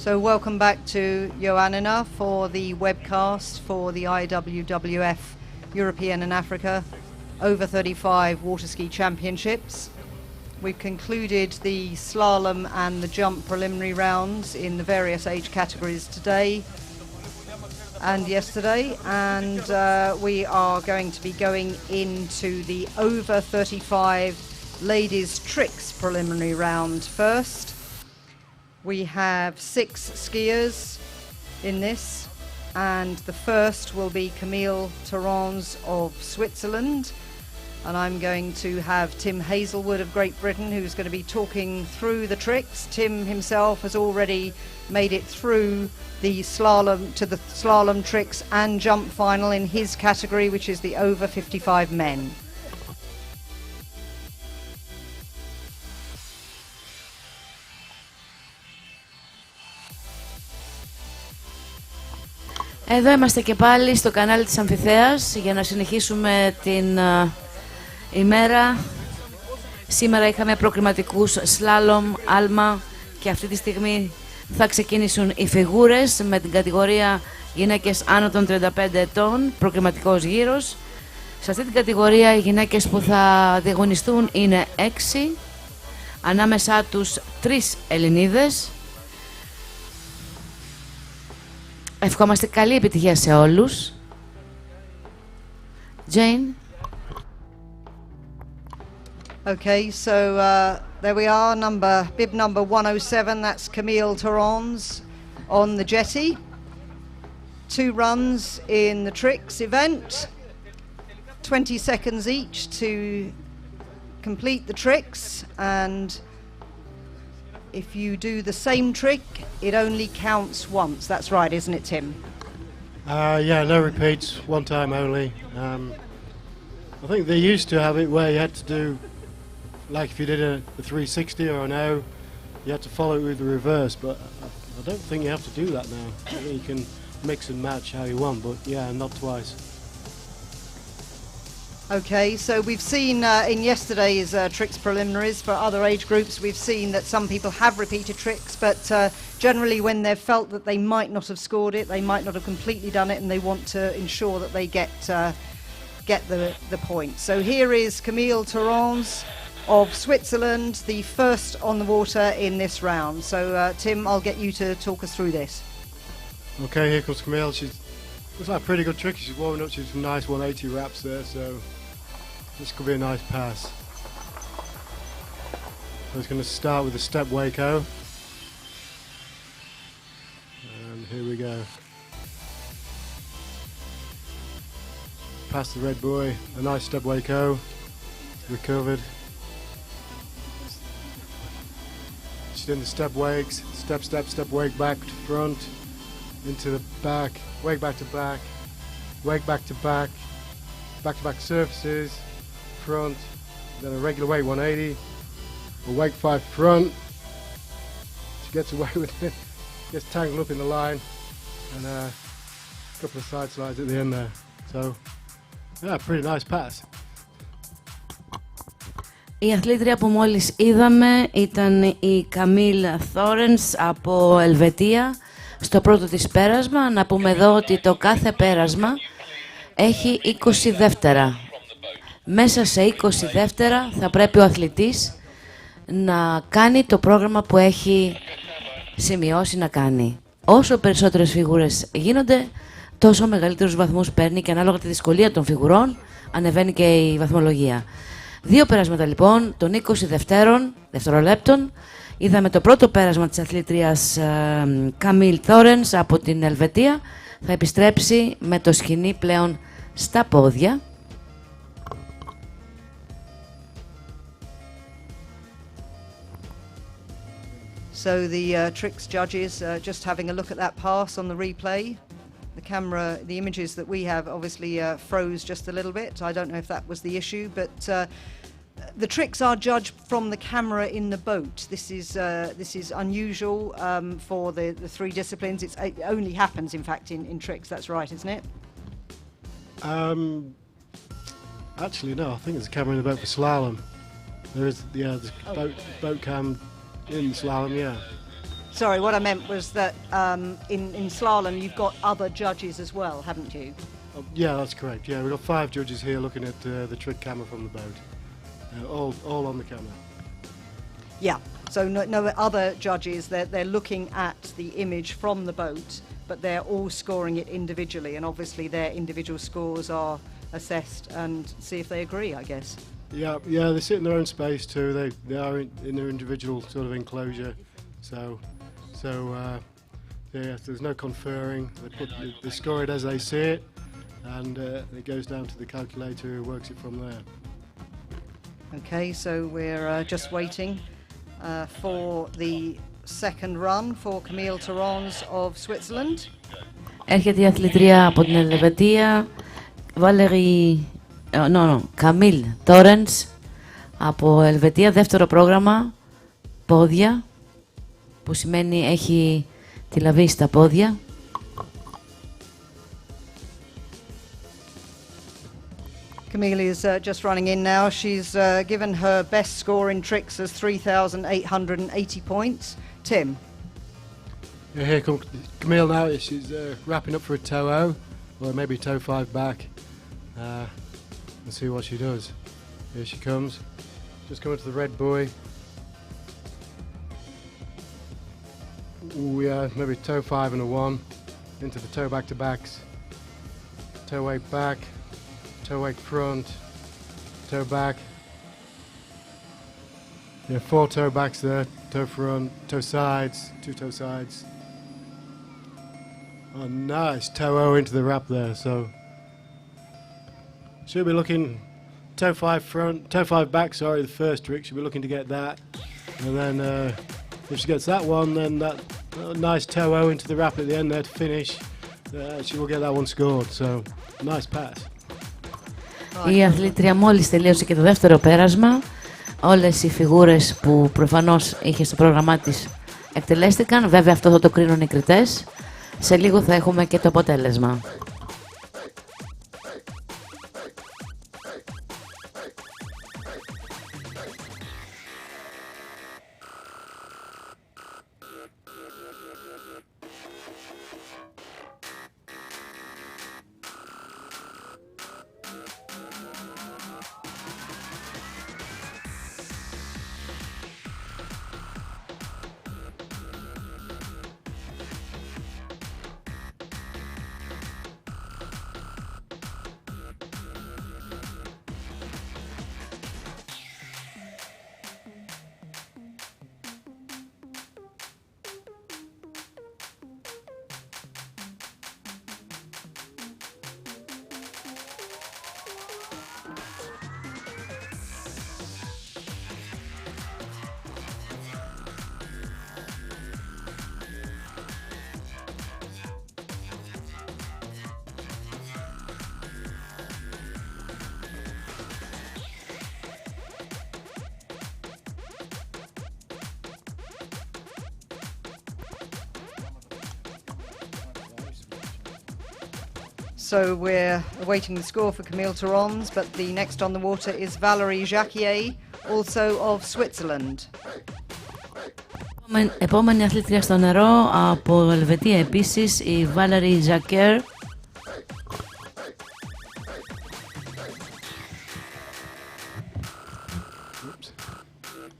So welcome back to Ioannina for the webcast for the IWWF European and Africa over 35 water ski championships. We've concluded the slalom and the jump preliminary rounds in the various age categories today and yesterday, and we are going to be going into the over 35 ladies tricks preliminary round first. We have 6 skiers in this, and the first will be Camille Torrens of Switzerland, and I'm going to have Tim Hazelwood of Great Britain, who's going to be talking through the tricks. Tim himself has already made it through the slalom to the slalom tricks and jump final in his category, which is the over 55 men. Εδώ είμαστε και πάλι στο κανάλι της Αμφιθέας για να συνεχίσουμε την ημέρα. Σήμερα είχαμε προκριματικούς σλάλομ, άλμα και αυτή τη στιγμή θα ξεκινήσουν οι φιγούρες με την κατηγορία γυναίκες άνω των 35 ετών, προκριματικός γύρος. Σε αυτή την κατηγορία οι γυναίκες που θα διαγωνιστούν είναι 6, ανάμεσά τους 3 Ελληνίδες. Ευχόμαστε καλή επιτυχία σε όλους. Jane. Okay, so there we are, bib number 107, that's Camille Torrens on the jetty. 2 runs in the tricks event, 20 seconds each to complete the tricks, and if you do the same trick, it only counts once. That's right, isn't it, Tim? Yeah, no repeats, one time only. I think they used to have it where you had to do, like if you did a 360 or an O, you had to follow it with the reverse, but I don't think you have to do that now. I think you can mix and match how you want, but yeah, not twice. Okay, so we've seen in yesterday's tricks preliminaries for other age groups, we've seen that some people have repeated tricks, but generally when they've felt that they might not have scored it, they might not have completely done it, and they want to ensure that they get the point. So here is Camille Torrens of Switzerland, the first on the water in this round. So Tim, I'll get you to talk us through this. Okay, here comes Camille. Looks like a pretty good trick. She's warming up. She's some nice 180 wraps there, so this could be a nice pass. So it's going to start with a step Waco. And here we go. Past the red buoy, a nice step Waco. Recovered. She's doing the step wakes. Step, step, step wake back to front. Into the back, wake back to back, wake back to back to surfaces, front, then a regular wake 180, a wake 5 front. She gets away with it, gets tangled up in the line, and a couple of side slides at the end there. So, yeah, pretty nice pass. Η αθλήτρια που μόλις είδαμε ήταν η Καμίλ Θόρενς από Ελβετία. Στο πρώτο της πέρασμα, να πούμε εδώ ότι το κάθε πέρασμα έχει 20 δεύτερα. Μέσα σε 20 δεύτερα θα πρέπει ο αθλητής να κάνει το πρόγραμμα που έχει σημειώσει να κάνει. Όσο περισσότερες φιγούρες γίνονται, τόσο μεγαλύτερους βαθμούς παίρνει και ανάλογα τη δυσκολία των φιγουρών ανεβαίνει και η βαθμολογία. 2 περάσματα λοιπόν των 20 δευτερολέπτων. Είδαμε το πρώτο πέρασμα της αθλήτριας Καμίλ Θόρενς από την Ελβετία. Θα επιστρέψει με το σκηνή πλέον στα πόδια. So the tricks judges just having a look at that pass on the replay. The camera, the images that we have obviously froze just a little bit. I don't know if that was the issue, but the tricks are judged from the camera in the boat. This is unusual for the 3 disciplines. It only happens, in fact, in tricks. That's right, isn't it? Actually, no. I think there's a camera in the boat for slalom. There is, yeah. There's boat cam in the slalom, yeah. Sorry, what I meant was that in slalom you've got other judges as well, haven't you? Yeah, that's correct. Yeah, we've got 5 judges here looking at the trick camera from the boat. All on the camera. Yeah, so no other judges, they're looking at the image from the boat, but they're all scoring it individually, and obviously their individual scores are assessed and see if they agree, I guess. Yeah, they sit in their own space too. They are in their individual sort of enclosure, so there's no conferring. They score it as they see it, and it goes down to the calculator who works it from there. Okay, so we're just waiting for the second run for Camille Torrens of Switzerland. Έρχεται η αθλητρία από την Ελβετία, Camille Torrens από Ελβετία, δεύτερο πρόγραμμα, πόδια, που σημαίνει έχει τη λαβή στα πόδια. Camille is just running in now. She's given her best score in tricks as 3,880 points. Tim? Yeah, here comes Camille now. She's wrapping up for a toe O, or maybe toe 5 back. Let's see what she does. Here she comes. Just coming to the red buoy. Ooh, yeah, maybe toe 5 and a 1. Into the toe back to backs. Toe 8 back. Toe 8 front, toe back. Yeah, 4 toe backs there, toe front, toe sides, 2 toe sides. Oh, nice toe O into the wrap there. So she'll be looking toe 5 front, toe 5 back. Sorry, the first trick. She'll be looking to get that, and then if she gets that one, then that nice toe O into the wrap at the end there to finish. She will get that one scored. So nice pass. Η αθλήτρια μόλις τελείωσε και το δεύτερο πέρασμα. Όλες οι φιγούρες που προφανώς είχε στο πρόγραμμά της εκτελέστηκαν. Βέβαια αυτό θα το κρίνουν οι κριτές. Σε λίγο θα έχουμε και το αποτέλεσμα. So we're awaiting the score for Camille Torrens, but the next on the water is Valérie Jacquier, also of Switzerland. Επόμενη αθλήτρια στο νερό από Ελβετία επίσης, η Valérie Jacquier.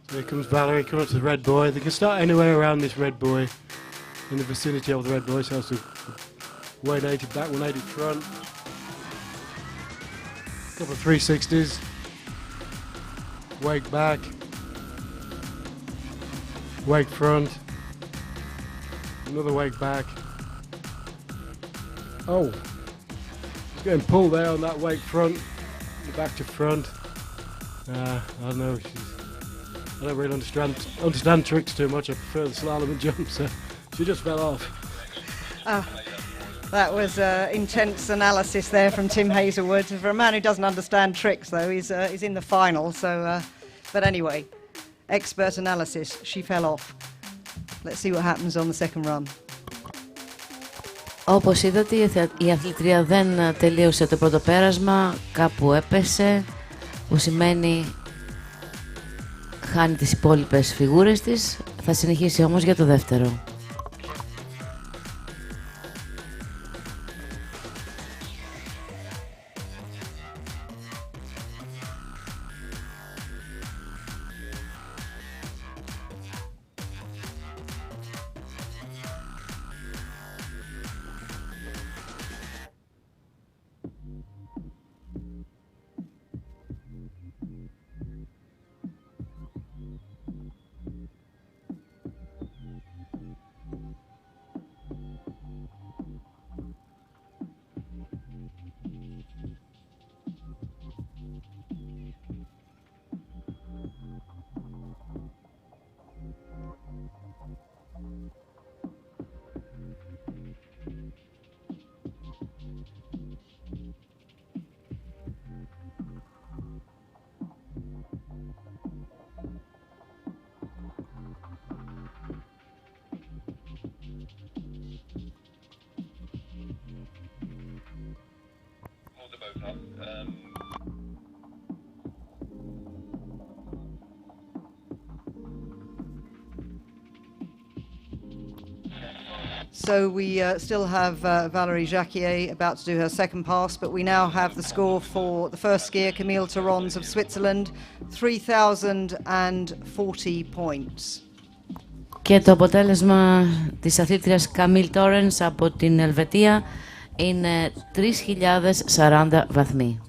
So here comes Valérie, coming up to the red buoy. They can start anywhere around this red buoy, in the vicinity of the red buoy, so to 180 back, 180 front. Couple of 360s. Wake back. Wake front. Another wake back. Oh, she's getting pulled there on that wake front. Back to front. I don't know. I don't really understand tricks too much. I prefer the slalom and jump, so she just fell off. That was intense analysis there from Tim Hazelwood. For a man who doesn't understand tricks, though, he's in the final. So, but anyway, expert analysis. She fell off. Let's see what happens on the second run. Όπως είδατε, η αθλητρία δεν τελείωσε το πρώτο πέρασμα, κάπου έπεσε, που σημαίνει χάνει τις υπόλοιπες φιγούρες της. Θα συνεχίσει όμως για το δεύτερο. So we still have Valérie Jacquier about to do her second pass, but we now have the score for the first skier, Camille Tarons of Switzerland, 3,040 points. Και το αποτέλεσμα της αθλήτριας Camille Torrens από την Ελβετία είναι 3.040 βαθμοί.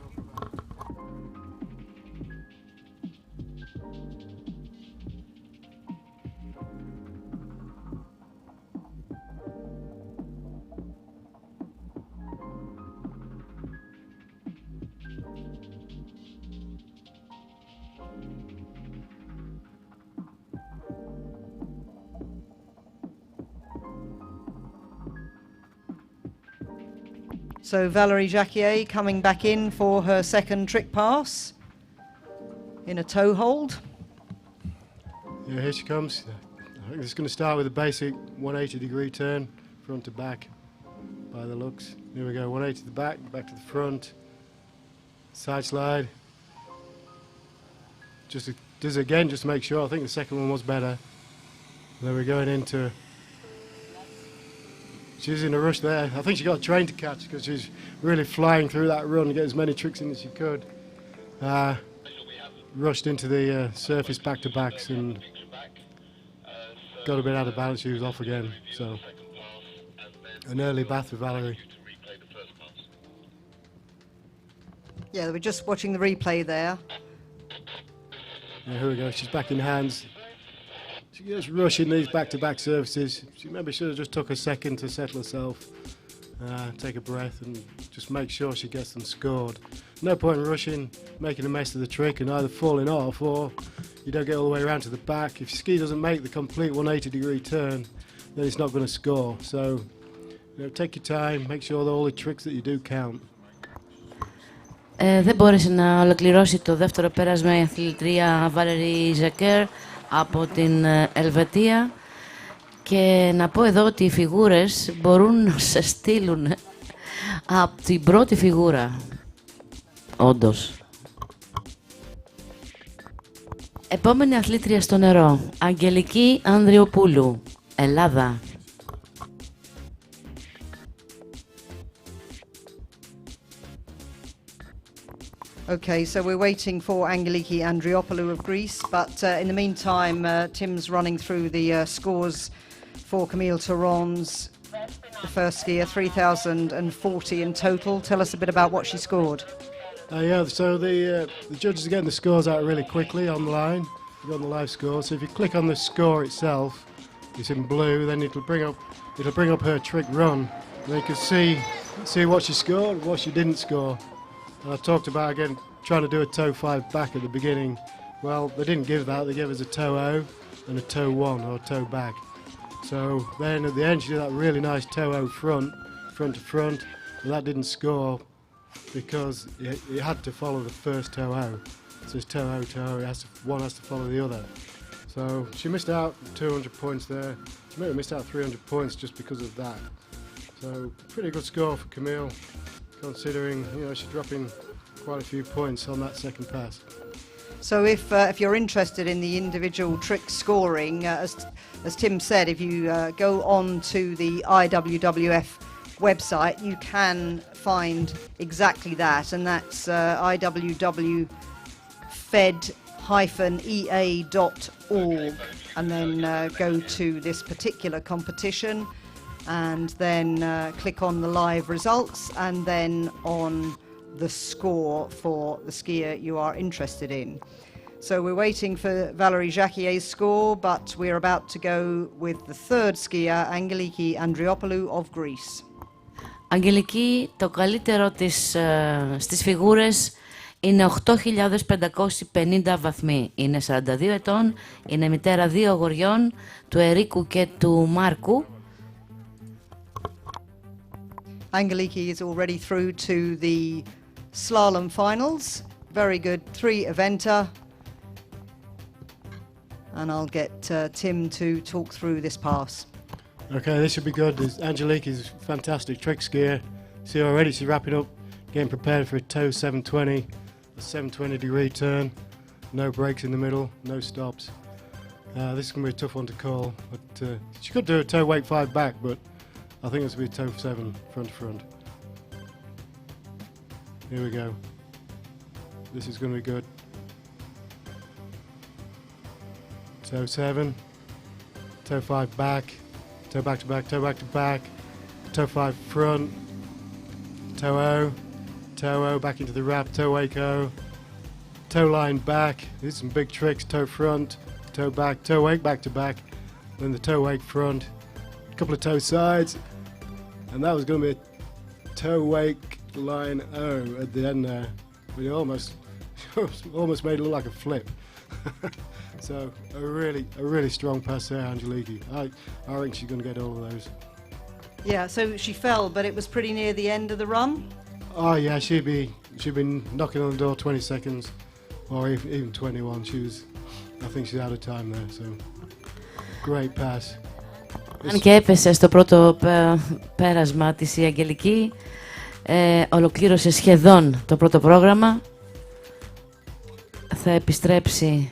So Valérie Jacquier coming back in for her second trick pass in a toe hold. Yeah, here she comes. I think it's going to start with a basic 180-degree turn, front to back, by the looks. Here we go, 180 to the back, back to the front, side slide. Just does it again, just to make sure. I think the second one was better. Then we're going into. She's in a rush there. I think she got a train to catch because she's really flying through that run, get as many tricks in as she could. Rushed into the surface back-to-backs and got a bit out of balance. She was off again. So an early bath for Valérie. Yeah, we're just watching the replay there. Yeah, here we go. She's back in hands. She just rushing these back-to-back surfaces. She maybe should have just took a second to settle herself, take a breath, and just make sure she gets them scored. No point in rushing, making a mess of the trick, and either falling off or you don't get all the way around to the back. If your ski doesn't make the complete 180-degree turn, then it's not going to score. So, take your time, make sure that all the tricks that you do count. Δεν μπόρεσε να ολοκληρώσει το δεύτερο πέρασμα η αθλητρία Valérie Jacquier από την Ελβετία και να πω εδώ ότι οι φιγούρες μπορούν να σε στείλουν από την πρώτη φιγούρα. Όντως. Επόμενη αθλήτρια στο νερό, Αγγελική Ανδριοπούλου, Ελλάδα. Okay, so we're waiting for Angeliki Andriopoulou of Greece, but in the meantime, Tim's running through the scores for Camille Tarons, the first skier, 3,040 in total. Tell us a bit about what she scored. Yeah, so the judges are getting the scores out really quickly online. You've got the live score. So if you click on the score itself, it's in blue. Then it'll bring up her trick run. And you can see what she scored, what she didn't score. And I talked about again trying to do a toe 5 back at the beginning. Well, they didn't give that. They gave us a toe O and a toe 1 or toe back. So then at the end she did that really nice toe O front to front, and that didn't score because it had to follow the first toe O. So it's toe O, toe O. One has to follow the other. So she missed out 200 points there. She may have missed out 300 points just because of that. So pretty good score for Camille, considering she's dropping quite a few points on that second pass. So if you're interested in the individual trick scoring, as Tim said, if you go on to the IWWF website, you can find exactly that, and that's IWWFed-EA.org, and then go to this particular competition, and then click on the live results, and then on the score for the skier you are interested in. So we're waiting for Valerie Jacquier's score, but we're about to go with the third skier, Angeliki Andriopoulou of Greece. Αγγελική, το καλύτερο της στις φιγούρες είναι 8.550 βαθμοί. Είναι 42 ετών, είναι μητέρα 2 αγοριών, του Ερίκου και του Μάρκου. Angeliki is already through to the slalom finals. Very good 3-eventer. And I'll get Tim to talk through this pass. Okay, this should be good. Angelique is a fantastic trick skier. See already she's wrapping up, getting prepared for a toe 720, a 720-degree turn. No breaks in the middle, no stops. This is going to be a tough one to call. But she could do a toe wake 5 back, but I think it's going to be a toe 7 front to front. Here we go. This is going to be good. Toe 7, toe 5 back, toe back to back, toe back to back, toe 5 front, toe O, back into the wrap, toe wake O, toe line back. These are some big tricks. Toe front, toe back, toe wake back to back, then the toe wake front, a couple of toe sides, and that was going to be a toe wake line O at the end there. But it almost made it look like a flip. So a really strong pass there, Angeliki. I think she's going to get all of those. Yeah, so she fell, but it was pretty near the end of the run. Oh yeah, she'd be knocking on the door 20 seconds, or even 21. I think she's out of time there. So great pass. Αν και έπεσε στο πρώτο πέρασμα της η Αγγελική, ολοκλήρωσε σχεδόν το πρώτο πρόγραμμα. Θα επιστρέψει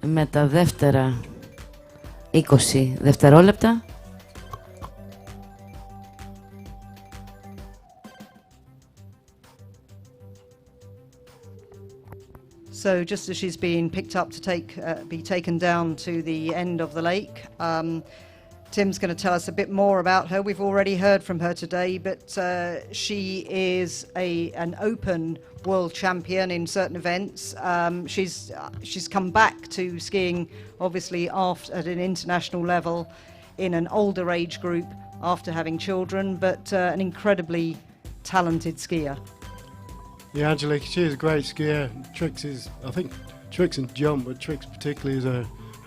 με τα δεύτερα 20 δευτερόλεπτα. So just as she's being picked up to be taken down to the end of the lake, Tim's going to tell us a bit more about her. We've already heard from her today, but she is an open world champion in certain events. She's come back to skiing, obviously, at an international level in an older age group after having children, but an incredibly talented skier. Yeah, Angelique, she is a great skier. I think tricks and jump, but tricks particularly is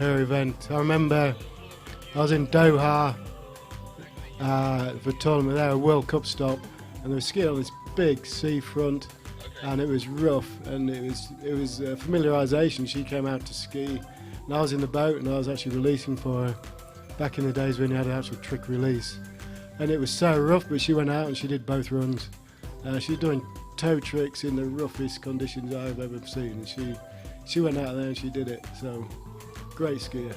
her event. I remember I was in Doha for a tournament there, a World Cup stop, and they were skiing on this big seafront, and it was rough, and it was familiarisation. She came out to ski, and I was in the boat, and I was actually releasing for her back in the days when you had an actual trick release, and it was so rough, but she went out and she did both runs. She's doing toe tricks in the roughest conditions I've ever seen, and she went out there and she did it. So great skier.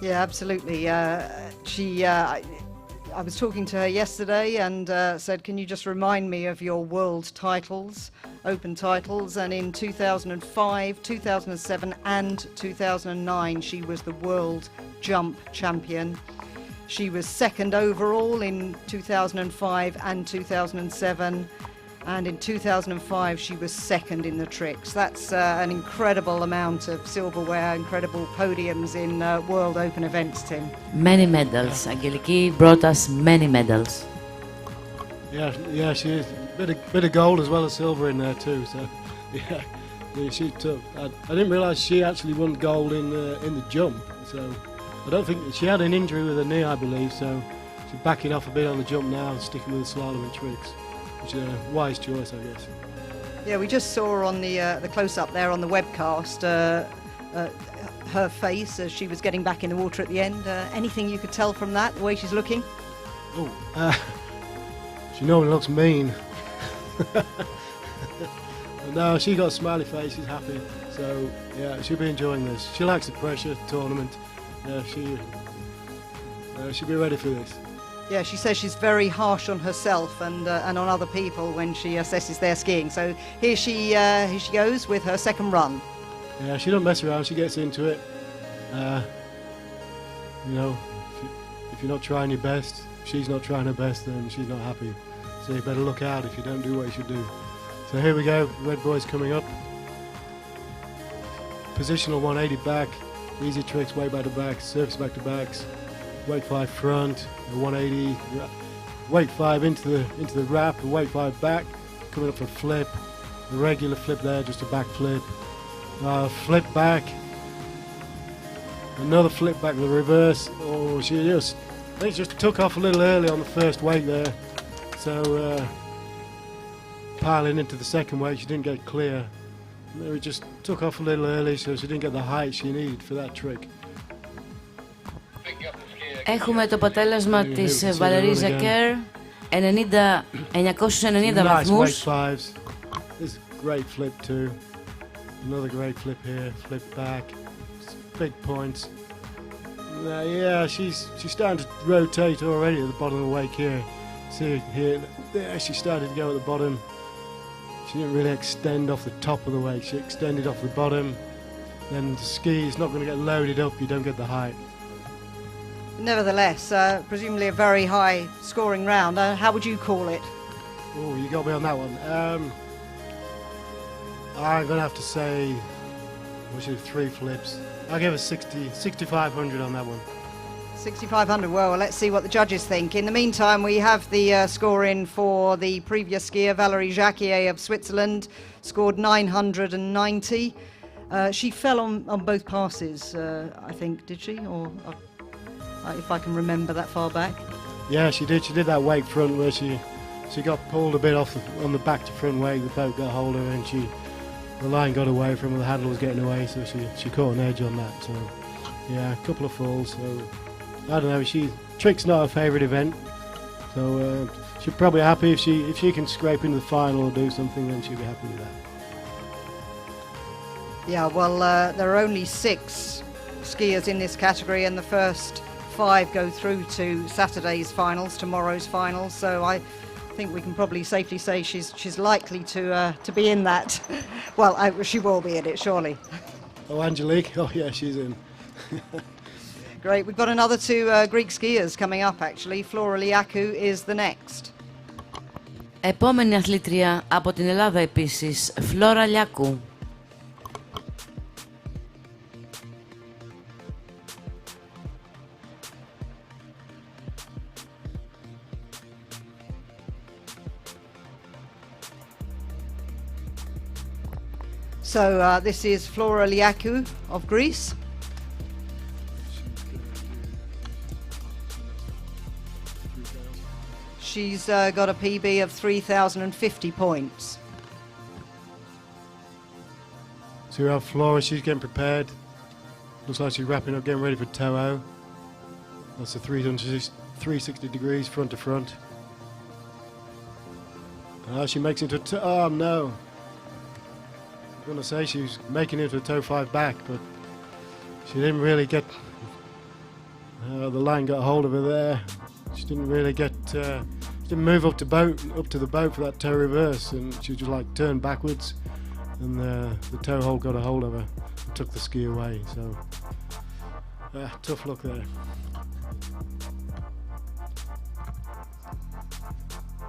Yeah, absolutely. I was talking to her yesterday and said, can you just remind me of your world titles, open titles? And in 2005, 2007 and 2009, she was the world jump champion. She was second overall in 2005 and 2007. And in 2005, she was second in the tricks. That's an incredible amount of silverware, incredible podiums in World Open events, Tim. Many medals. Angeliki brought us many medals. Yeah, she is. Bit of gold as well as silver in there too. So, yeah she took. I didn't realise she actually won gold in the jump. So, I don't think she had an injury with her knee, I believe. So, she's backing off a bit on the jump now and sticking with the slalom and tricks. Which is a wise choice, I guess. Yeah, we just saw on the close-up there on the webcast her face as she was getting back in the water at the end. Anything you could tell from that, the way she's looking? She normally looks mean. No, she got a smiley face. She's happy. So yeah, she'll be enjoying this. She likes the pressure tournament. She'll be ready for this. Yeah, she says she's very harsh on herself and on other people when she assesses their skiing. So here she goes with her second run. Yeah, she don't mess around. She gets into it. You know, if you're not trying your best, if she's not trying her best, then she's not happy. So you better look out if you don't do what you should do. So here we go. Red boy's coming up. Positional 180 back. Easy tricks, way back to back, surface back to backs. Weight 5 front, 180, weight 5 into the wrap, a weight 5 back, coming up for a flip, a regular flip there, just a back flip, flip back, another flip back to the reverse. Oh, I think she just took off a little early on the first weight there, so piling into the second weight, she didn't get clear. Maybe just took off a little early, so she didn't get the height she needed for that trick. Έχουμε το αποτέλεσμα της Βαλερή Ζακέρ, 990 βαθμούς. This great flip too. Another great flip here, flip back. Big points. Yeah, she's starting to rotate already at the bottom of the wake here. See here, there she started to go at the bottom. She didn't really extend off the top of the wake. She extended off the bottom. Then the ski is not going to get loaded up. You don't get the height. Nevertheless, presumably a very high scoring round. How would you call it? Oh, you got me on that one. I'm going to have to say, we should have 3 flips. I'll give it 6,500 on that one. 6,500. Well, let's see what the judges think. In the meantime, we have the score in for the previous skier, Valerie Jacquier of Switzerland, scored 990. She fell on both passes, I think, did she? Or if I can remember that far back. Yeah, she did. She did that wake front where she got pulled a bit off on the back to front wake. The boat got hold of her and the line got away from her. The handle was getting away, so she caught an edge on that. So yeah, a couple of falls. So I don't know. Trick's not her favourite event, so she'll probably be happy if she can scrape into the final or do something. Then she'll be happy with that. Yeah, well, there are only 6 skiers in this category, and the first 5 go through to Saturday's finals, tomorrow's finals. So I think we can probably safely say she's likely to be in that. Well, she will be in it, surely. Oh, Angelique. Oh, yeah, she's in. Great. We've got another 2 Greek skiers coming up, actually. Flora Liakou is the next. Επόμενη αθλήτρια από την Ελλάδα επίσης, Φλόρα Λιάκου. So this is Flora Liakou of Greece. She's got a PB of 3,050 points. So we have Flora, she's getting prepared. Looks like she's wrapping up, getting ready for Toho. That's a 360 degrees front to front. She makes it to oh no. I'm going to say she was making it to a toe 5 back, but she didn't really get, the line got a hold of her there. She didn't really get, she didn't move up to the boat for that toe reverse, and she just like turned backwards, and the toe hold got a hold of her and took the ski away. So tough luck there.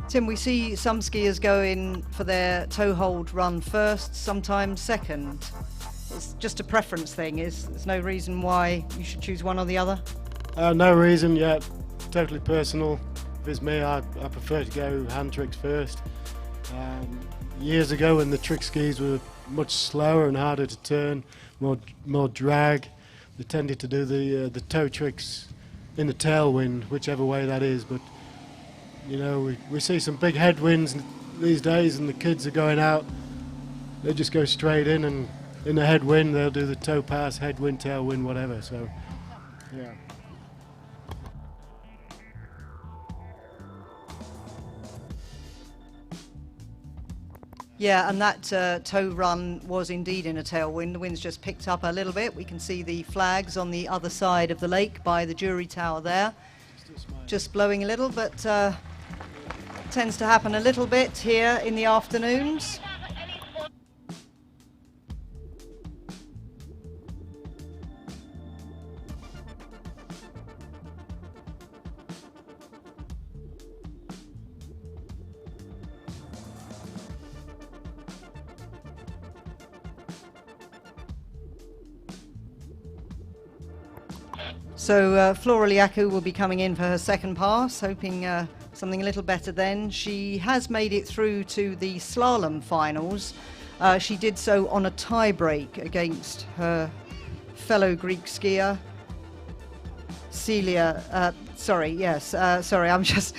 Tim, we see some skiers go in for their toe hold run first, sometimes second. It's just a preference thing. There's no reason why you should choose one or the other? No reason yet. Totally personal. If it's me, I prefer to go hand tricks first. Years ago when the trick skis were much slower and harder to turn, more drag, they tended to do the toe tricks in the tailwind, whichever way that is. But you know, we see some big headwinds these days, and the kids are going out. They just go straight in, and in the headwind they'll do the toe pass, headwind, tailwind, whatever. So, yeah. Yeah, and that toe run was indeed in a tailwind. The wind's just picked up a little bit. We can see the flags on the other side of the lake by the jury tower there. Just blowing a little, but tends to happen a little bit here in the afternoons. So Flora Liaku will be coming in for her second pass, hoping something a little better then. She has made it through to the slalom finals. She did so on a tie break against her fellow Greek skier, Celia. Sorry, I'm just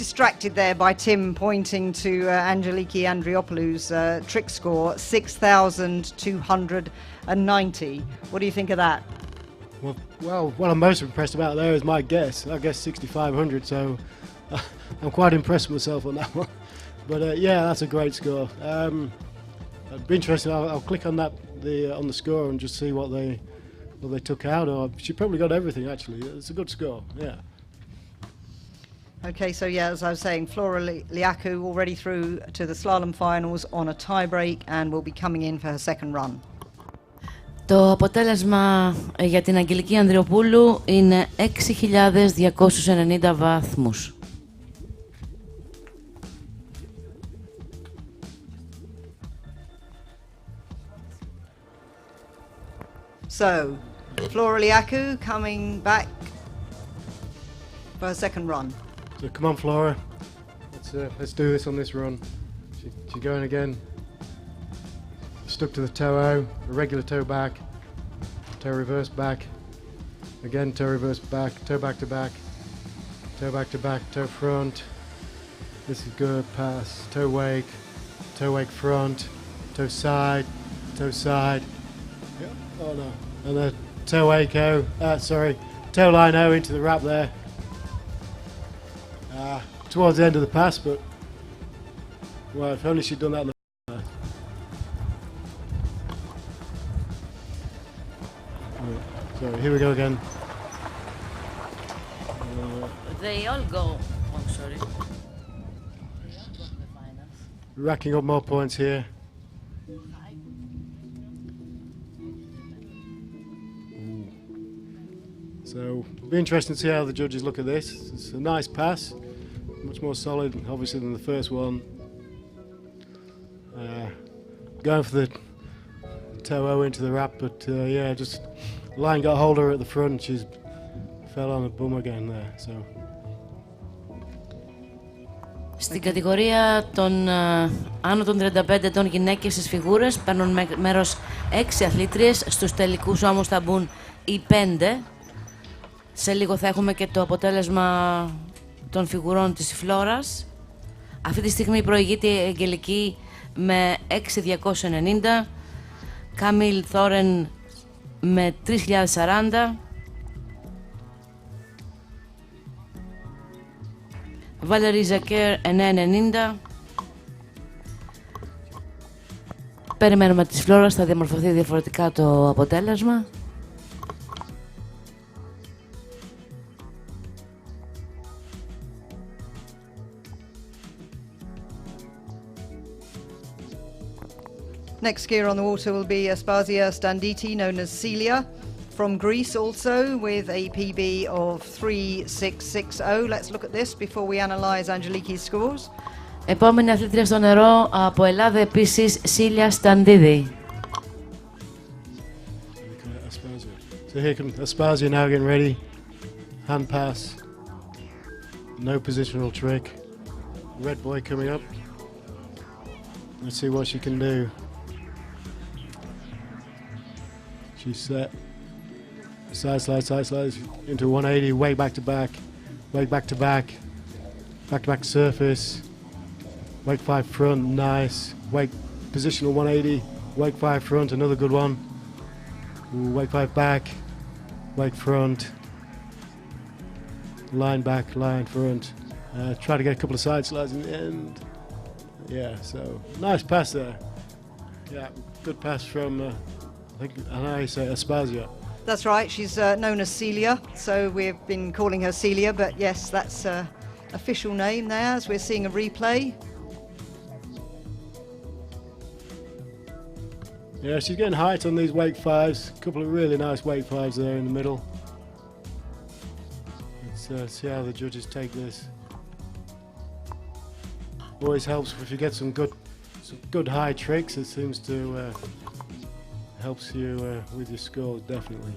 distracted there by Tim pointing to Angeliki Andriopoulou's trick score, 6,290. What do you think of that? Well, what I'm most impressed about there is my guess. I guess 6,500, so I'm quite impressed with myself on that one. But yeah, that's a great score. It'd be interesting. I'll click on that on the score and just see what they took out. Or she probably got everything actually. It's a good score. Yeah. Okay, so yeah, as I was saying, Flora Liaku already through to the slalom finals on a tie break and will be coming in for her second run. Το αποτέλεσμα για την Αγγελική Ανδριοπούλου είναι 6.290 βαθμούς. So, Flora Liaku coming back for her second run. So come on, Flora. Let's do this on this run. She's going again. Stuck to the toe O, a regular toe back, toe reverse back, again toe reverse back, toe back to back, toe back to back, toe front. This is good, pass, toe wake front, toe side, yeah. Oh no, and the toe wake O, toe line O into the wrap there. Towards the end of the pass, but well, if only she'd done that in the So here we go again. They all go. Oh, sorry. Racking up more points here. So it'll be interesting to see how the judges look at this. It's a nice pass, much more solid, obviously, than the first one. Going for the toe O into the wrap, but yeah, just. Line got hold of her at the front, she fell on the bum again there. So. Στην κατηγορία των άνω των 35 ετών γυναίκες στις φιγούρες παίρνουν μέρος 6 αθλήτριες, στους τελικούς όμως θα μπουν οι 5. Σε λίγο θα έχουμε και το αποτέλεσμα των φιγουρών της Φλόρας. Αυτή τη στιγμή προηγείται η Αγγελική με 6.290, Καμίλ Θόρεν με 3.040, Βαλερή Ζακέρ 9.90. Περιμένουμε της Φλόρας, θα διαμορφωθεί διαφορετικά το αποτέλεσμα. Next skier on the water will be Aspasia Standiti, known as Celia, from Greece also, with a PB of 3.660. Let's look at this before we analyse Angeliki's scores. Επόμενη αθλήτρια στο νερό από Ελλάδα επίσης, Celia Standidi. So here comes Aspasia now getting ready. Hand pass. No positional trick. Red boy coming up. Let's see what she can do. She's set. Side slides into 180, wake back to back, wake back to back, back to back surface, wake 5 front, nice, wake positional 180, wake 5 front, another good one. Ooh, wake 5 back, wake front, line back, line front. Try to get a couple of side slides in the end. Yeah, so nice pass there. Yeah, good pass from, I know you say Aspasia. That's right, she's known as Celia, so we've been calling her Celia, but yes, that's official name there as we're seeing a replay. Yeah, she's getting height on these wake fives. A couple of really nice wake fives there in the middle. Let's see how the judges take this. Always helps if you get some good high tricks. It seems to helps you with your scores, definitely.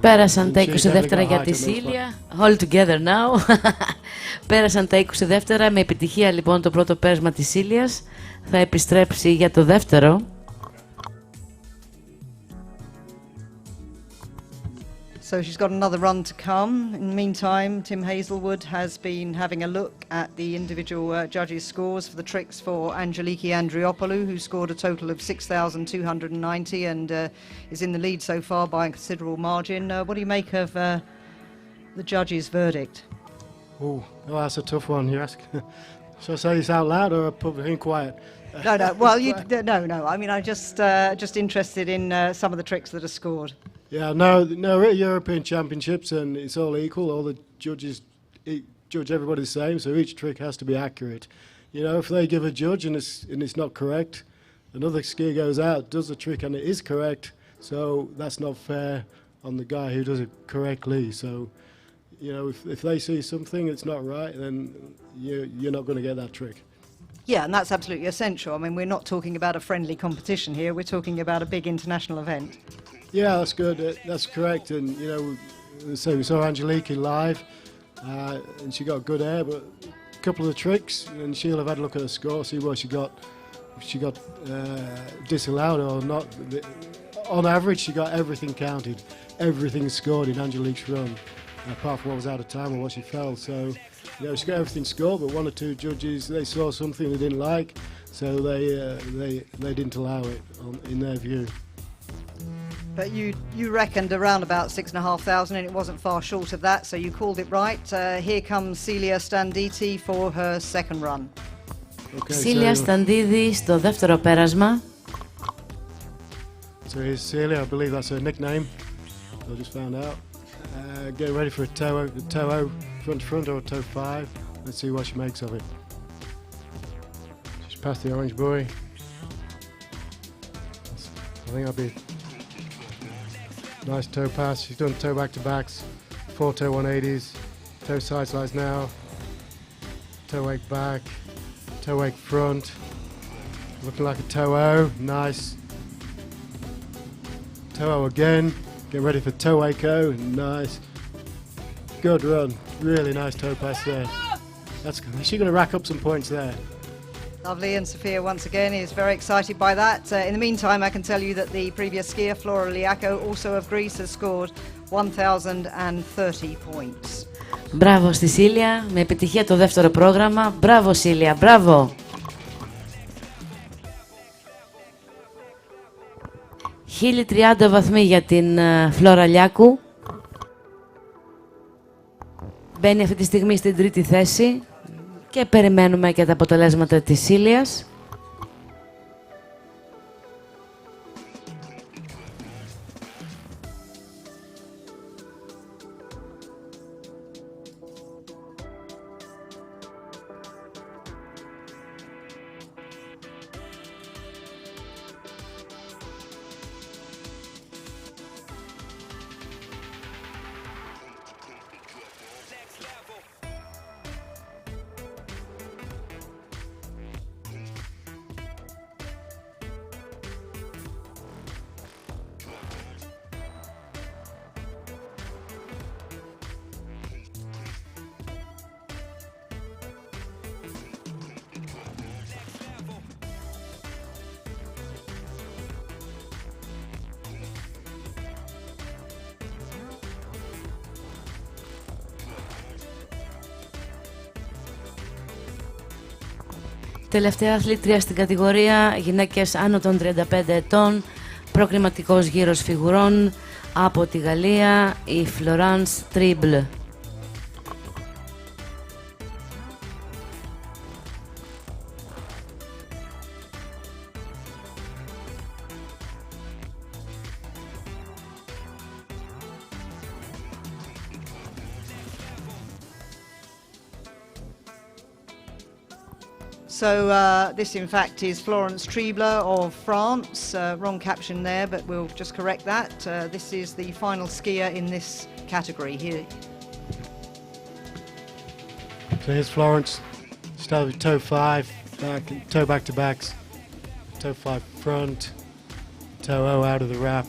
Πέρασαν τα 20 δεύτερα για τη Σίλια. All together now. Πέρασαν τα 20 δεύτερα με επιτυχία λοιπόν το πρώτο πέρασμα της Σίλιας. Θα επιστρέψει για το δεύτερο. So she's got another run to come. In the meantime, Tim Hazelwood has been having a look at the individual judges' scores for the tricks for Angeliki Andriopoulou, who scored a total of 6,290 and is in the lead so far by a considerable margin. What do you make of the judges' verdict? Oh, that's a tough one. You ask. Shall I say this out loud or put it in quiet? No. Well, no. I mean, I'm just interested in some of the tricks that are scored. Yeah, no, we're at European Championships and it's all equal. All the judges judge everybody the same, so each trick has to be accurate. You know, if they give a judge and it's not correct, another skier goes out, does the trick and it is correct, so that's not fair on the guy who does it correctly. So, you know, if they see something that's not right, then you're not going to get that trick. Yeah, and that's absolutely essential. I mean, we're not talking about a friendly competition here. We're talking about a big international event. Yeah, that's good. That's correct. And, you know, so we saw Angeliki live and she got good air, but a couple of the tricks, and she'll have had a look at her score, see what she got. If she got disallowed or not. On average, she got everything counted. Everything scored in Angelique's run, apart from what was out of time or what she fell. So, you know, she got everything scored, but one or two judges, they saw something they didn't like, so they didn't allow it in their view. But you reckoned around about 6,500 and it wasn't far short of that, so you called it right. Here comes Celia Standiti for her second run. Celia Standidi στο δεύτερο πέρασμα. So here's Celia, I believe that's her nickname. I just found out. Get ready for a toe front or toe 5. Let's see what she makes of it. She's past the orange buoy. I think that'll be nice toe pass. She's done toe back to backs, 4 toe 180s, toe side slides now, toe wake back, toe wake front, looking like a toe O, nice. Toe O again, get ready for toe wake O, nice. Good run, really nice toe pass there. She's going to rack up some points there. Lovely, and Sophia once again is very excited by that. In the meantime, I can tell you that the previous skier, Flora Liako, also of Greece, has scored 1,030 points. Μπράβο στη Σίλια, με επιτυχία το δεύτερο πρόγραμμα. Μπράβο Σίλια, μπράβο! 1030 βαθμοί για την Φλόρα Λιάκου. Μπαίνει αυτή τη στιγμή στην τρίτη θέση. Και περιμένουμε και τα αποτελέσματα της Σίλιας. Τελευταία αθλήτρια στην κατηγορία γυναίκες άνω των 35 ετών, προκριματικός γύρος φιγουρών από τη Γαλλία, η Φλωράνς Τρίμπλ. So this in fact is Florence Triebler of France. Wrong caption there, but we'll just correct that. This is the final skier in this category here. So here's Florence. Start with toe 5, back, toe back to backs. Toe 5 front, toe O out of the wrap,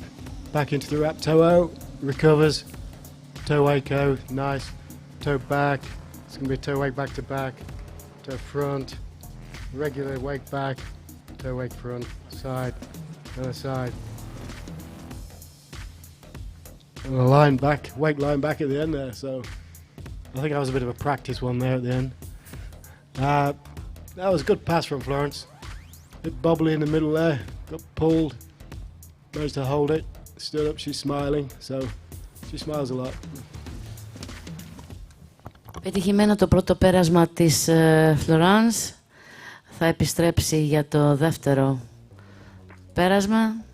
back into the wrap, toe O, recovers, toe wake O, nice, toe back, it's going to be toe wake back to back, toe front, regular wake back, toe wake front, side, other side. And a line back, wake line back at the end there, so I think that was a bit of a practice one there at the end. That was a good pass from Florence. Bit bobbly in the middle there, got pulled, managed to hold it, stood up, she's smiling, so she smiles a lot. Πετυχημένο το πρώτο πέρασμα της Florence. Θα επιστρέψει για το δεύτερο πέρασμα.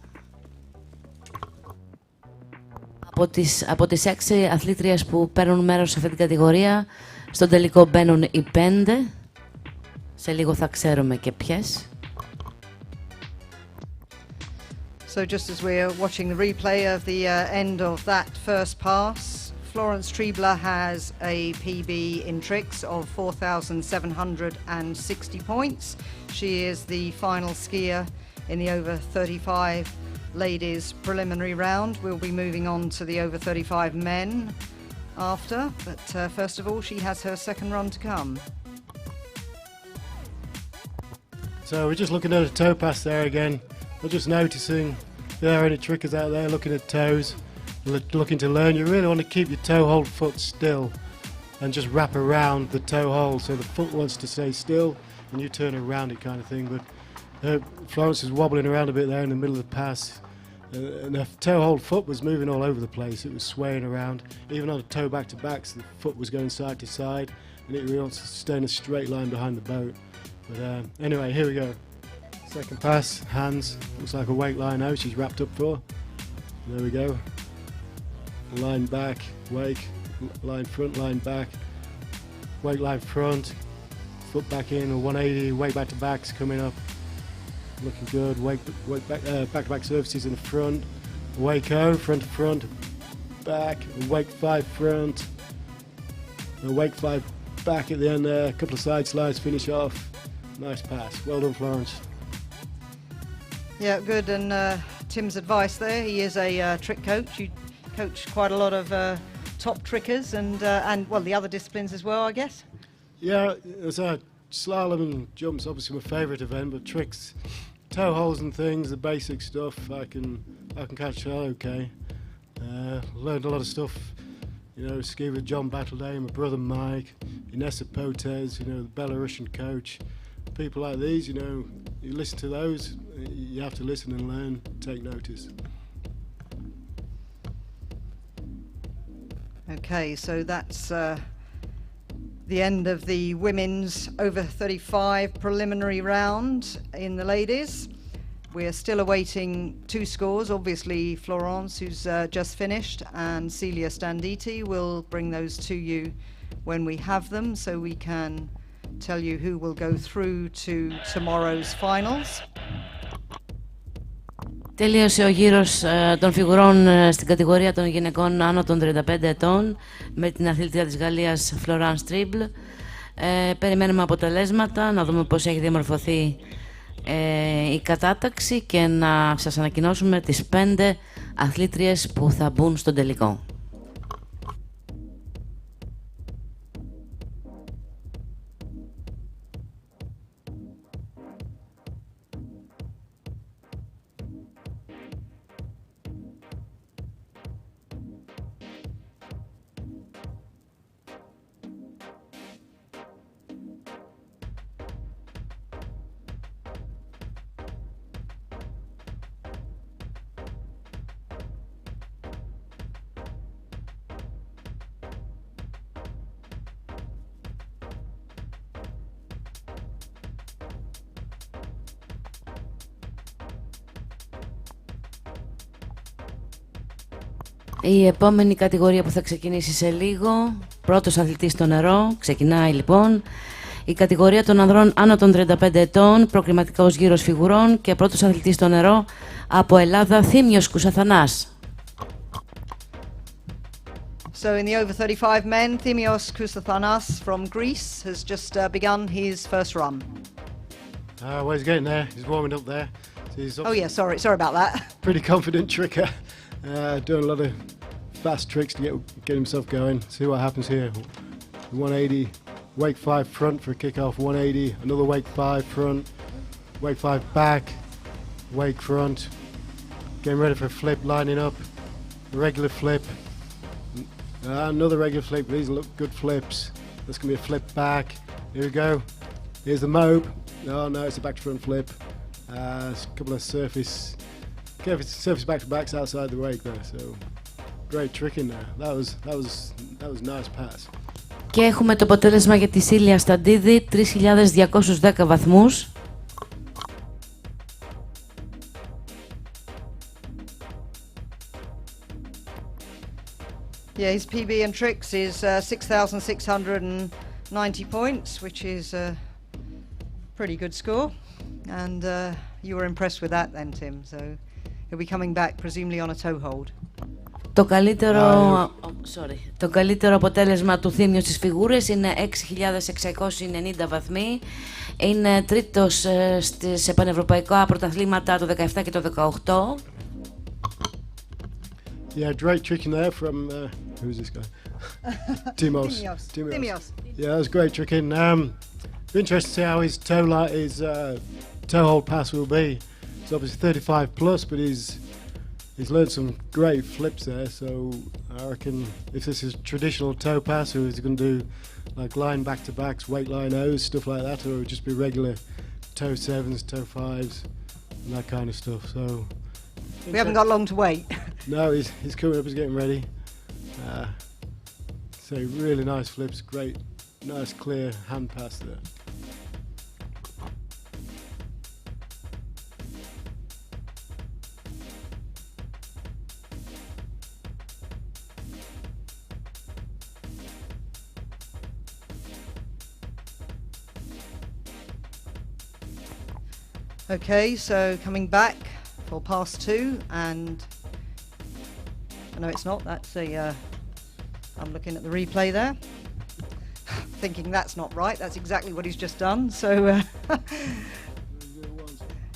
Από τις 6 αθλήτριες που παίρνουν μέρος σε αυτή την κατηγορία, στον τελικό μπαίνουν οι 5. Σε λίγο θα ξέρουμε και ποιες. So just as we're watching the replay of the end of that first pass, Florence Triebler has a PB in tricks of 4,760 points. She is the final skier in the over 35 ladies preliminary round. We'll be moving on to the over 35 men after, but first of all she has her second run to come. So we're just looking at a toe pass there again. We're just noticing if there are any trickers out there looking at toes, looking to learn. You really want to keep your toe hold foot still and just wrap around the toe hold so the foot wants to stay still and you turn around it kind of thing. But Florence is wobbling around a bit there in the middle of the pass. And the toe hold foot was moving all over the place. It was swaying around. Even on the toe back to backs, the foot was going side to side and it really wants to stay in a straight line behind the boat. But anyway, here we go. Second pass, hands, looks like a wake line out she's wrapped up for. There we go. Line back, wake, line front, line back, wake line front, foot back in, a 180, wake back to backs coming up. Looking good, wake back, back to back surfaces in the front, wake O, front to front, back, wake 5 front, a wake 5 back at the end there, a couple of side slides, finish off. Nice pass. Well done, Florence. Yeah, good. And Tim's advice there. He is a trick coach. You coach quite a lot of top trickers and well, the other disciplines as well, I guess. Yeah, it's slalom and jumps obviously my favourite event, but tricks, toe holds and things, the basic stuff, I can catch that okay. Learned a lot of stuff. You know, ski with John Battleday, my brother Mike, Inessa Potes, you know, the Belarusian coach. People like these, you know, you listen to those, you have to listen and learn, take notice. Okay, so that's the end of the women's over 35 preliminary round in the ladies. We're still awaiting 2 scores. Obviously, Florence, who's just finished, and Celia Standiti will bring those to you when we have them, so we can tell you who will go through to tomorrow's finals. Τελείωσε ο γύρος των φιγουρών στην κατηγορία των γυναικών άνω των 35 ετών με την αθλήτρια της Γαλλίας Florence Triebler. Περιμένουμε αποτελέσματα, να δούμε πώς έχει διαμορφωθεί η κατάταξη και να σας ανακοινώσουμε τις 5 αθλήτριες που θα μπουν στον τελικό. Η επόμενη κατηγορία που θα ξεκινήσει σε λίγο, πρώτος αθλητής στο νερό, ξεκινάει λοιπόν, Η κατηγορία των ανδρών άνω των 35 ετών, προκριματικός γύρος φιγουρών και πρώτος αθλητής στο νερό από Ελλάδα, Θήμιος Κουσαθανάς. So in the over 35 men, Thimios Kousathanas from Greece has just begun his first run. Well, he's getting there. He's warming up there. So he's Oh yeah, sorry about that. pretty confident tricker. Doing a lot of fast tricks to get himself going. See what happens here. 180, wake 5 front for a kick-off, 180, another wake 5 front, wake 5 back, wake front, getting ready for a flip, lining up, regular flip, another regular flip. These look good flips. That's going to be a flip back. Here we go. Here's the mobe. Oh no, it's a back to front flip. A couple of surface back-to-backs outside the wake there. So great trick in there. That was nice pass. Και έχουμε το αποτέλεσμα για τη Σίλια Σταντίδη, 3.210 βαθμούς. Yeah, his PB and tricks is 6,690 points, which is a pretty good score. And you were impressed with that then, Tim. So he'll be coming back presumably on a toe hold. Το καλύτερο αποτέλεσμα του Θήμιου στις φιγούρες είναι 6.690 βαθμοί. Είναι τρίτος σε πανευρωπαϊκά πρωταθλήματα το 17 και το 18. Yeah, great tricking there from who's this guy? Timos. Yeah, that was great tricking. Be interested to see how his toe hold pass will be. It's obviously 35 plus, but he's learned some great flips there. So I reckon if this is traditional toe pass, or is he going to do like line back to backs, weight line O's, stuff like that, or it would just be regular toe sevens, toe fives, and that kind of stuff. So we haven't got long to wait. No, he's coming up, he's getting ready. So really nice flips, great, nice clear hand pass there. Okay, so coming back for pass 2, and no, it's not. That's a. I'm looking at the replay there, thinking that's not right. That's exactly what he's just done. So,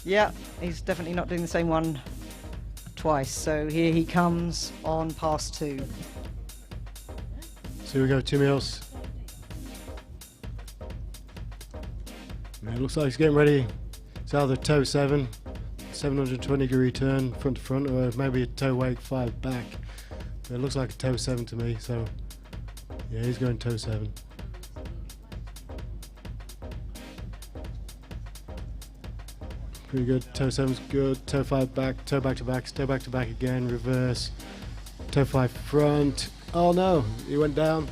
yeah, he's definitely not doing the same one twice. So here he comes on pass 2. So here we go, Timios. Yeah, it looks like he's getting ready. It's either toe 7, 720 degree turn front to front, or maybe a toe wake 5 back. But it looks like a toe 7 to me, so yeah, he's going toe 7. Pretty good. Toe 7's good. Toe 5 back, toe back to backs, toe back to back again, reverse. Toe 5 front. Oh no, he went down.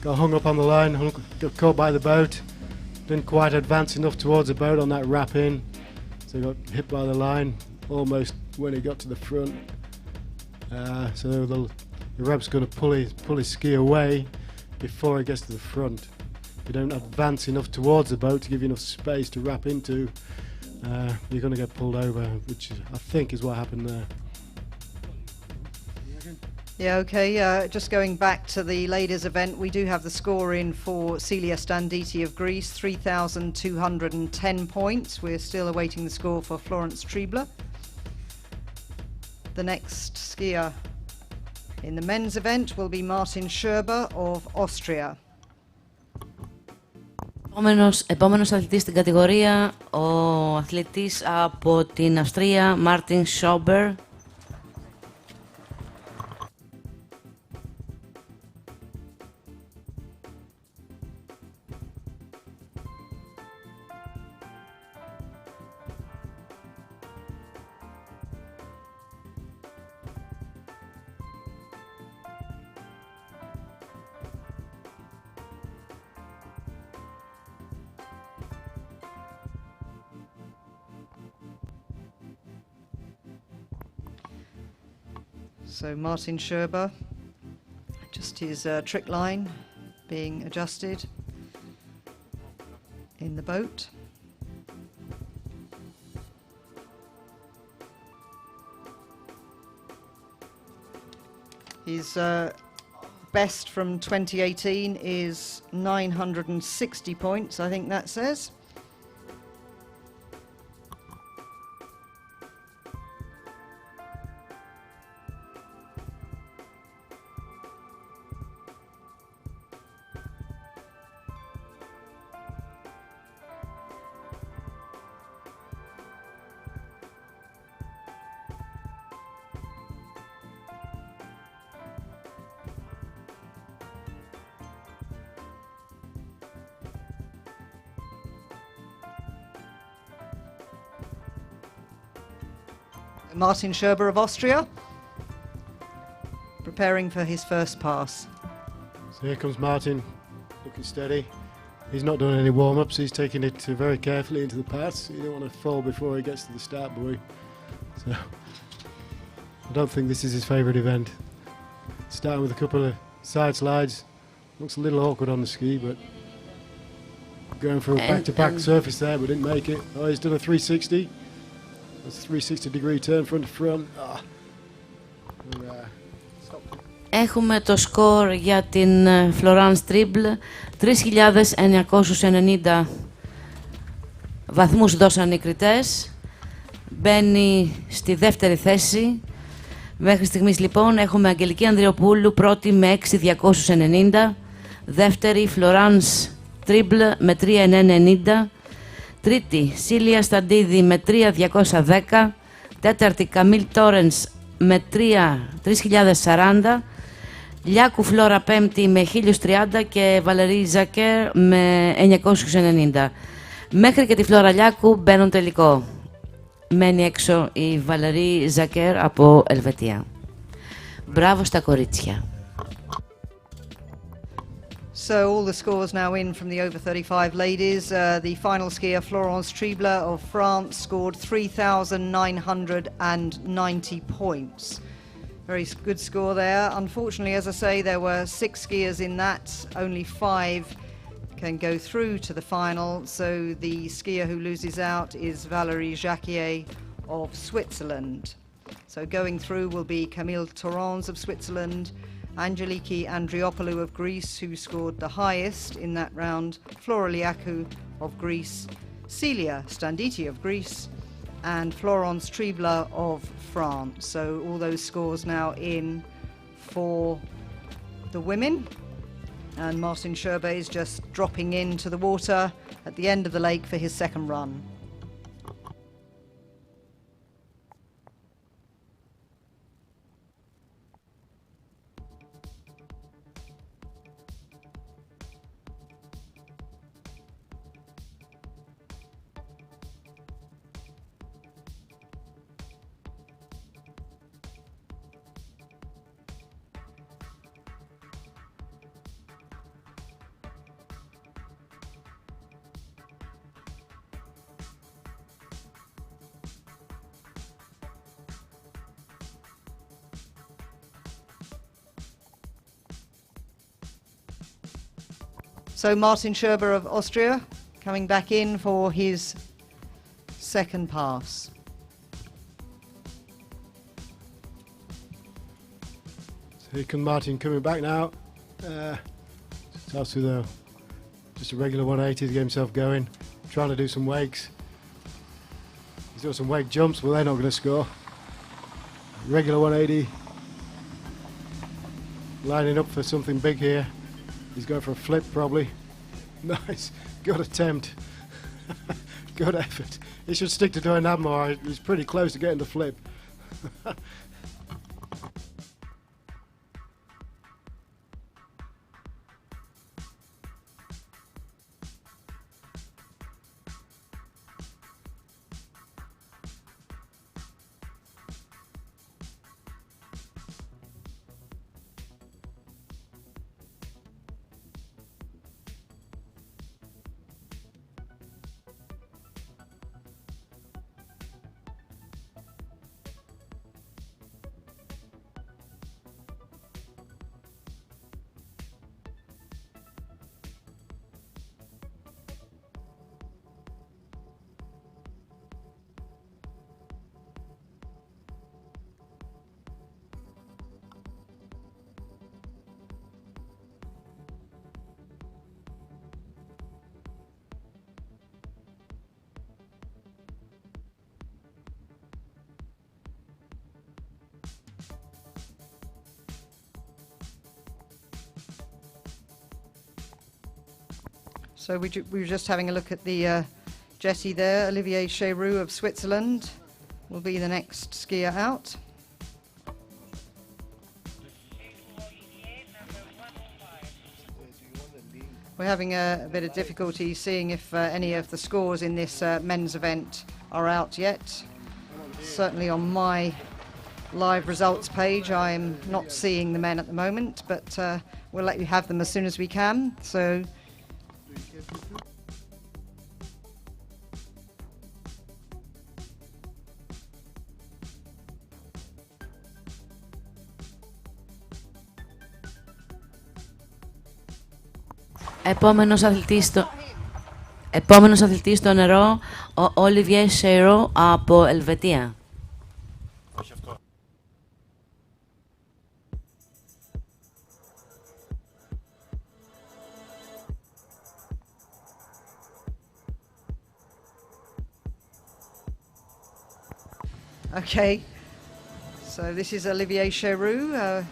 Got hung up on the line, got caught by the boat. Didn't quite advance enough towards the boat on that wrap in, so he got hit by the line almost when he got to the front. So the rep's going to pull his ski away before he gets to the front. If you don't advance enough towards the boat to give you enough space to wrap into, you're going to get pulled over, which I think is what happened there. Yeah, okay, just going back to the ladies event, we do have the score in for Celia Standiti of Greece, 3,210 points. We're still awaiting the score for Florence Triebler. The next skier in the men's event will be Martin Scherber of Austria. Επόμενος αθλητής στην κατηγορία, ο αθλητής από την Αυστρία, Martin Scherber. So Martin Scherber, just his trick line being adjusted. in the boat. His best from 2018 is 960 points, I think that says. Martin Scherber of Austria, preparing for his first pass. So here comes Martin, looking steady. He's not done any warm-ups, he's taking it very carefully into the pass. You don't want to fall before he gets to the start buoy. So I don't think this is his favourite event. Starting with a couple of side slides. Looks a little awkward on the ski, but going for a back-to-back surface there, but didn't make it. Oh, he's done a 360. That's a 360-degree turn front to front. Έχουμε το σκορ για την Florence Trible. 3.990 βαθμούς δώσαν οι κριτές. Μπαίνει στη δεύτερη θέση. Μέχρι στιγμής λοιπόν έχουμε Αγγελική Ανδριοπούλου πρώτη με 6.290. Δεύτερη Florence Trible με 3.990. Τρίτη, Σίλια Σταντίδη με 3.210. Τέταρτη, Καμίλ Τόρενς με 3.040. Λιάκου Φλόρα πέμπτη με 1.030 και Βαλερή Ζακέρ με 990. Μέχρι και τη Φλόρα Λιάκου μπαίνουν τελικό. Μένει έξω η Βαλερή Ζακέρ από Ελβετία. Μπράβο στα κορίτσια. So all the scores now in from the over 35 ladies. The final skier, Florence Trible of France, scored 3,990 points. Very good score there. Unfortunately, as I say, there were 6 skiers in that. Only 5 can go through to the final. So the skier who loses out is Valérie Jacquier of Switzerland. So going through will be Camille Torrens of Switzerland, Angeliki Andriopoulou of Greece, who scored the highest in that round, Flora Liakou of Greece, Celia Standiti of Greece, and Florence Trible of France. So all those scores now in for the women. And Martin Scherber is just dropping into the water at the end of the lake for his second run. So Martin Scherber of Austria coming back in for his second pass. So here comes Martin coming back now. Starts with just a regular 180 to get himself going. Trying to do some wakes. He's got some wake jumps, but they're not going to score. Regular 180. Lining up for something big here. He's going for a flip, probably. Nice. Good attempt. Good effort. He should stick to doing that more. He's pretty close to getting the flip. So we were just having a look at the Jessie there. Olivier Chéroux of Switzerland will be the next skier out. We're having a bit of difficulty seeing if any of the scores in this men's event are out yet. Certainly on my live results page I'm not seeing the men at the moment, but we'll let you have them as soon as we can. So Επόμενος αθλητής στο νερό, ο Olivier Chéroux από Ελβετία. okay, so this is Olivier Chéroux.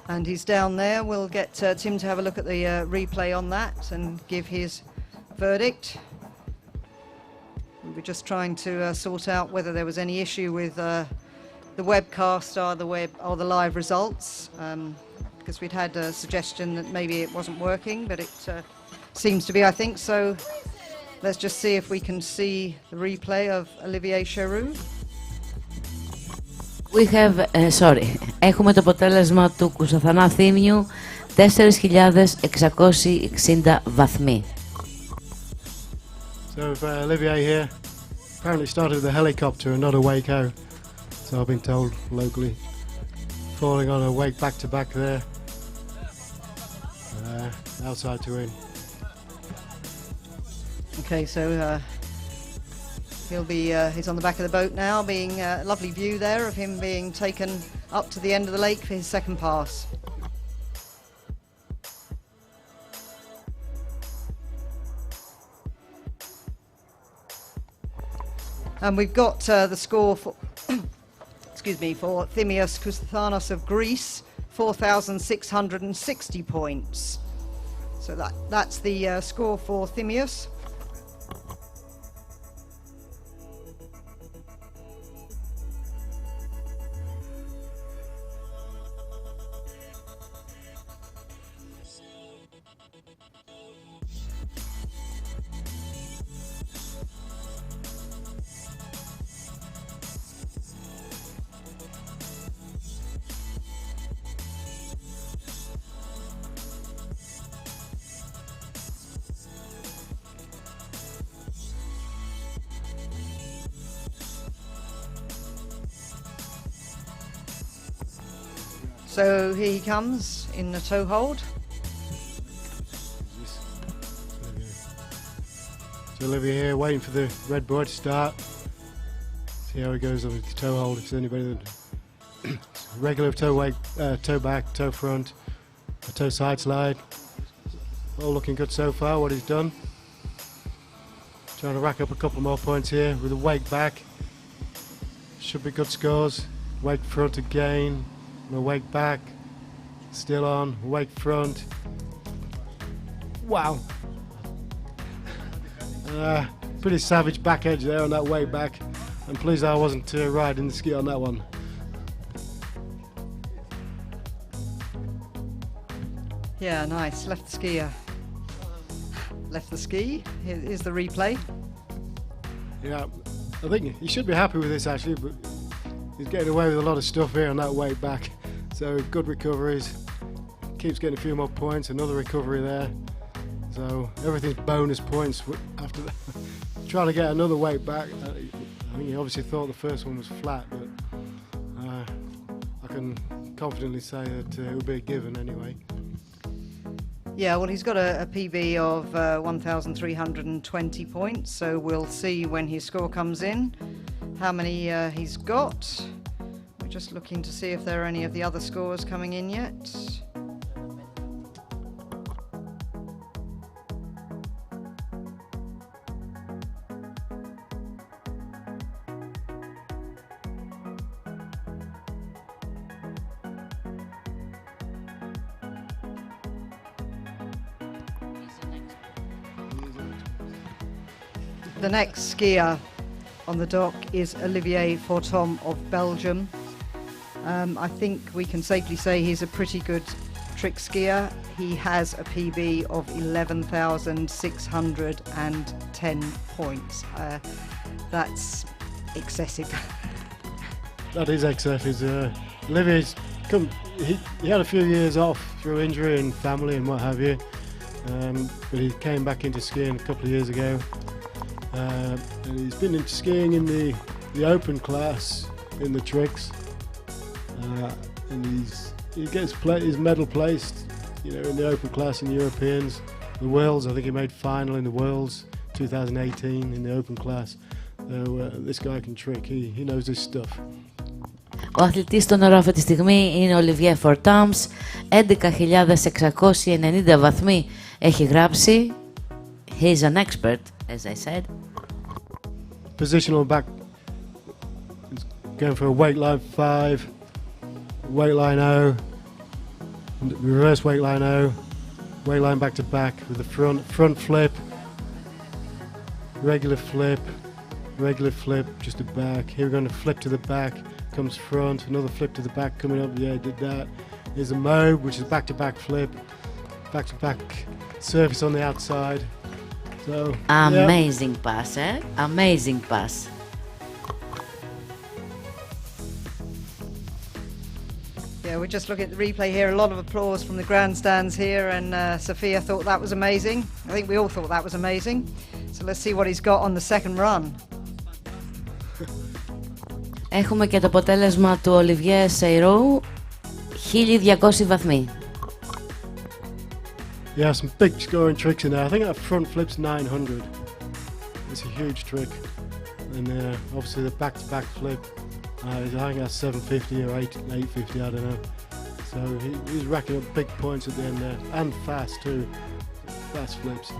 And he's down there. We'll get Tim to have a look at the replay on that and give his verdict. We were just trying to sort out whether there was any issue with the webcast or the live results, because we'd had a suggestion that maybe it wasn't working, but it seems to be, I think. So let's just see if we can see the replay of Olivier Chéroux. Έχουμε το αποτέλεσμα του Κουσαθανά Θήμιου, 4.660 βαθμοί. So Olivier here apparently started with a helicopter and not a Waco, so I've been told locally. Falling on a wake back to back there, outside to in. Okay, so he's on the back of the boat now, being a lovely view there of him being taken up to the end of the lake for his second pass. And we've got the score for, excuse me, for Thimios Kousthanos of Greece, 4,660 points. So that's the score for Thimios. So here he comes in the toe hold. So Olivier here waiting for the red boy to start. See how he goes on with the toe hold. If there's anybody that regular toe wake, toe back, toe front, a toe side slide. All looking good so far, what he's done. Trying to rack up a couple more points here with a wake back. Should be good scores. Wake front again. And a wake back. Still on. Wake front. Wow. Pretty savage back edge there on that wake back. I'm pleased I wasn't riding the ski on that one. Yeah, nice. Left the skier. Left the ski. Here's the replay. Yeah, I think he should be happy with this actually, but he's getting away with a lot of stuff here on that way back. So good recoveries. Keeps getting a few more points. Another recovery there. So everything's bonus points after that. Trying to get another weight back. I think he obviously thought the first one was flat, but I can confidently say that it will be a given anyway. Yeah, well, he's got a PB of 1,320 points, so we'll see when his score comes in how many he's got. We're just looking to see if there are any of the other scores coming in yet. The next skier on the dock is Olivier Fortom of Belgium. I think we can safely say he's a pretty good trick skier. He has a PB of 11,610 points. That's excessive. That is excessive. Olivier's he had a few years off through injury and family and what have you, but he came back into skiing a couple of years ago. And he's been into skiing in the open class in the tricks, and he gets his medal placed, in the open class in the Europeans, the Worlds. I think he made final in the Worlds 2018 in the open class. So this guy can trick. He knows his stuff. Ο αθλητής των ορό αυτή τη στιγμή είναι ο Olivier Fortams. 11.690 βαθμοί έχει γράψει. He's an expert, as I said. Positional back. Going for a weight line 5, weight line O, reverse weight line O, weight line back to back with the front flip, regular flip, just a back. Here we're going to flip to the back, comes front, another flip to the back coming up. Yeah, did that. Here's a mobe, which is back to back flip, back to back surface on the outside. So, amazing pass, eh? Amazing pass. Yeah, we're just looking at the replay here. A lot of applause from the grandstands here, and Sophia thought that was amazing. I think we all thought that was amazing. So let's see what he's got on the second run. Έχουμε και το αποτέλεσμα του Olivier Seyroux, 1.200 βαθμοί. Yeah, some big scoring tricks in there. I think that front flip's 900. It's a huge trick. And obviously the back-to-back flip, I think that's 750 or 850, I don't know. So he's racking up big points at the end there. And fast too. Fast flips.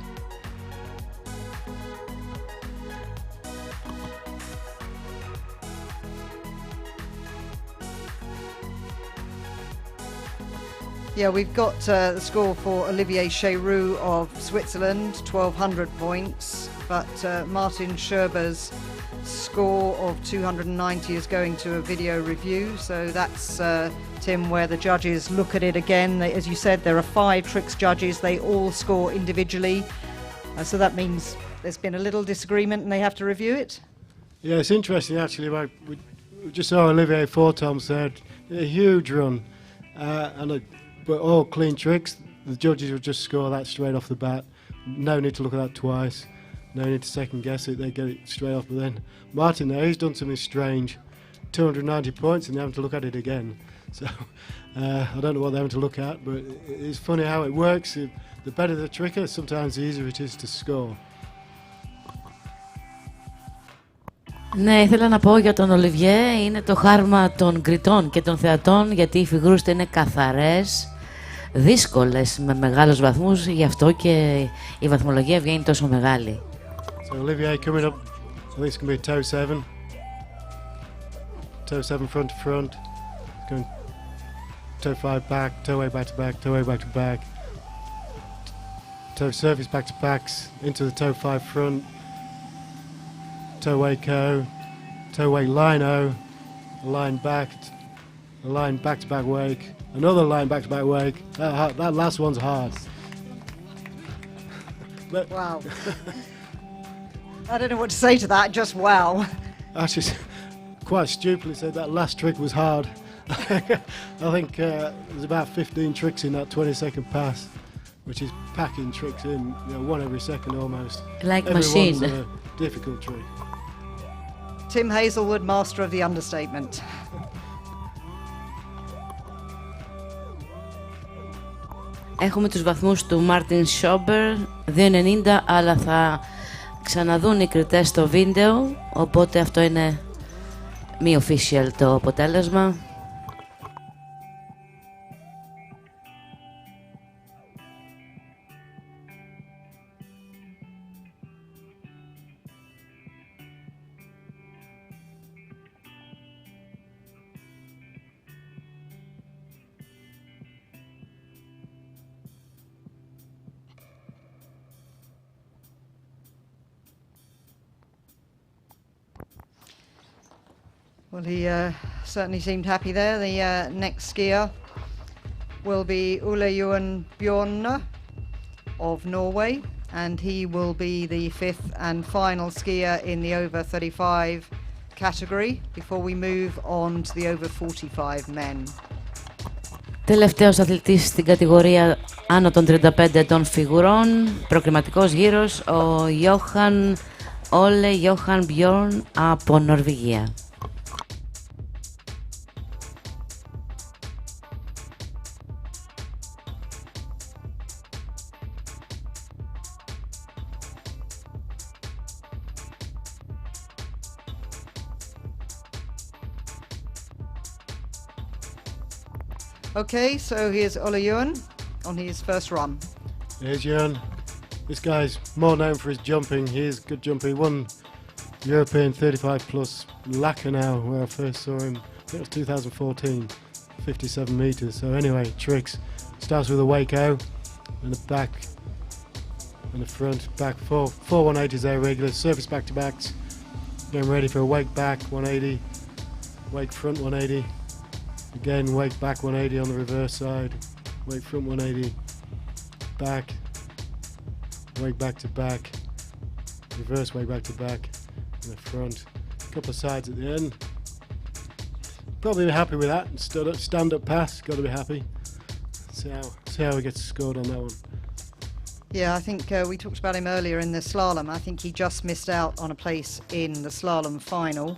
Yeah, we've got the score for Olivier Seyroux of Switzerland, 1,200 points, but Martin Scherber's score of 290 is going to a video review. So that's, Tim, where the judges look at it again. As you said, there are 5 tricks judges. They all score individually. So that means there's been a little disagreement and they have to review it. Yeah, it's interesting actually. We just saw Olivier Fortom there, a huge run. But all clean tricks. The judges will just score that straight off the bat. No need to look at that twice. No need to second guess it. They get it straight off. But then Martin there, he's done something strange. 290 points and they have to look at it again. So I don't know what they're having to look at, but it's funny how it works. The better the tricker, sometimes the easier it is to score. Ναι, ήθελα να πω για τον Ολιβιέ, είναι το χάρμα των κριτών και των θεατών, γιατί οι φιγούρες του είναι καθαρές, δύσκολες, με μεγάλους βαθμούς, γι' αυτό και η βαθμολογία βγαίνει τόσο μεγάλη. So Olivier coming up, I think it's going to be toe 7. Toe 7 front to front. Going toe 5 back, toe way back to back, toe way back to back. Toe surface back to backs, into the toe 5 front. Toe way co, toe way line O, a line back to back wake, another line back to back wake. That last one's hard. Wow. I don't know what to say to that, just wow. Actually, quite stupidly said that last trick was hard. I think there's about 15 tricks in that 20-second pass, which is packing tricks in, one every second almost. Like Everyone's machine. A difficult trick. Tim Hazelwood, master of the understatement. Έχουμε τους βαθμούς του Μάρτιν Σόμπερ, 2.90, αλλά θα ξαναδούν οι κριτές στο βίντεο, οπότε αυτό είναι μη official το αποτέλεσμα. Well, he certainly seemed happy there. The next skier will be Ioannina of Norway, and he will be the fifth and final skier in the over 35 category before we move on to the over 45 men. Τελευταίος αθλητής στην κατηγορία άνω των 35 ετών φιγουρών, προκριματικός γύρος, ο Ole Johan Björn από Νορβηγία. Okay, so here's Ole Johan on his first run. Here's Johan. This guy's more known for his jumping. He is a good jumper. He won European 35 plus Lacanau, where I first saw him. I think it was 2014, 57 metres. So anyway, tricks. Starts with a Waco and a back and a front, back, four 180s there regular, surface back to backs. Getting ready for a wake back 180, wake front 180. Again, wake back 180 on the reverse side, wake front 180, back, wake back to back, reverse wake back to back, and the front. A couple of sides at the end. Probably happy with that. Stand up pass, got to be happy. See how he gets scored on that one. Yeah, I think we talked about him earlier in the slalom. I think he just missed out on a place in the slalom final.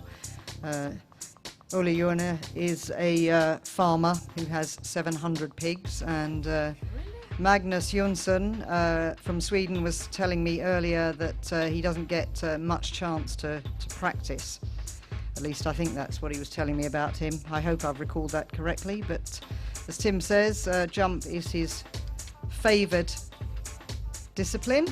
Ole Ioannina is a farmer who has 700 pigs, and Magnus Jonsson from Sweden was telling me earlier that he doesn't get much chance to practice. At least I think that's what he was telling me about him. I hope I've recalled that correctly, but as Tim says, jump is his favoured discipline.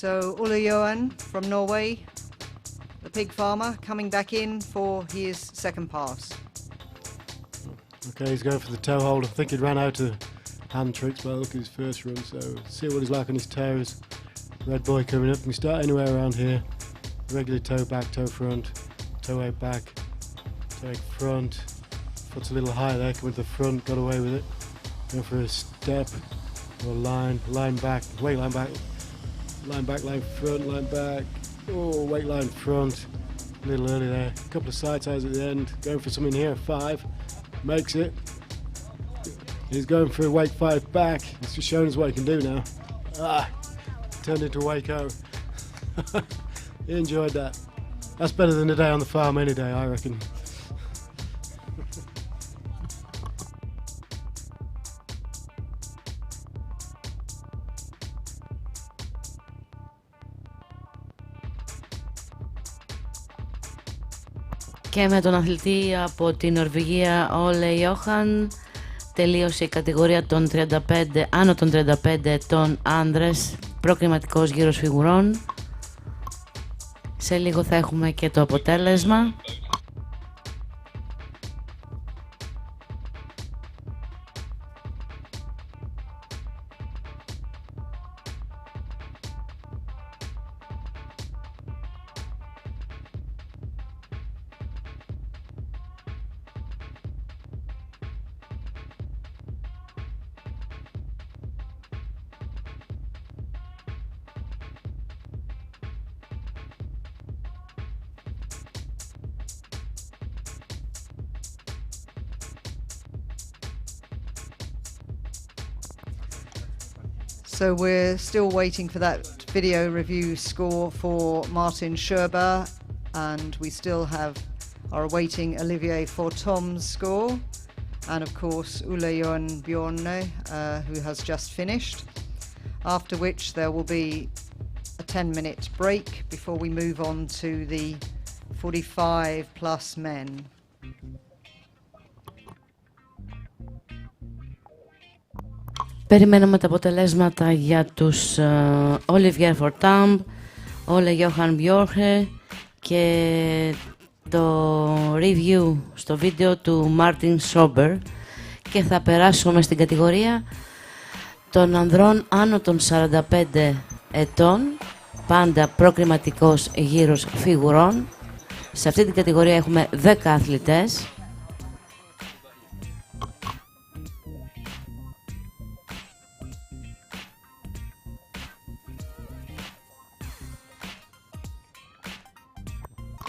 So Ole Johan from Norway, the pig farmer, coming back in for his second pass. Okay, he's going for the toe hold. I think he'd ran out of hand tricks by the look of his first run, so see what he's like on his toes. Red boy coming up. You can start anywhere around here. Regular toe back, toe front, toe out back, toe out front. Foot's a little high there, coming to the front, got away with it. Going for a step or line back, weight line back. Line back, line front, line back. Oh, weight line front. A little early there. A couple of side ties at the end. Going for something here. 5. Makes it. He's going for a wake 5 back. He's just showing us what he can do now. Turned into Waco. He enjoyed that. That's better than a day on the farm any day, I reckon. Και με τον αθλητή από την Νορβηγία, Ole Johan, τελείωσε η κατηγορία των 35, άνω των 35 ετών άνδρες, προκριματικός γύρος φιγουρών. Σε λίγο θα έχουμε και το αποτέλεσμα. So we're still waiting for that video review score for Martin Scherber, and we still have are awaiting Olivier Fortom's score, and of course Ulajon Bjorne, who has just finished, after which there will be a 10-minute break before we move on to the 45 plus men. Περιμένουμε τα αποτελέσματα για τους Olivier Fortam, Ole Johan Bjorge και το review στο βίντεο του Martin Sober, και θα περάσουμε στην κατηγορία των ανδρών άνω των 45 ετών, πάντα προκριματικός γύρος φιγουρών. Σε αυτή την κατηγορία έχουμε 10 αθλητές.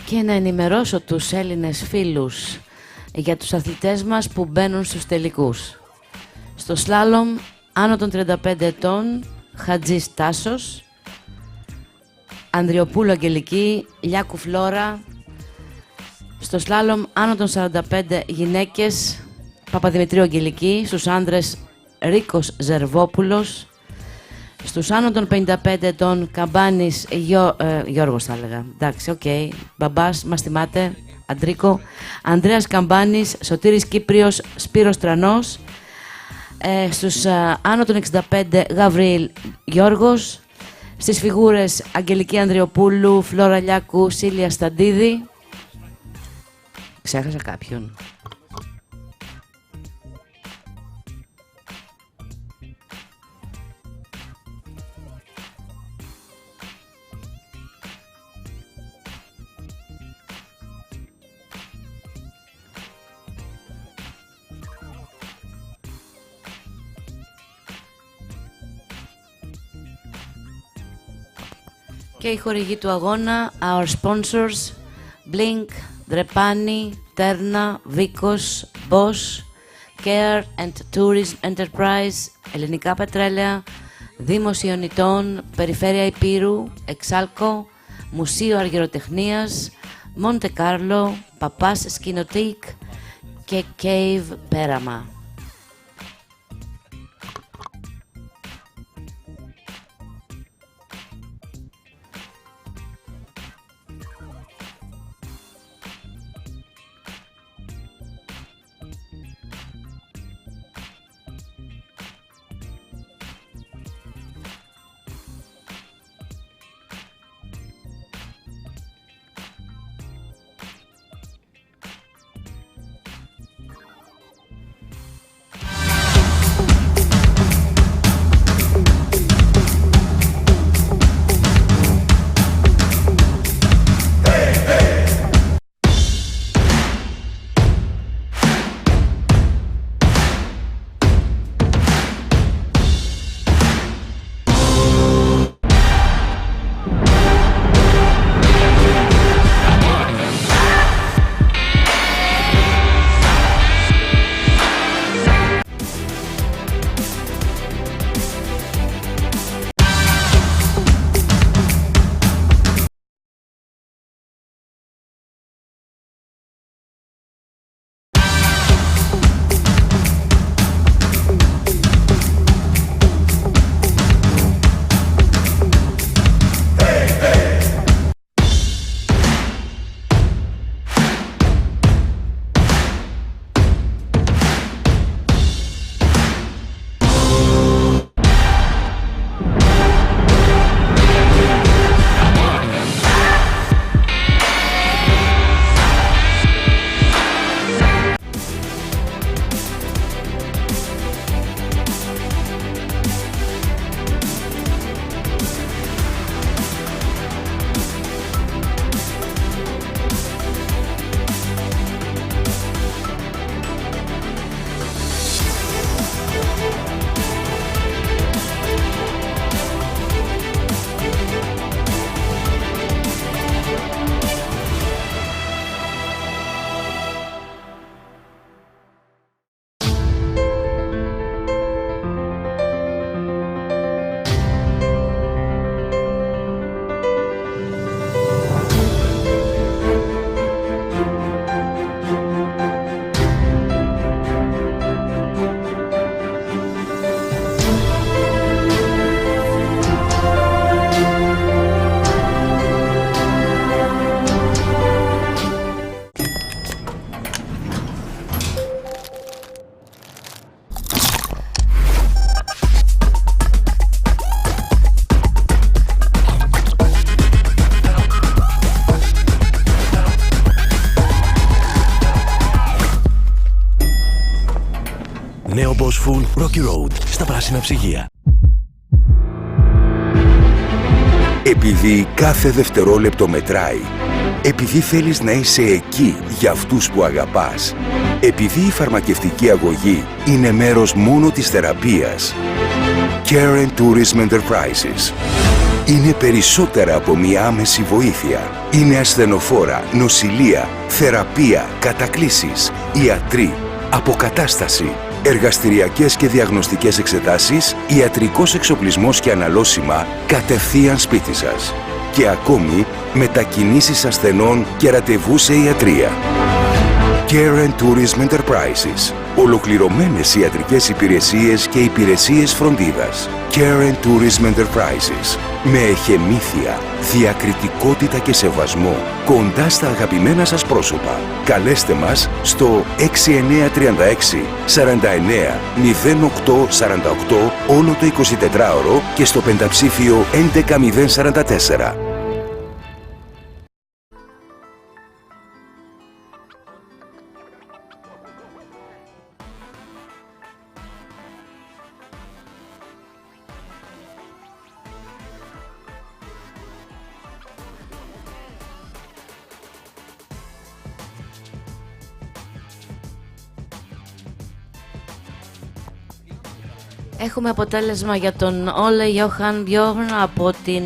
Και να ενημερώσω τους Έλληνες φίλους για τους αθλητές μας που μπαίνουν στους τελικούς. Στο σλάλομ άνω των 35 ετών, Χατζής Τάσος, Ανδριοπούλου Αγγελική, Λιάκου Φλόρα. Στο σλάλομ άνω των 45 γυναίκες, Παπαδημητρίου Αγγελική. Στους άντρες, Ρίκος Ζερβόπουλος. Στους άνω των 55 ετών, Καμπάνης Γιώργος θα έλεγα. Εντάξει, οκ. Μπαμπάς, μας θυμάται. Αντρίκο. Ανδρέας Καμπάνης, Σωτήρης Κύπριος, Σπύρος Τρανός. Στους άνω των 65, Γαβριήλ Γιώργος. Στις φιγούρες, Αγγελική Ανδριοπούλου, Φλόρα Λιάκου, Σίλια Σταντίδη. Ξέχασα κάποιον. Και η χορηγή του αγώνα, our sponsors, Blink, Drepani, Terna, Vikos, Bosch, Care and Tourism Enterprise, Ελληνικά Πετρέλαια, Δήμος Ιωνιτών, Περιφέρεια Υπήρου, Εξάλκο, Μουσείο Αργυροτεχνίας, Μοντε Κάρλο, Παπάς Σκηνοτίκ και Cave Πέραμα. Successful Rocky Road στα πράσινα ψυγεία. Επειδή κάθε δευτερόλεπτο μετράει. Επειδή θέλεις να είσαι εκεί για αυτούς που αγαπάς. Επειδή η φαρμακευτική αγωγή είναι μέρος μόνο της θεραπείας. Care and Tourism Enterprises. Είναι περισσότερα από μία άμεση βοήθεια. Είναι ασθενοφόρα, νοσηλεία, θεραπεία, κατακλήσεις, ιατροί, αποκατάσταση, εργαστηριακές και διαγνωστικές εξετάσεις, ιατρικός εξοπλισμός και αναλώσιμα κατευθείαν σπίτι σας. Και ακόμη μετακινήσεις ασθενών και ραντεβού σε ιατρία. Care and Tourism Enterprises. Ολοκληρωμένες ιατρικές υπηρεσίες και υπηρεσίες φροντίδας. Care and Tourism Enterprises. Με εχεμήθεια, διακριτικότητα και σεβασμό. Κοντά στα αγαπημένα σας πρόσωπα. Καλέστε μας στο 6936 49 08 48 όλο το 24ωρο και στο πενταψήφιο 11044. Έχουμε αποτέλεσμα για τον Όλε Γιώχαν Μπιόρν από την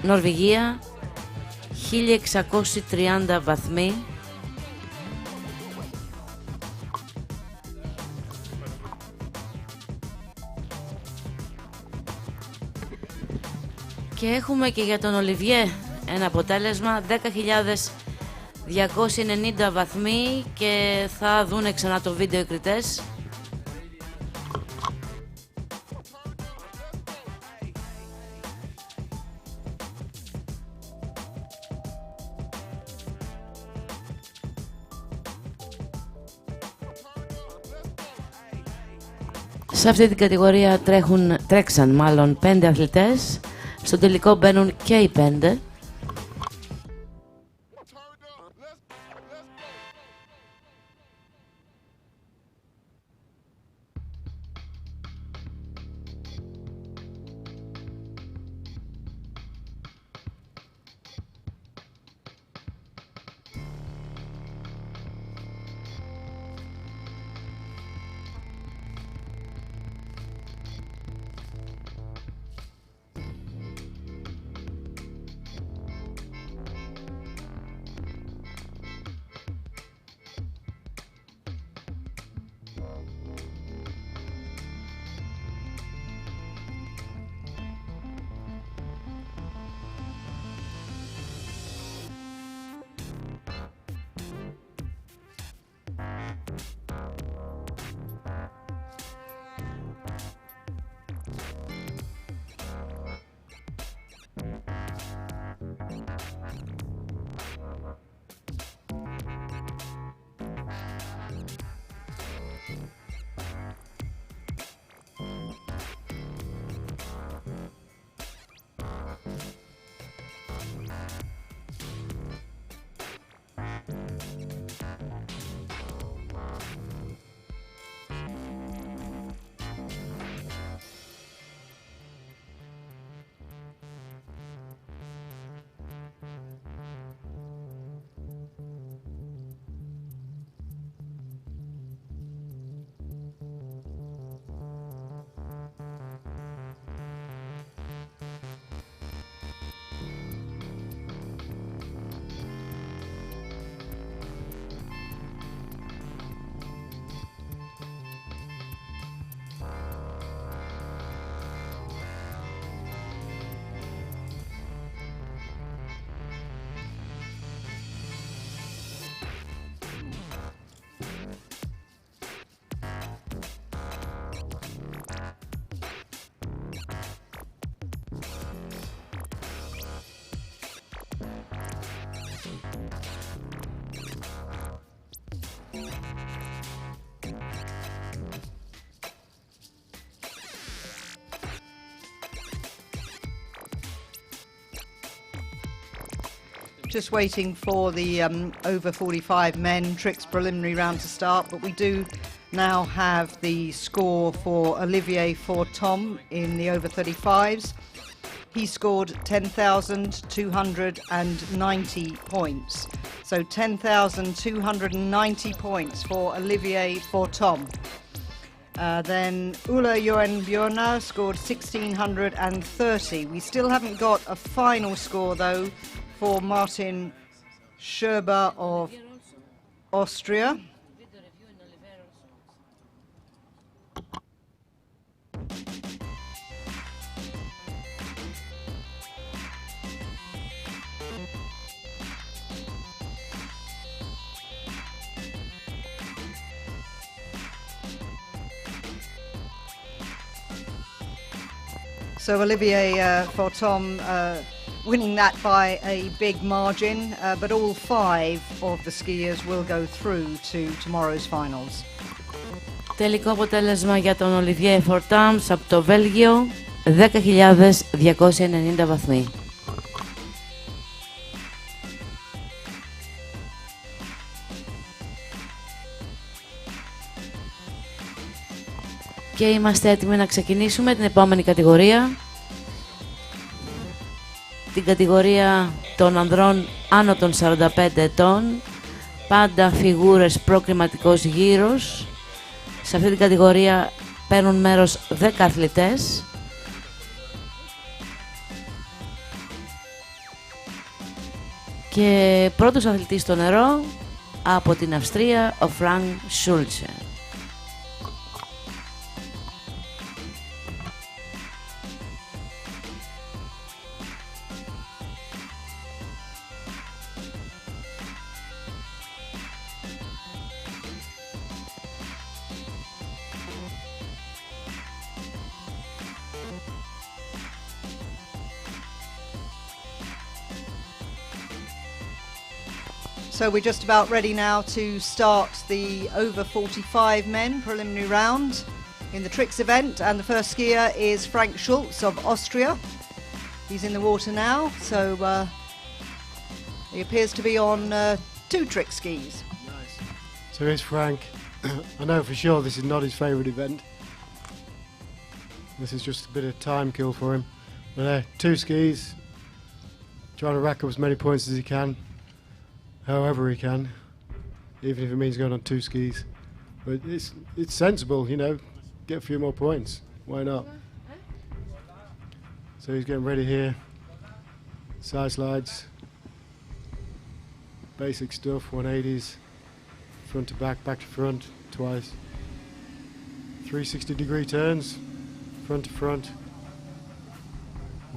Νορβηγία, 1630 βαθμοί. Και έχουμε και για τον Ολιβιέ ένα αποτέλεσμα, 10.290 βαθμοί, και θα δούνε ξανά το βίντεο οι κριτές. Σε αυτή την κατηγορία τρέξαν 5 αθλητές. Στο τελικό μπαίνουν και οι 5. Just waiting for the over 45 men tricks preliminary round to start, but we do now have the score for Olivier Fortom in the over 35s. He scored 10,290 points. So 10,290 points for Olivier Fortom. Then Ioannina scored 1,630. We still haven't got a final score though for Martin Scherber of Austria. So Olivier Fortom winning that by a big margin, but all 5 of the skiers will go through to tomorrow's finals. Τελικό αποτέλεσμα για τον Olivier Fortom από το Βέλγιο, 10.290 βαθμοί. Και είμαστε έτοιμοι να ξεκινήσουμε την επόμενη κατηγορία. Την κατηγορία των ανδρών άνω των 45 ετών. Πάντα φιγούρες προκριματικός γύρος. Σε αυτή την κατηγορία παίρνουν μέρος 10 αθλητές. Και πρώτος αθλητής στο νερό από την Αυστρία, ο Frank Schulze. So we're just about ready now to start the over 45 men preliminary round in the tricks event, and the first skier is Frank Schulze of Austria. He's in the water now, so he appears to be on 2 trick skis. Nice. So here's Frank. I know for sure this is not his favourite event. This is just a bit of time kill for him. But 2 skis, trying to rack up as many points as he can. However he can, even if it means going on 2 skis. But it's sensible, you know, get a few more points. Why not? So he's getting ready here. Side slides, basic stuff, 180s, front to back, back to front, twice. 360-degree turns, front to front.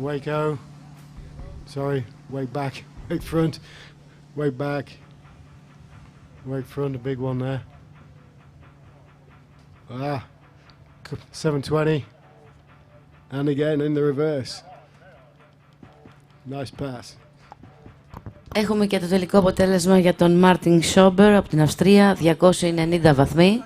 Waco, sorry, wake back, wake front. Wake back, wake front, a big one there. 720, and again in the reverse. Nice pass. Έχουμε και το τελικό αποτέλεσμα για τον Martin Scherber από την Αυστρία, 290 βαθμοί.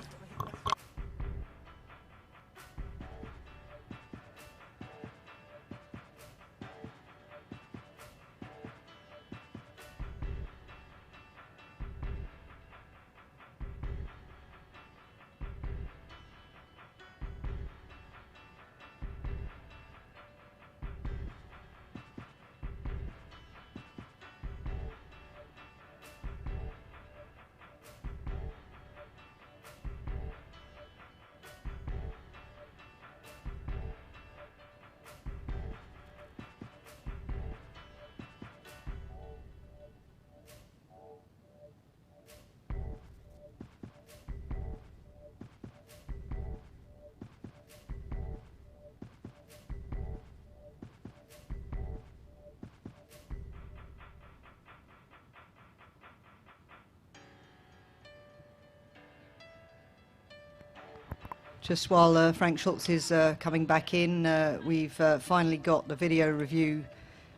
Just while Frank Schulze is coming back in, we've finally got the video review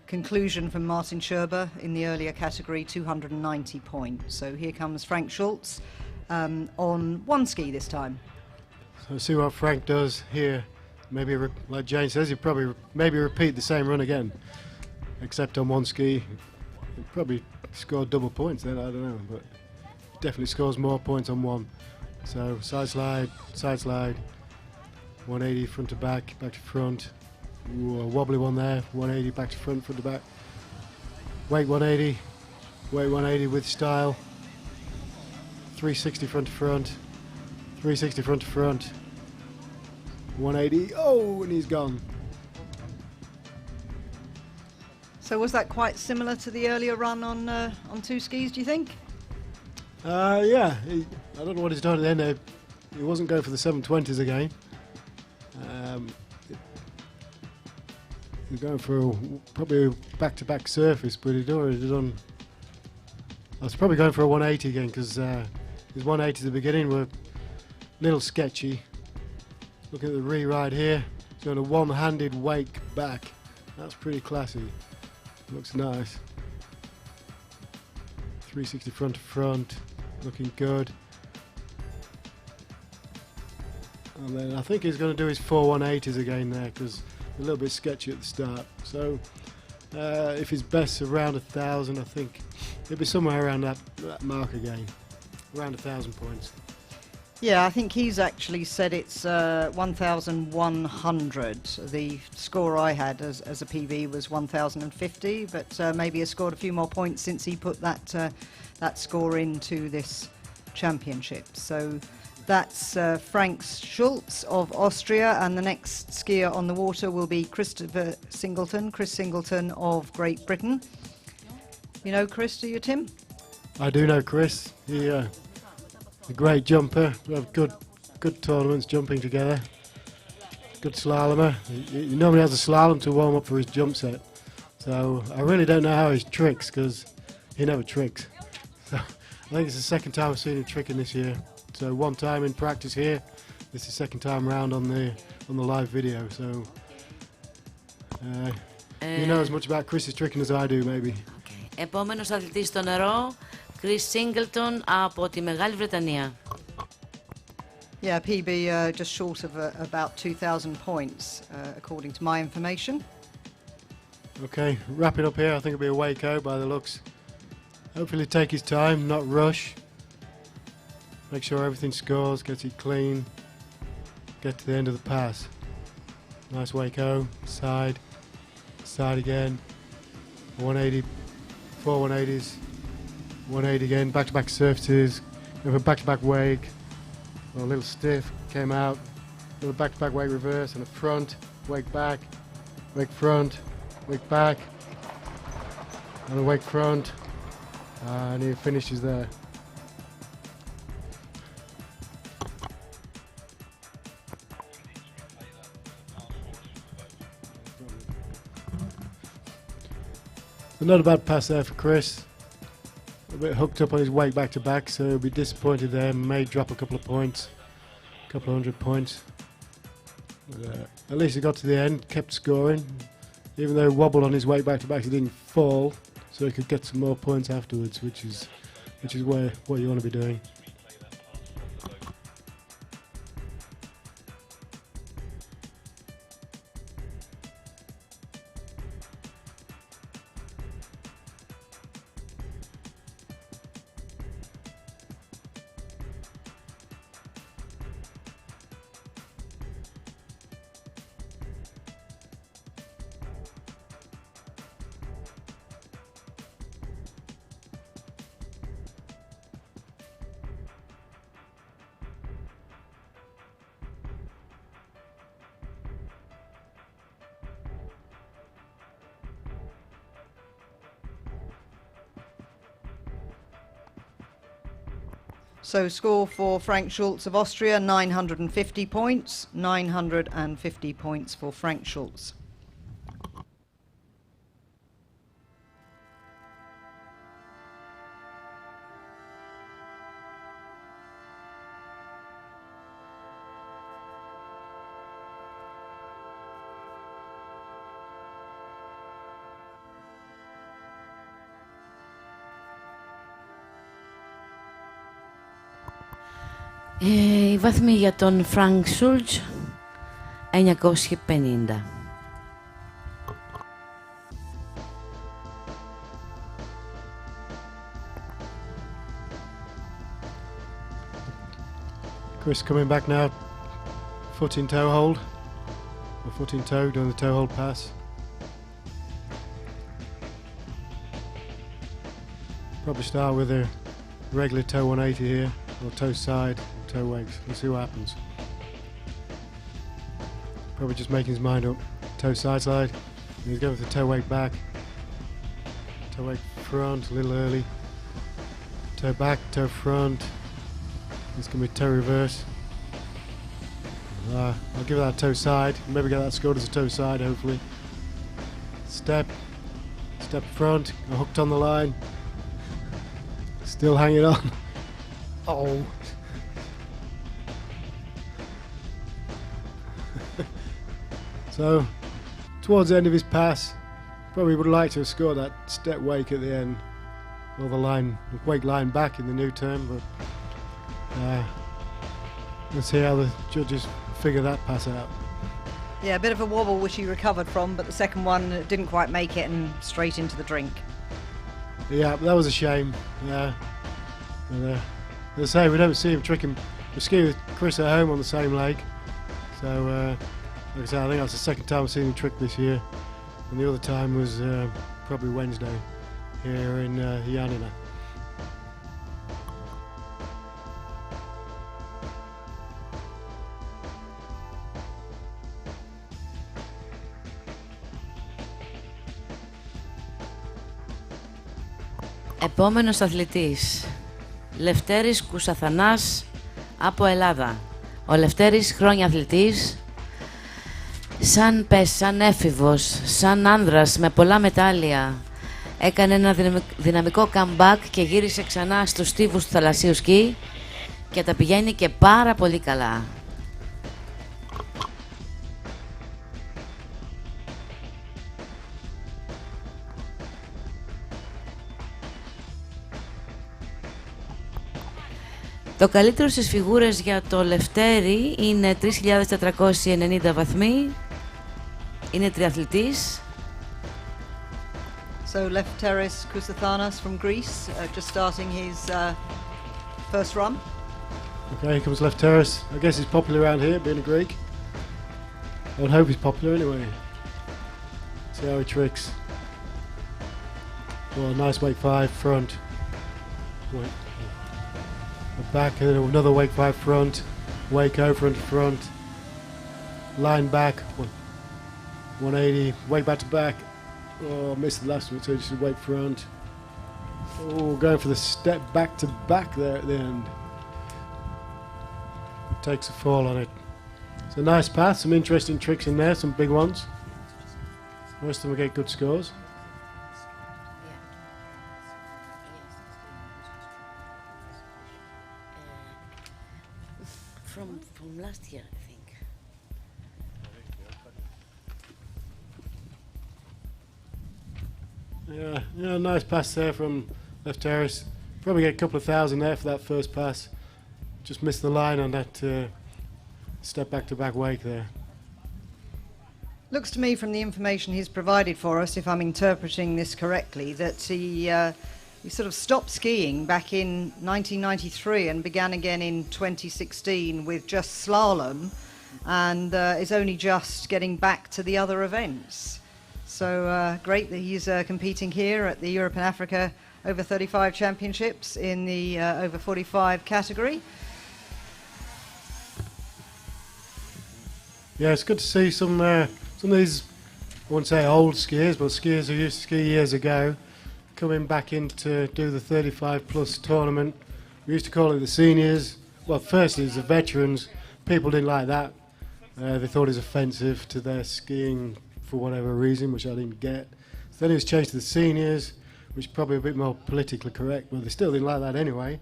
conclusion from Martin Scherber in the earlier category, 290 points. So here comes Frank Schulze on 1 ski this time. So see what Frank does here. Maybe, like Jane says, he'll probably maybe repeat the same run again, except on 1 ski He probably scored double points then, I don't know, but definitely scores more points on one. So side slide, 180 front to back, back to front. Ooh, a wobbly one there, 180 back to front, front to back. Wake 180 with style. 360 front to front, 360 front to front. 180, oh, and he's gone. So was that quite similar to the earlier run on two skis, do you think? Yeah, I don't know what he's done at the end there. He wasn't going for the 720s again. He's going for probably a back-to-back surface, but he'd already done... I was probably going for a 180 again, because his 180s at the beginning were a little sketchy. Looking at the re-ride here, he's going a one-handed wake back. That's pretty classy. Looks nice. 360 front to front, looking good. And then I think he's going to do his 4 180s again there, because a little bit sketchy at the start. So if his best's around 1,000, I think it'll be somewhere around that mark again, around 1,000 points. Yeah, I think he's actually said it's 1,100. The score I had as a PB was 1,050, but maybe has scored a few more points since he put that score into this championship. So that's Frank Schultz of Austria, and the next skier on the water will be Chris Singleton of Great Britain. You know Chris, do you, Tim? I do know Chris. He a great jumper. We have good tournaments jumping together. Good slalomer. He normally has a slalom to warm up for his jump set. So I really don't know how he tricks, because he never tricks. So I think it's the second time I've seen him tricking this year. So one time in practice here, this is the second time round on the live video. So you know as much about Chris's tricking as I do, maybe. Okay. Επόμενος αθλητής στο νερό, Chris Singleton από τη Μεγάλη Βρετανία. Yeah, PB just short of about 2,000 points, according to my information. Okay, wrapping up here, I think it'll be a Waco by the looks. Hopefully take his time, not rush. Make sure everything scores, gets it clean, get to the end of the pass. Nice Waco, side again, 180, 4 180s, 180 again, back-to-back surfaces, have a back-to-back wake, a little stiff, came out, a little back-to-back wake reverse, and a front, wake back, wake front, wake back, and a wake front, and he finishes there. Not a bad pass there for Chris. A bit hooked up on his wake back to back, so he'll be disappointed there. May drop a couple of points, a couple of 100 points. But, at least he got to the end, kept scoring. Even though he wobbled on his wake back to back, he didn't fall, so he could get some more points afterwards, which is what you want to be doing. So score for Frank Schultz of Austria, 950 points, 950 points for Frank Schultz. Η βάθμη για τον Frank Schultz, 950. Chris coming back now, foot in toe hold, or foot in toe, doing the toe hold pass. Probably start with a regular toe 180 here, or toe side, toe wags. Let's see what happens. Probably just making his mind up. Toe side slide. And he's going for the toe wag back. Toe wag front, a little early. Toe back, toe front. It's going to be toe reverse. I'll give that a toe side. Maybe get that scored as a toe side, hopefully. Step. Step front. Hooked on the line. Still hanging on. Oh. So, towards the end of his pass, probably would like to have scored that step wake at the end, or the wake line back in the new term, but let's see how the judges figure that pass out. Yeah, a bit of a wobble which he recovered from, but the second one didn't quite make it and straight into the drink. Yeah, that was a shame. Yeah, but, as I say, we don't see him tricking. We ski with Chris at home on the same leg, so. Like I said, I think that's the second time I've seen him trick this year, and the other time was probably Wednesday here in Ioannina. Επόμενος αθλητής, Λευτέρης Κουσαθανάς από Ελλάδα. Ο Λευτέρης χρόνια αθλητής, σαν έφηβος, σαν άνδρας με πολλά μετάλλια. Έκανε ένα δυναμικό comeback και γύρισε ξανά στους στίβους του θαλασσίου σκι και τα πηγαίνει και πάρα πολύ καλά. Το καλύτερο στις φιγούρες για το Λευτέρη είναι 3.490 βαθμοί. Είναι τριαθλητής. So Lefteris Kousathanas from Greece, just starting his first run. Okay, here comes Lefteris. I guess he's popular around here, being a Greek. I would hope he's popular anyway. See how he tricks. Oh, nice wake 5 front. Wait. Back, another wake 5 front. Wake over and front. Line back. 180, wake back to back. Oh, missed the last one, so just wake front. Oh, going for the step back to back there at the end. Takes a fall on it. It's a nice pass, some interesting tricks in there, some big ones. Most of them will get good scores. From last year, I think. Yeah, nice pass there from Lefteris. Probably get a couple of thousand there for that first pass. Just missed the line on that step back to back wake there. Looks to me from the information he's provided for us, if I'm interpreting this correctly, that he sort of stopped skiing back in 1993 and began again in 2016 with just slalom, and is only just getting back to the other events. So great that he's competing here at the Europe and Africa over 35 championships in the over 45 category. Yeah, it's good to see some of these, I wouldn't say old skiers, but skiers who used to ski years ago, coming back in to do the 35 plus tournament. We used to call it the seniors. Well, first it was the veterans. People didn't like that. They thought it was offensive to their skiing for whatever reason, which I didn't get. So then it was changed to the seniors, which is probably a bit more politically correct, but they still didn't like that anyway.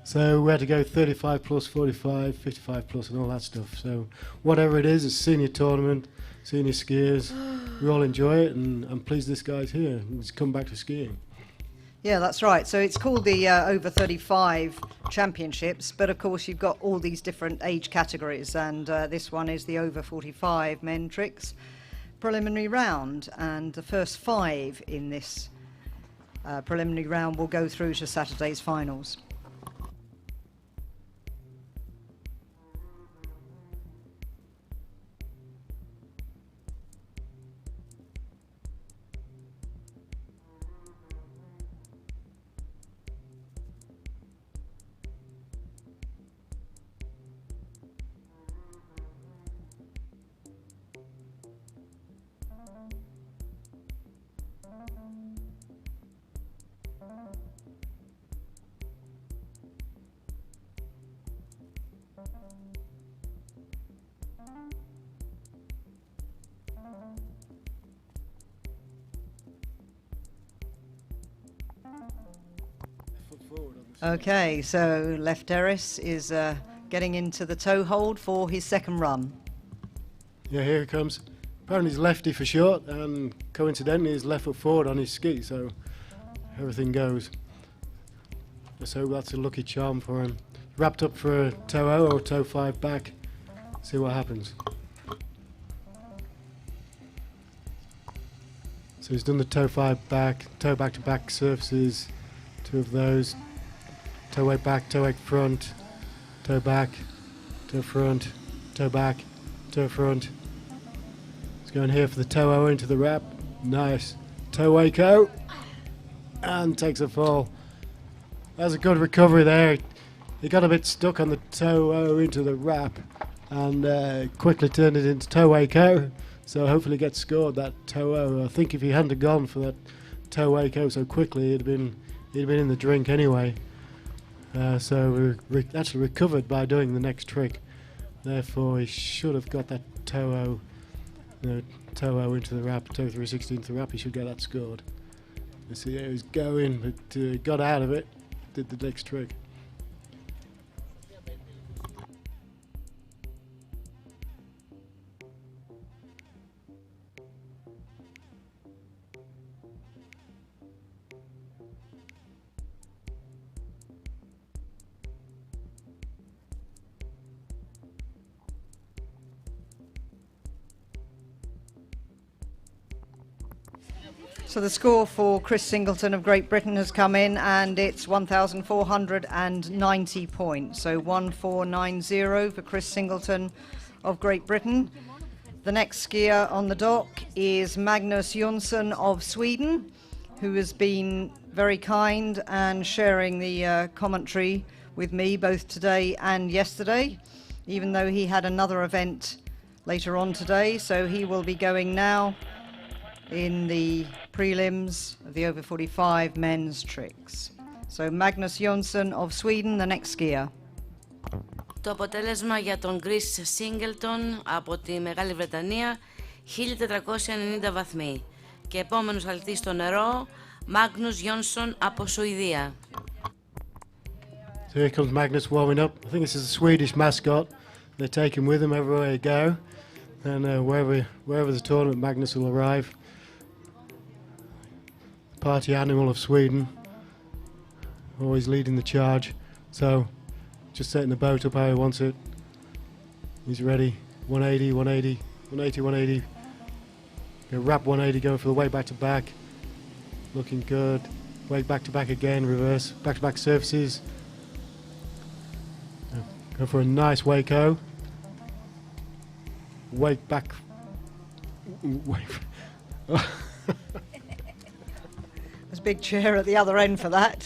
So we had to go 35 plus, 45, 55 plus and all that stuff. So whatever it is, it's a senior tournament, senior skiers. We all enjoy it, and I'm pleased this guy's here. He's come back to skiing. Yeah, that's right. So it's called the over 35 championships, but of course you've got all these different age categories, and this one is the over 45 men tricks preliminary round, and the first 5 in this preliminary round will go through to Saturday's finals. Okay, so Lefteris is getting into the toe hold for his second run. Yeah, here he comes. Apparently he's lefty for short, and coincidentally he's left foot forward on his ski, so everything goes. Let's hope that's a lucky charm for him. Wrapped up for a toe O or toe 5 back. See what happens. So he's done the toe 5 back, toe back to back surfaces, 2 of those. Toe 8 back, toe 8 front, toe back, toe front, toe back, toe front. He's going here for the toe O into the wrap. Nice. Toe 8 O. And takes a fall. That's a good recovery there. He got a bit stuck on the toe O into the wrap and quickly turned it into toe 8 O. So hopefully gets scored that toe O. I think if he hadn't gone for that toe 8 O so quickly, he'd been in the drink anyway. So actually recovered by doing the next trick. Therefore, he should have got that toe O, toe O into the wrap, toe 360 into the wrap. He should get that scored. You see, he was going, but got out of it. Did the next trick. So the score for Chris Singleton of Great Britain has come in, and it's 1,490 points. So 1,490 for Chris Singleton of Great Britain. The next skier on the dock is Magnus Jonsson of Sweden, who has been very kind and sharing the commentary with me both today and yesterday, even though he had another event later on today. So he will be going now in the prelims of the over 45 men's tricks. So Magnus Jonsson of Sweden, the next skier. Το αποτέλεσμα για τον Chris Singleton από τη Μεγάλη Βρετανία, 1490 βαθμοί. Και επόμενος αλητής στο νερό, Magnus Jonsson από Σουηδία. So here comes Magnus warming up. I think this is a Swedish mascot. They take him with them everywhere they go. And wherever the tournament, Magnus will arrive. Party animal of Sweden, always leading the charge. So just setting the boat up how he wants it. He's ready. 180, 180, 180, 180. Wrap 180, going for the wake back to back. Looking good. Wake back to back again, reverse. Back to back surfaces. Go for a nice wake O. Wake back. There's a big chair at the other end for that.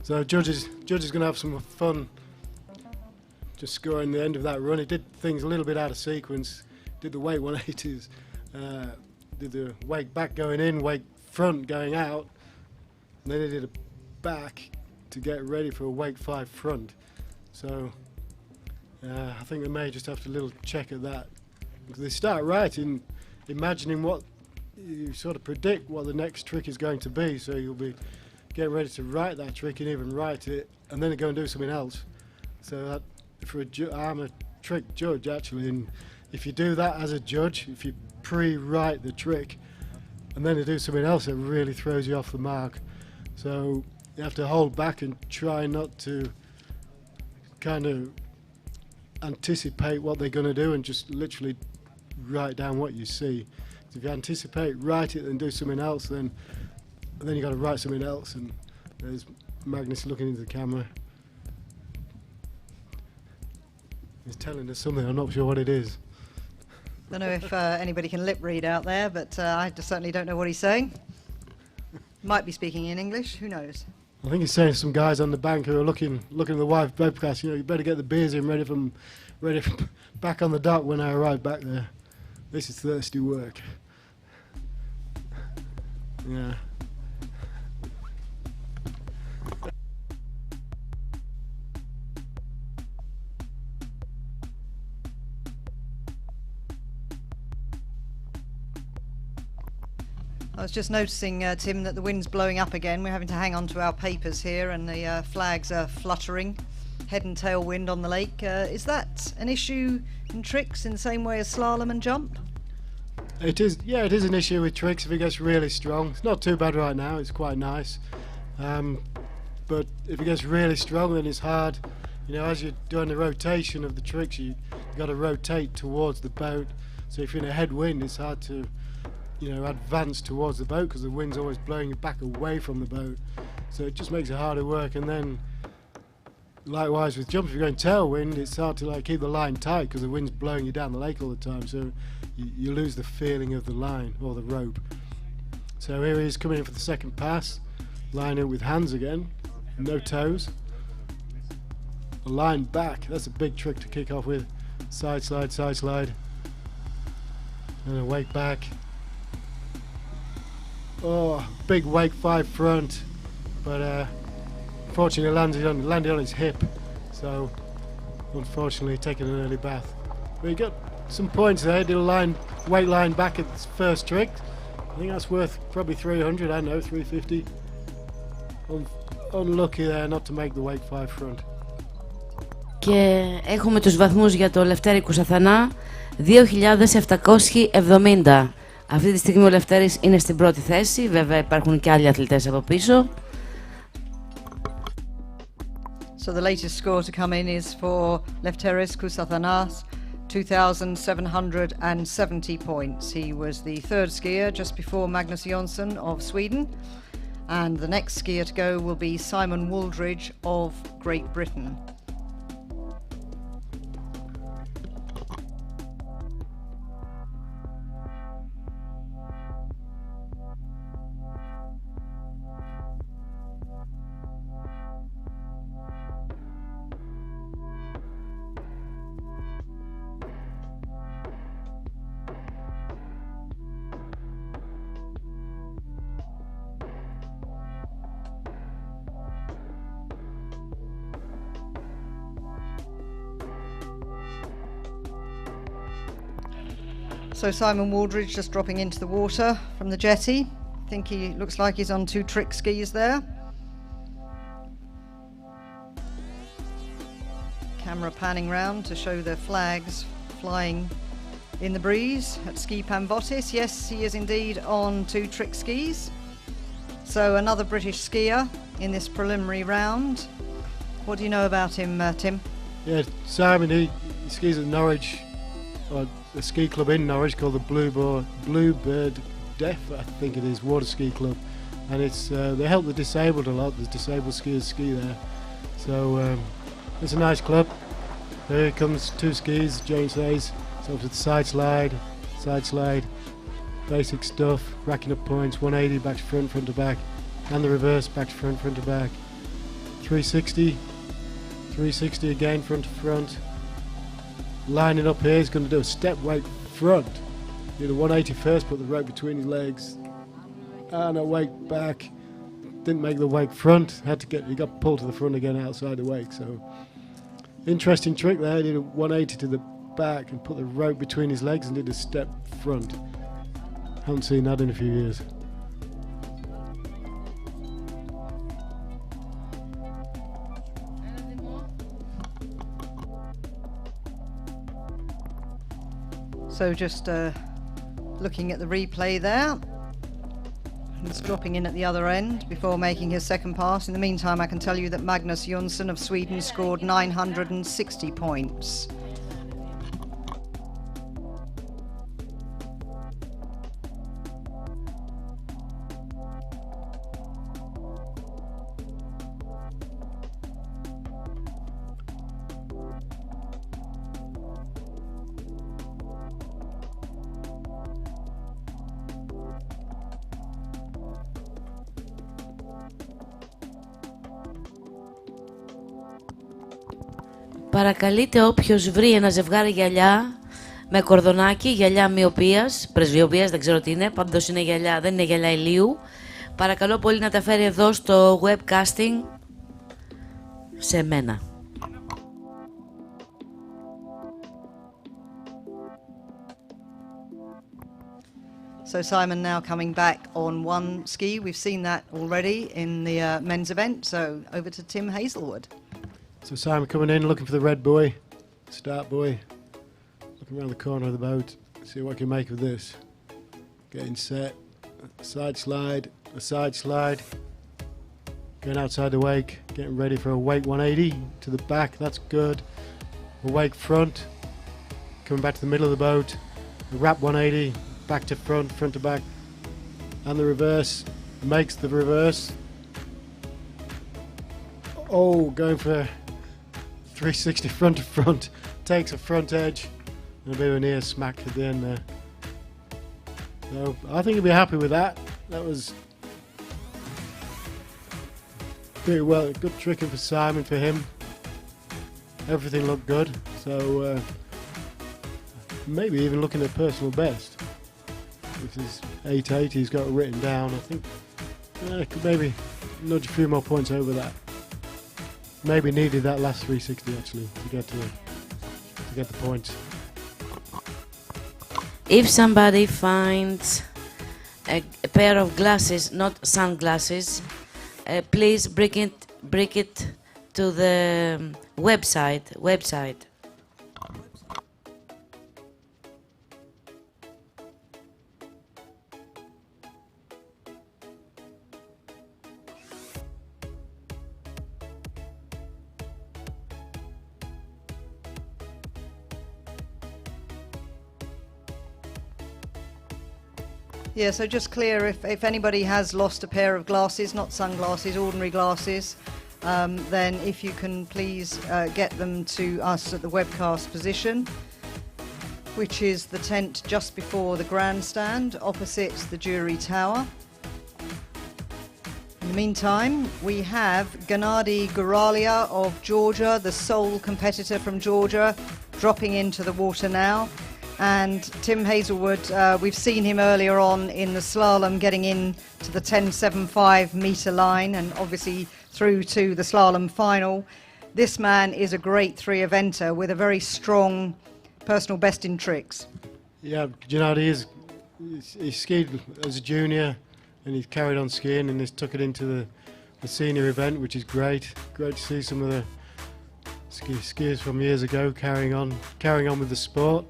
So Judge is going to have some fun just scoring the end of that run. He did things a little bit out of sequence. Did the wake 180s. Did the wake back going in, wake front going out, and then he did a back to get ready for a wake 5 front. So I think they may just have to little check at that, because they start right in imagining what you sort of predict what the next trick is going to be. So you'll be getting ready to write that trick and even write it, and then go and do something else. So that I'm a trick judge actually, and if you do that as a judge, if you pre-write the trick and then to do something else, it really throws you off the mark. So you have to hold back and try not to kind of anticipate what they're going to do and just literally write down what you see. So if you anticipate, write it and do something else, then you got to write something else. And there's Magnus looking into the camera. He's telling us something, I'm not sure what it is. Don't know if anybody can lip read out there, but I certainly don't know what he's saying. Might be speaking in English, who knows? I think he's saying to some guys on the bank who are looking at the wife webcast, you better get the beers in ready for back on the dock when I arrive back there. This is thirsty work. Yeah. I was just noticing, Tim, that the wind's blowing up again. We're having to hang on to our papers here and the flags are fluttering. Head and tail wind on the lake. Is that an issue in tricks in the same way as slalom and jump? It is, yeah, it is an issue with tricks if it gets really strong. It's not too bad right now, it's quite nice. But if it gets really strong, then it's hard. As you're doing the rotation of the tricks, you've got to rotate towards the boat. So if you're in a headwind, it's hard to advance towards the boat because the wind's always blowing you back away from the boat. So it just makes it harder work. And then likewise with jump, if you're going tailwind, it's hard to keep the line tight because the wind's blowing you down the lake all the time. So you lose the feeling of the line or the rope. So here he is coming in for the second pass. Line in with hands again, no toes. A line back, that's a big trick to kick off with. Side slide. And a wake back. Oh, big wake 5 front, but unfortunately landed on his hip, so unfortunately taking an early bath. But he got some points there. Did a wake line back at his first trick. I think that's worth probably 300. I know 350. Unlucky there not to make the wake 5 front. Και έχουμε τους βαθμούς για το Λευτέρη Κουσαθανά, 2.770. Αυτή τη στιγμή ο Λευτέρης είναι στην πρώτη θέση, βέβαια υπάρχουν και άλλοι αθλητές από πίσω. So the latest score to come in is for Lefteris Kousathanas, 2,770 points. He was the third skier just before Magnus Jonsson of Sweden. And the next skier to go will be Simon Wooldridge of Great Britain. So Simon Wooldridge just dropping into the water from the jetty. I think he looks like he's on 2 trick skis there. Camera panning round to show the flags flying in the breeze at Ski Pamvotis. Yes, he is indeed on 2 trick skis. So another British skier in this preliminary round. What do you know about him, Tim? Yeah, Simon, he skis at Norwich, or a ski club in Norwich called the Bluebird Deaf, I think it is, water ski club, and it's they help the disabled a lot. The disabled skiers ski there, so it's a nice club. Here comes 2 skis. James says so to the side slide, basic stuff, racking up points. 180 back to front, front to back, and the reverse back to front, front to back. 360 again, front to front. Lining up here, he's going to do a step wake front. Did a 180 first, put the rope between his legs, and a wake back. Didn't make the wake front. He got pulled to the front again outside the wake. So interesting trick there. He did a 180 to the back and put the rope between his legs and did a step front. Haven't seen that in a few years. So just looking at the replay there. He's dropping in at the other end before making his second pass. In the meantime, I can tell you that Magnus Jonsson of Sweden scored 960 points. Παρακαλείται όποιος βρει ένα ζευγάρι γυαλιά με κορδονάκι, γυαλιά μυοπίας, πρεσβειοπίας, δεν ξέρω τι είναι, πάντως είναι γυαλιά, δεν είναι γυαλιά ηλίου. Παρακαλώ πολύ να τα φέρει εδώ στο webcasting σε μένα. So Simon now coming back on one ski. We've seen that already in the men's event. So over to Tim Hazelwood. So Simon coming in, looking for the red buoy, start buoy. Looking around the corner of the boat, see what I can make of this. Getting set, a side slide. Going outside the wake, getting ready for a wake 180 to the back, that's good. A wake front, coming back to the middle of the boat. A wrap 180, back to front, front to back. And the reverse, makes the reverse. Oh, going for 360 front to front, takes a front edge. And a bit of an ear smack at the end there. So I think he'll be happy with that. That was pretty well, good tricking for Simon, for him. Everything looked good. So maybe even looking at personal best. Which is 8.8, he's got it written down. I think could maybe nudge a few more points over that. Maybe needed that last 360 actually to get the points. If somebody finds a pair of glasses, not sunglasses, please bring it to the website. Yeah, so just clear, if anybody has lost a pair of glasses, not sunglasses, ordinary glasses, then if you can please get them to us at the webcast position, which is the tent just before the grandstand, opposite the jury tower. In the meantime, we have Gennady Guralia of Georgia, the sole competitor from Georgia, dropping into the water now. And Tim Hazelwood, we've seen him earlier on in the slalom getting in to the 10.75 metre line and obviously through to the slalom final. This man is a great three-eventer with a very strong personal best in tricks. Yeah, Gennady he skied as a junior and he's carried on skiing and he's took it into the senior event, which is great. Great to see some of the skiers from years ago carrying on with the sport.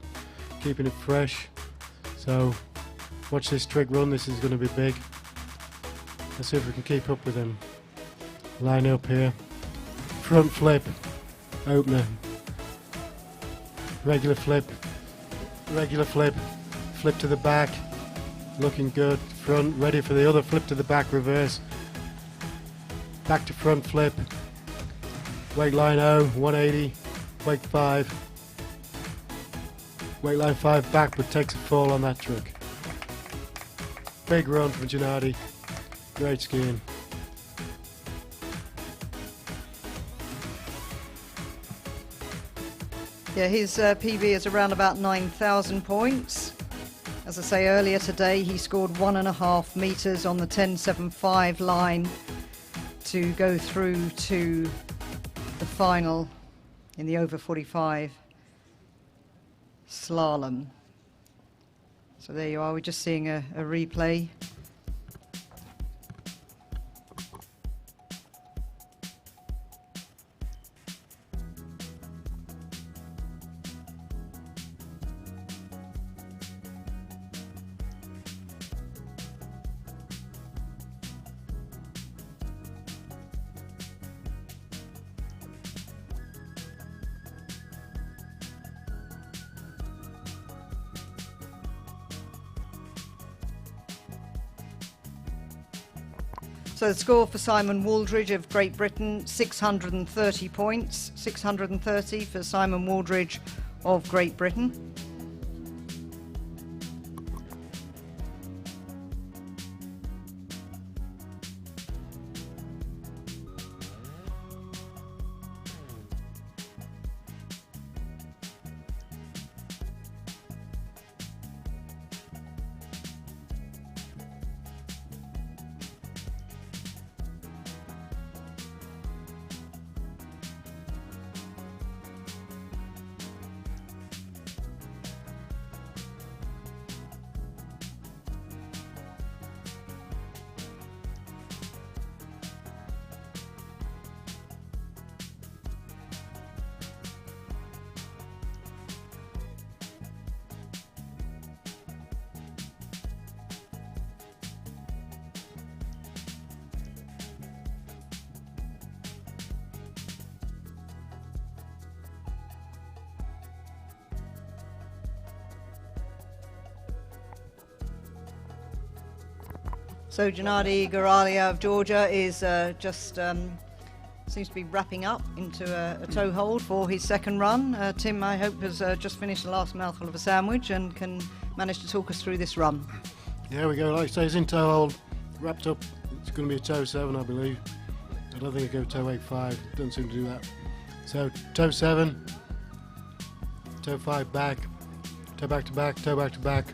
Keeping it fresh. So watch this trick run, this is going to be big. Let's see if we can keep up with him. Line up here. Front flip. Opener. Regular flip. Flip to the back. Looking good. Front, ready for the other flip to the back, reverse. Back to front flip. Wake line O, 180. Wake 5. Wake line 5 back, but takes a fall on that trick. Big run from Gennady. Great skiing. Yeah, his PB is around about 9,000 points. As I say, earlier today he scored 1.5 metres on the 10.75 line to go through to the final in the over 45 slalom. So there you are, we're just seeing a replay. So the score for Simon Waldridge of Great Britain, 630 points. 630 for Simon Waldridge of Great Britain. So Gennady Goralia of Georgia is just seems to be wrapping up into a toe hold for his second run. Tim, I hope, has just finished the last mouthful of a sandwich and can manage to talk us through this run. There we go. Like I say, he's in toe hold, wrapped up. It's going to be a toe 7, I believe. I don't think he'll go toe 8-5. Doesn't seem to do that. So toe 7, toe 5 back, toe back to back, toe back to back.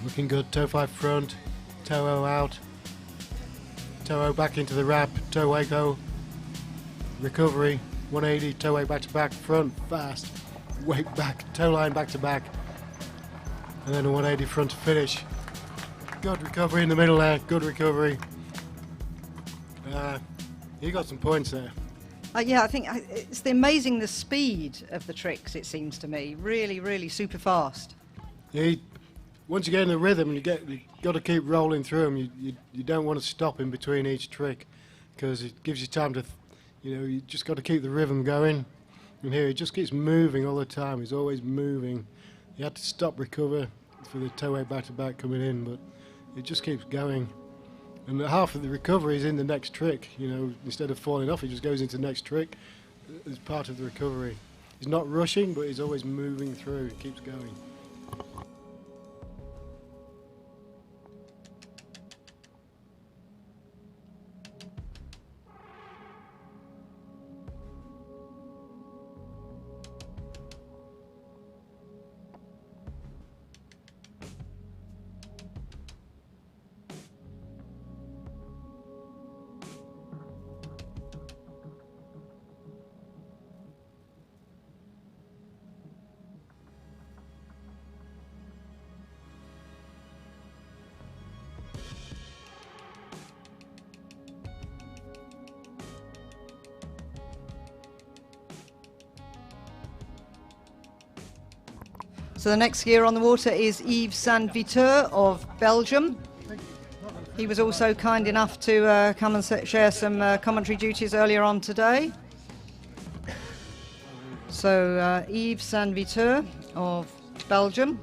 Looking good. Toe 5 front, toe O out, toe O back into the wrap, toe Waco, recovery, 180, toe 8 back to back, front, fast, wake back, toe line back to back, and then a 180 front to finish. Good recovery in the middle there, good recovery. He got some points there. Yeah, I think it's the speed of the tricks, it seems to me. Really, really super fast. Yeah, once you get in the rhythm, you got to keep rolling through them. You don't want to stop in between each trick because it gives you time to, you just got to keep the rhythm going. And here he just keeps moving all the time. He's always moving. You had to stop, recover for the toe 8 back to back coming in, but it just keeps going. And half of the recovery is in the next trick. Instead of falling off, he just goes into the next trick as part of the recovery. He's not rushing, but he's always moving through. He keeps going. So the next skier on the water is Yves Saint-Viteur of Belgium. He was also kind enough to come and share some commentary duties earlier on today. So Yves Saint-Viteur of Belgium.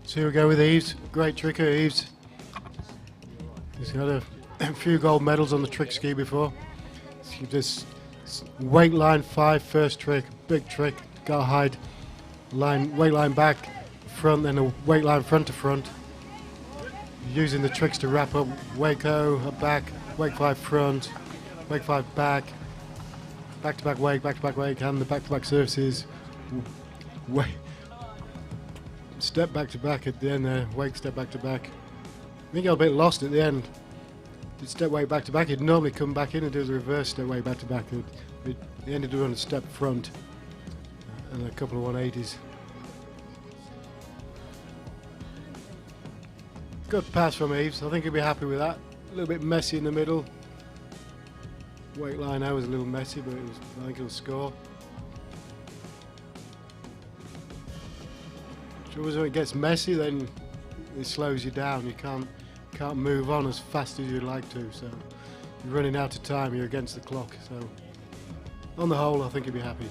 So here we go with Yves. Great tricker, Yves. He's got a few gold medals on the trick ski before. This weight line 5 first trick, big trick. Got to hide line, weight line back, front, then a weight line front to front. Using the tricks to wrap up Waco, back, wake 5 front, wake 5 back to back wake, and the back to back surfaces. Wake, step back to back at the end there, wake, step back to back. I think I got a bit lost at the end. Did step wake back to back, he'd normally come back in and do the reverse step wake back to back. He ended up on a step front and a couple of 180s. Good pass from Yves, I think he'll be happy with that. A little bit messy in the middle. Weight line now was a little messy, but I think he'll score. So when it gets messy, then it slows you down. You can't move on as fast as you'd like to. So you're running out of time. You're against the clock. So on the whole, I think he'll be happy.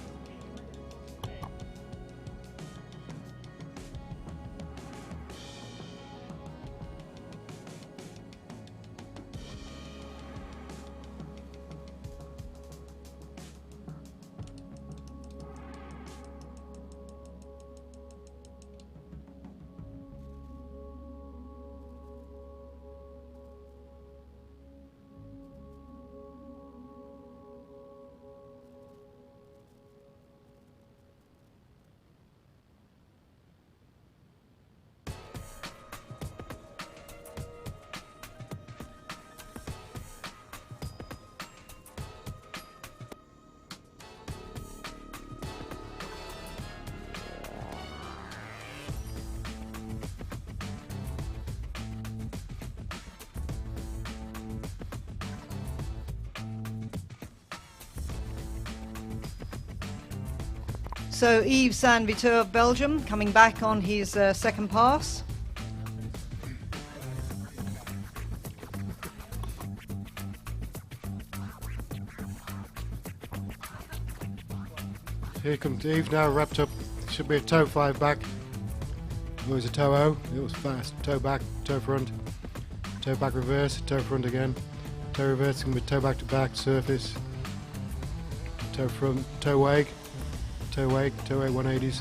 So Yves Saint-Viteur of Belgium coming back on his second pass. Here comes Yves now, wrapped up. Should be a toe 5 back. It was a toe-o. It was fast. Toe back, toe front, toe back reverse, toe front again, toe reverse with toe back to back surface, toe front, toe wake 180s,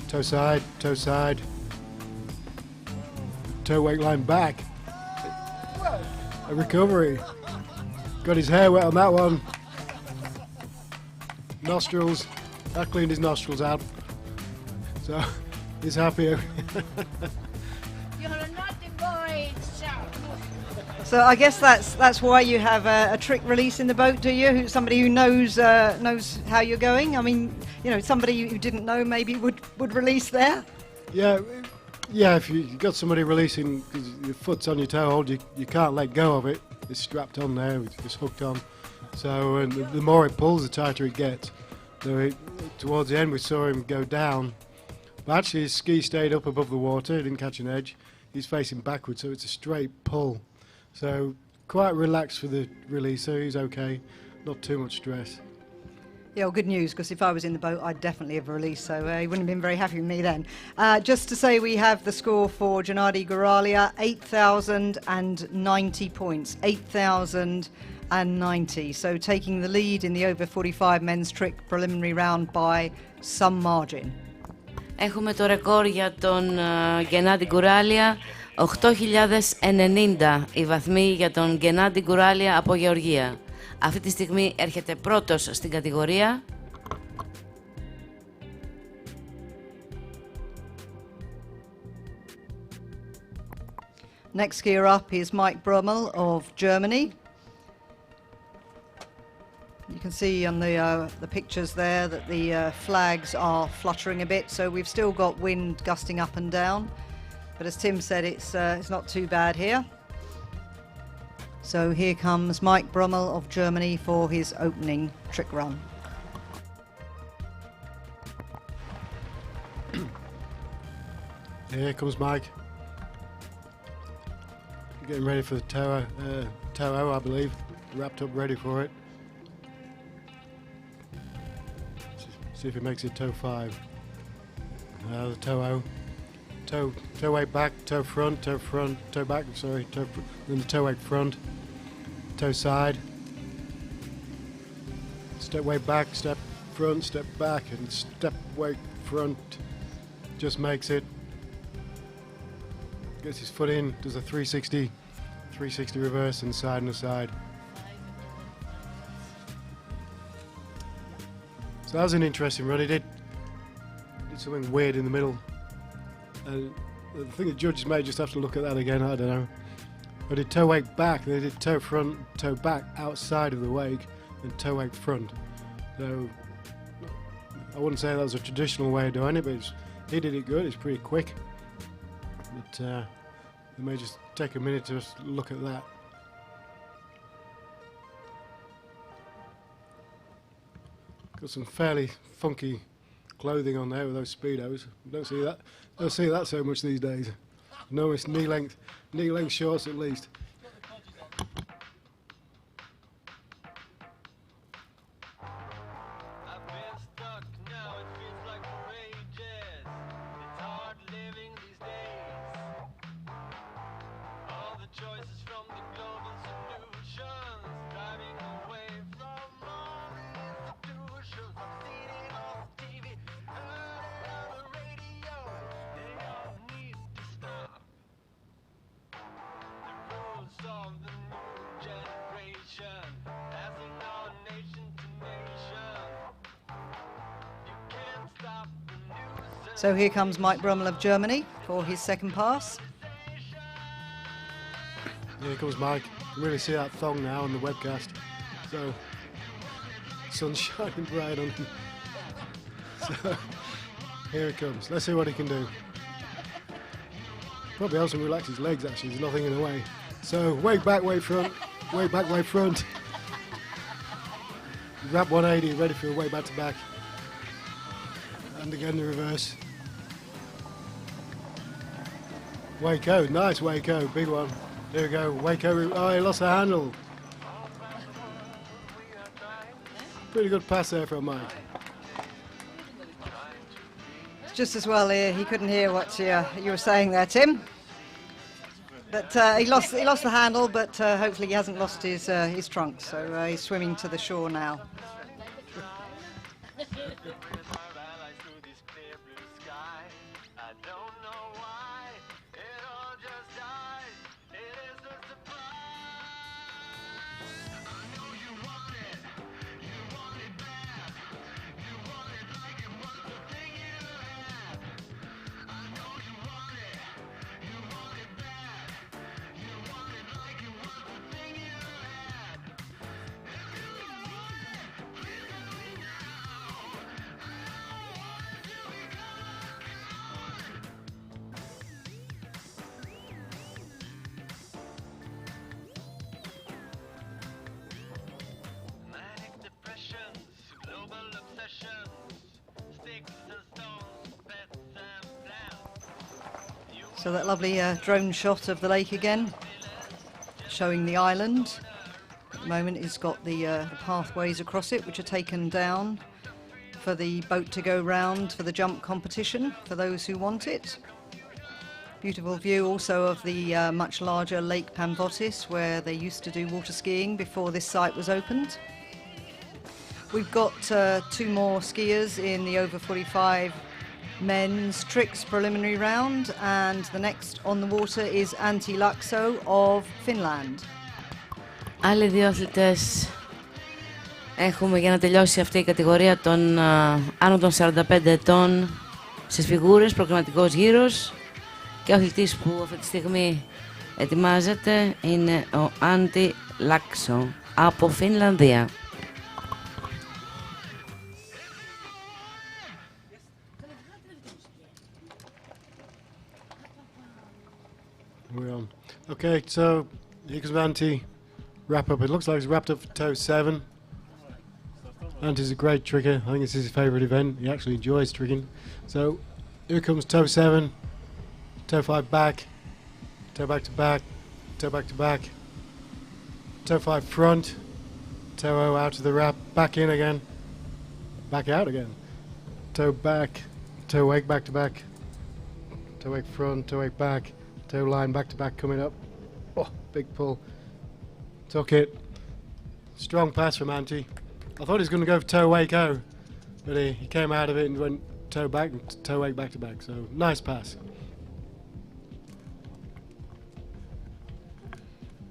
toe side, toe wake line back. A recovery. Got his hair wet on that one. Nostrils. That cleaned his nostrils out. So he's happy. You're a naughty boy, So I guess that's why you have a trick release in the boat, do you? Somebody who knows how you're going. I mean, somebody who didn't know maybe would release there. Yeah. If you got somebody releasing because your foot's on your toe hold, you can't let go of it. It's strapped on there. It's hooked on. So and the more it pulls, the tighter it gets. So towards the end, we saw him go down. But actually, his ski stayed up above the water. He didn't catch an edge. He's facing backwards, so it's a straight pull. So quite relaxed for the release, so he's okay. Not too much stress. Yeah, well, good news, because if I was in the boat, I'd definitely have released, so he wouldn't have been very happy with me then. Just to say, we have the score for Gennady Guralia, 8,090 points. 8,090. So taking the lead in the over 45 men's trick preliminary round by some margin. Έχουμε το ρεκόρ για τον Gennady Guralia, 8.090 οι βαθμοί για τον Gennady Guralia από Γεωργία. Αυτή τη στιγμή έρχεται πρώτος στην κατηγορία. Next skier up is Mike Brummel of Germany. You can see on the pictures there that the flags are fluttering a bit, so we've still got wind gusting up and down. But as Tim said, it's not too bad here. So here comes Mike Brummel of Germany for his opening trick run. Here comes Mike. Getting ready for the toe-o, I believe. Wrapped up, ready for it. See if he makes it toe 5. The toe-o. Toe weight back, toe back, sorry, then the toe weight front, toe side, step weight back, step front, step back, and step weight front, just makes it, gets his foot in, does a 360 reverse and side and aside. So that was an interesting run. He did something weird in the middle. I think the judges may just have to look at that again, I don't know. But did toe wake back, they did toe front, toe back outside of the wake, and toe wake front. So I wouldn't say that was a traditional way of doing it, but he did it good, it's pretty quick. But they may just take a minute to just look at that. Got some fairly funky clothing on there with those Speedos. Don't see that so much these days. No, it's knee length shorts at least. So here comes Mike Brummel of Germany for his second pass. Here comes Mike. You can really see that thong now on the webcast. So, sun's shining bright on him. So, here he comes. Let's see what he can do. Probably also relax his legs actually, there's nothing in the way. So, wake back, wake front, wake back, wake front. Wrap 180, ready for a wake back to back. And again the reverse. Waco, nice Waco, big one. There we go, Waco, oh he lost the handle. Pretty good pass there from Mike. just as well he couldn't hear what you were saying there, Tim. But he lost the handle, but hopefully he hasn't lost his trunk, so he's swimming to the shore now. So that lovely drone shot of the lake again, showing the island. At the moment it's got the pathways across it, which are taken down for the boat to go round for the jump competition, for those who want it. Beautiful view also of the much larger Lake Pamvotis, where they used to do water skiing before this site was opened. We've got two more skiers in the over 45 men's tricks preliminary round, and the next on the water is Antti Laakso of Finland. Άλλοι δύο αθλητές έχουμε για να τελειώσει αυτή η κατηγορία των άνω των 45 ετών στις φιγούρες, προκριματικός γύρος, και ο αθλητής που αυτή τη στιγμή ετοιμάζεται είναι ο Antti Laakso από Φινλανδία. Okay, so here comes Antti. Wrap up. It looks like he's wrapped up for toe 7. Antti's a great tricker. I think this is his favourite event. He actually enjoys tricking. So here comes toe 7, toe 5 back, toe back to back, toe back to back, toe 5 front, toe 0 out of the wrap, back in again, back out again, toe back, toe wake back to back, toe wake front, toe wake back, toe line back to back coming up. Oh, big pull. Took it. Strong pass from Antti. I thought he was going to go for toe wake O, but he came out of it and went toe back and toe wake back to back. So nice pass.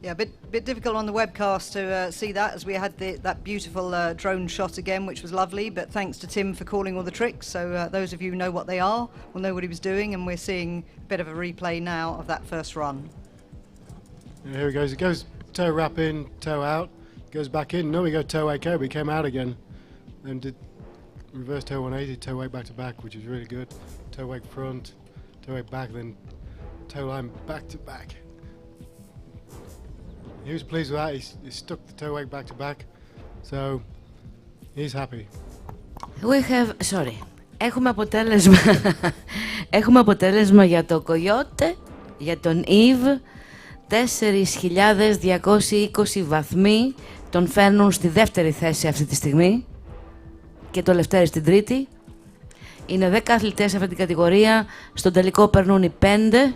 Yeah, a bit difficult on the webcast to see that, as we had that beautiful drone shot again, which was lovely. But thanks to Tim for calling all the tricks. So those of you who know what they are will know what he was doing, and we're seeing a bit of a replay now of that first run. Yeah, here he goes. He goes toe wrap in, toe out. Goes back in. No, we go toe wake over. He came out again. Then did reverse toe 180, toe wake back to back, which is really good. Toe wake front, toe wake back, then toe line back to back. He was pleased with that. He stuck the toe wake back to back, so he's happy. Έχουμε αποτέλεσμα για το Coyote, για τον Eve. 4.220 βαθμοί τον φέρνουν στη δεύτερη θέση αυτή τη στιγμή και το Λευτέρη στην τρίτη. Είναι 10 αθλητές σε αυτή την κατηγορία. Στον τελικό περνούν οι 5.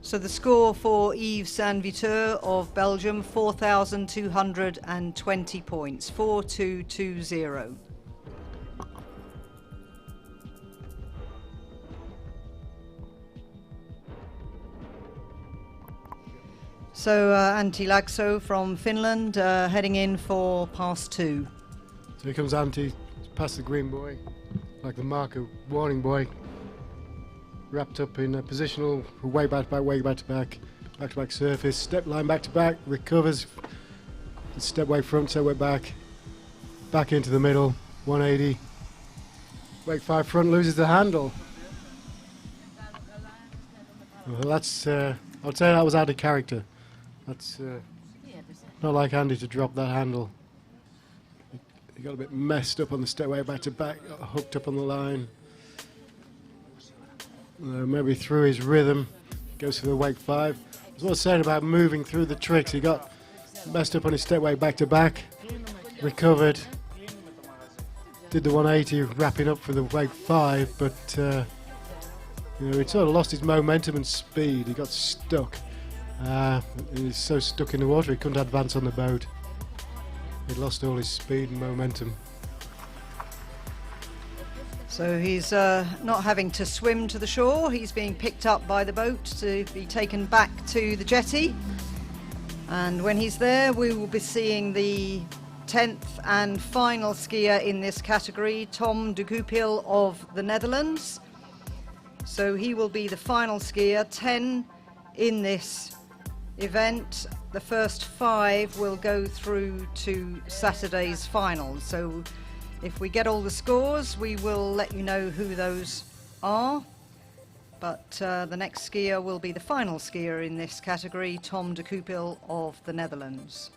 So the score for Yves Saint-Viteur of Belgium, 4,220 points, 4,220. So Antti Laakso from Finland heading in for pass 2. So here comes Antti, past the green buoy, like the marker warning buoy. Wrapped up in a positional way back to back, way back to back, back to back surface, step line back to back, recovers, step way front, step way back, back into the middle, 180, wake 5 front, loses the handle. Well, that's, I'd say that was out of character. That's not like Andy to drop that handle. He got a bit messed up on the step way back to back, got hooked up on the line. Maybe through his rhythm, goes for the wake 5. As I was saying about moving through the tricks, he got messed up on his step way back to back, recovered, did the 180 wrapping up for the wake 5, but he sort of lost his momentum and speed. He got stuck. He was so stuck in the water he couldn't advance on the boat. He'd lost all his speed and momentum. So he's not having to swim to the shore. He's being picked up by the boat to be taken back to the jetty. And when he's there, we will be seeing the 10th and final skier in this category, Tom de Goupil of the Netherlands. So he will be the final skier, 10 in this event. The first 5 will go through to Saturday's final. So if we get all the scores, we will let you know who those are. But the next skier will be the final skier in this category, Tom de Goupil of the Netherlands.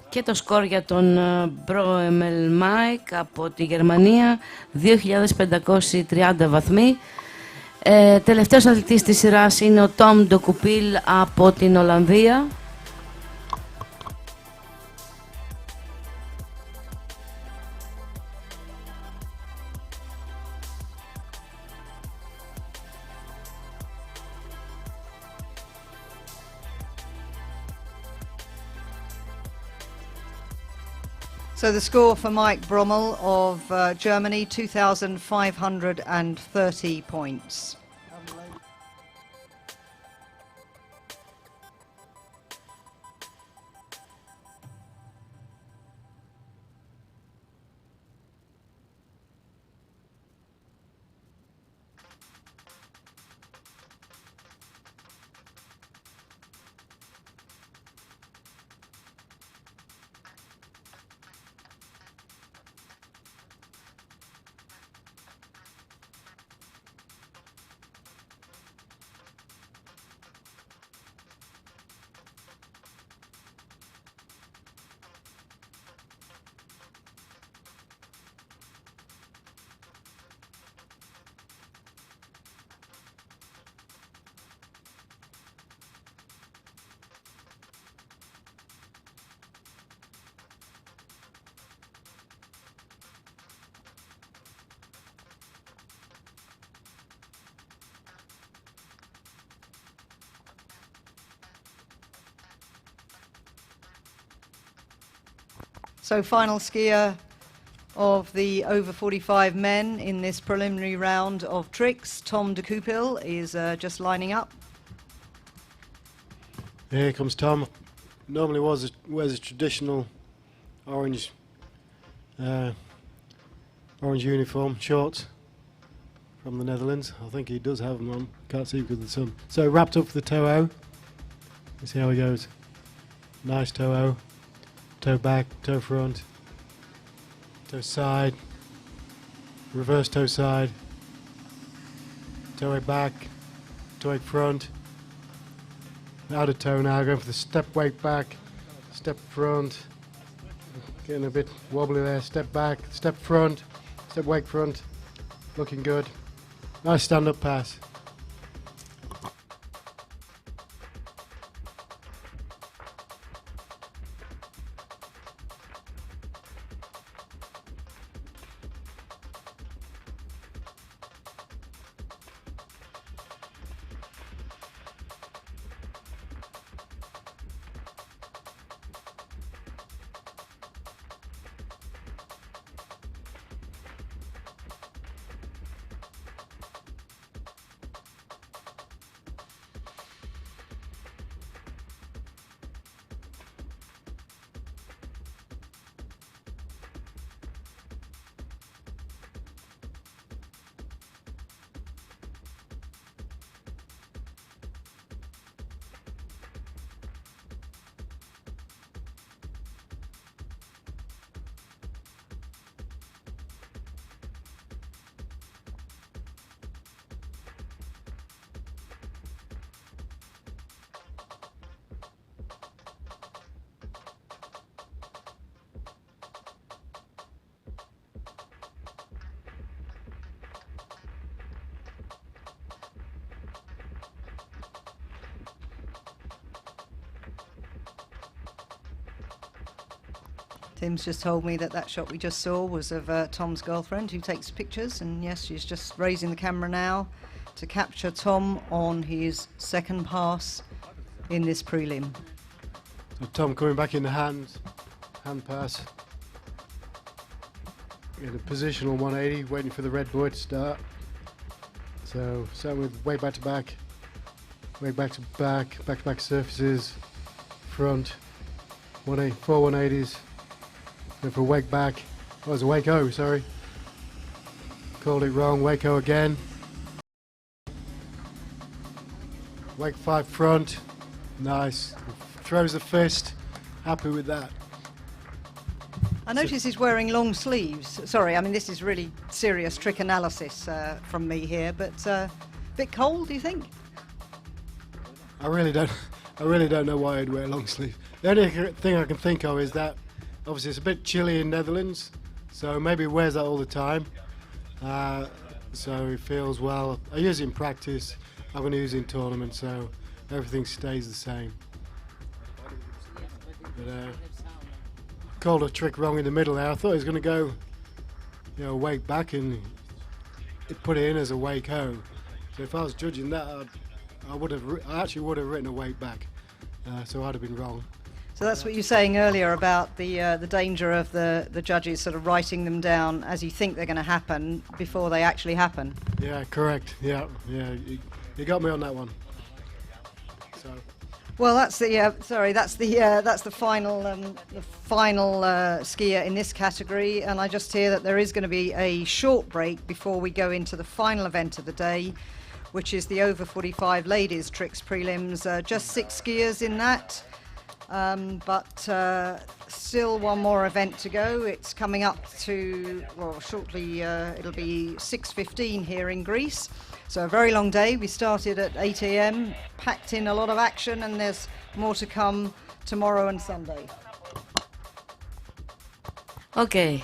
Και το σκορ για τον Μπροεμελ Μάικ από τη Γερμανία, 2.530 βαθμοί. Τελευταίος αθλητής της σειράς είναι ο Tom de Goupil από την Ολλανδία. So the score for Mike Brommel of Germany, 2,530 points. So final skier of the over 45 men in this preliminary round of tricks, Tom de Goupil, is just lining up. Here comes Tom. Normally wears a traditional orange uniform, shorts from the Netherlands. I think he does have them on. Can't see because of the sun. So wrapped up for the toe-o. Let's see how he goes. Nice toe-o. Toe back, toe front, toe side, reverse toe side, toe back, toe front, outer toe now, going for the step wake back, step front, getting a bit wobbly there, step back, step front, step wake front, looking good. Nice stand-up pass. Tim's just told me that that shot we just saw was of Tom's girlfriend who takes pictures, and yes, she's just raising the camera now to capture Tom on his second pass in this prelim. So Tom coming back in the hand pass. In a positional 180, waiting for the red buoy to start. So starting with wake back to back, back to back surfaces, front, 4 180s. Go for wake back. Oh, it was a wake O, sorry. Called it wrong, wake O again. Wake 5 front, nice. Throws the fist, happy with that. I notice he's wearing long sleeves. Sorry, I mean, this is really serious trick analysis from me here, but a bit cold, do you think? I really don't know why I'd wear long sleeves. The only thing I can think of is that obviously it's a bit chilly in Netherlands, so maybe he wears that all the time. So he feels well. I use it in practice. I'm going to use it in tournament, so everything stays the same. But, called a trick wrong in the middle there. I thought he was going to go, wake back, and it put it in as a wake O. So if I was judging that, I actually would have written a wake back. So I'd have been wrong. So that's what you were saying earlier about the danger of the judges sort of writing them down as you think they're going to happen before they actually happen. Yeah, correct. Yeah. You got me on that one. So. Well, that's the final skier in this category, and I just hear that there is going to be a short break before we go into the final event of the day, which is the over 45 ladies tricks prelims. Just 6 skiers in that, but still one more event to go. It's coming up to, well, shortly it'll be 6:15 here in Greece. So a very long day. We started at 8 a.m, packed in a lot of action, and there's more to come tomorrow and Sunday. Okay.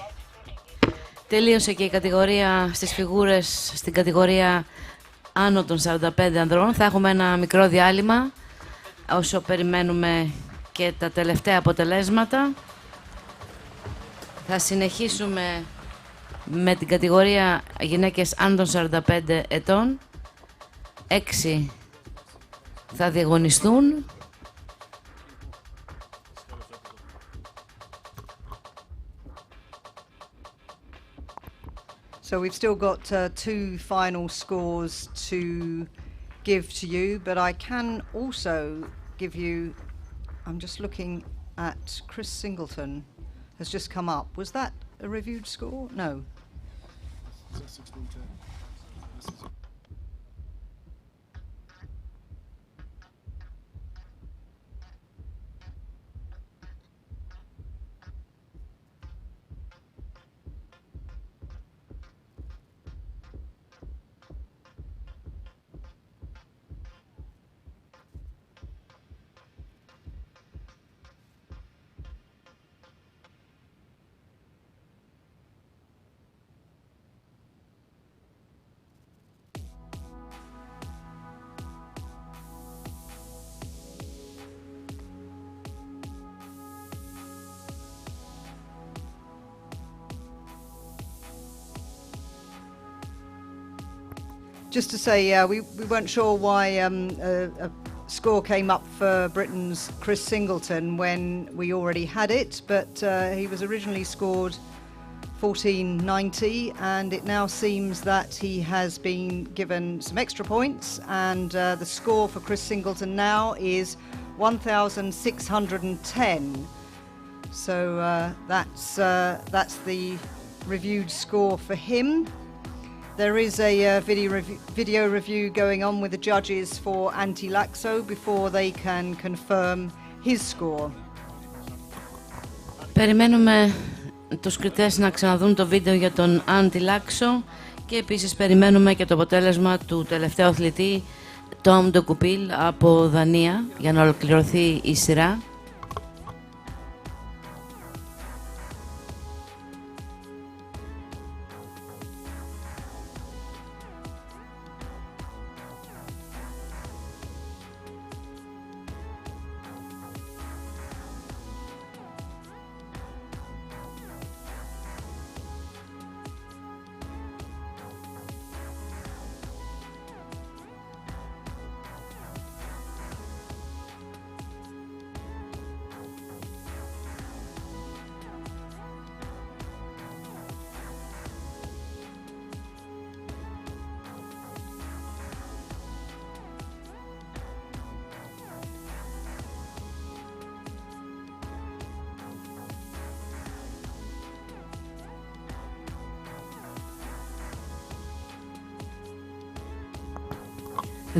Τελείωσε και η κατηγορία στις φιγούρες, στην κατηγορία άνω των 45 ανδρών. Θα έχουμε ένα μικρό διάλειμμα όσο περιμένουμε και τα τελευταία αποτελέσματα. Θα συνεχίσουμε με την κατηγορία γυναίκες άνω των 45 ετών. 6 θα διαγωνιστούν. So we've still got 2 final scores to give to you, but I can also give you, I'm just looking at Chris Singleton has just come up. Was that a reviewed score? No. Just to say, we weren't sure why a score came up for Britain's Chris Singleton when we already had it, but he was originally scored 1490, and it now seems that he has been given some extra points, and the score for Chris Singleton now is 1610. So that's the reviewed score for him. There is a video review going on with the judges for Anti-Laxo before they can confirm his score. Περιμένουμε τους κριτές να ξαναδούν το βίντεο για τον Anti-Laxo και επίσης περιμένουμε και το αποτέλεσμα του τελευταίου αθλητή Tom de Coupil από Δανία για να ολοκληρωθεί η σειρά.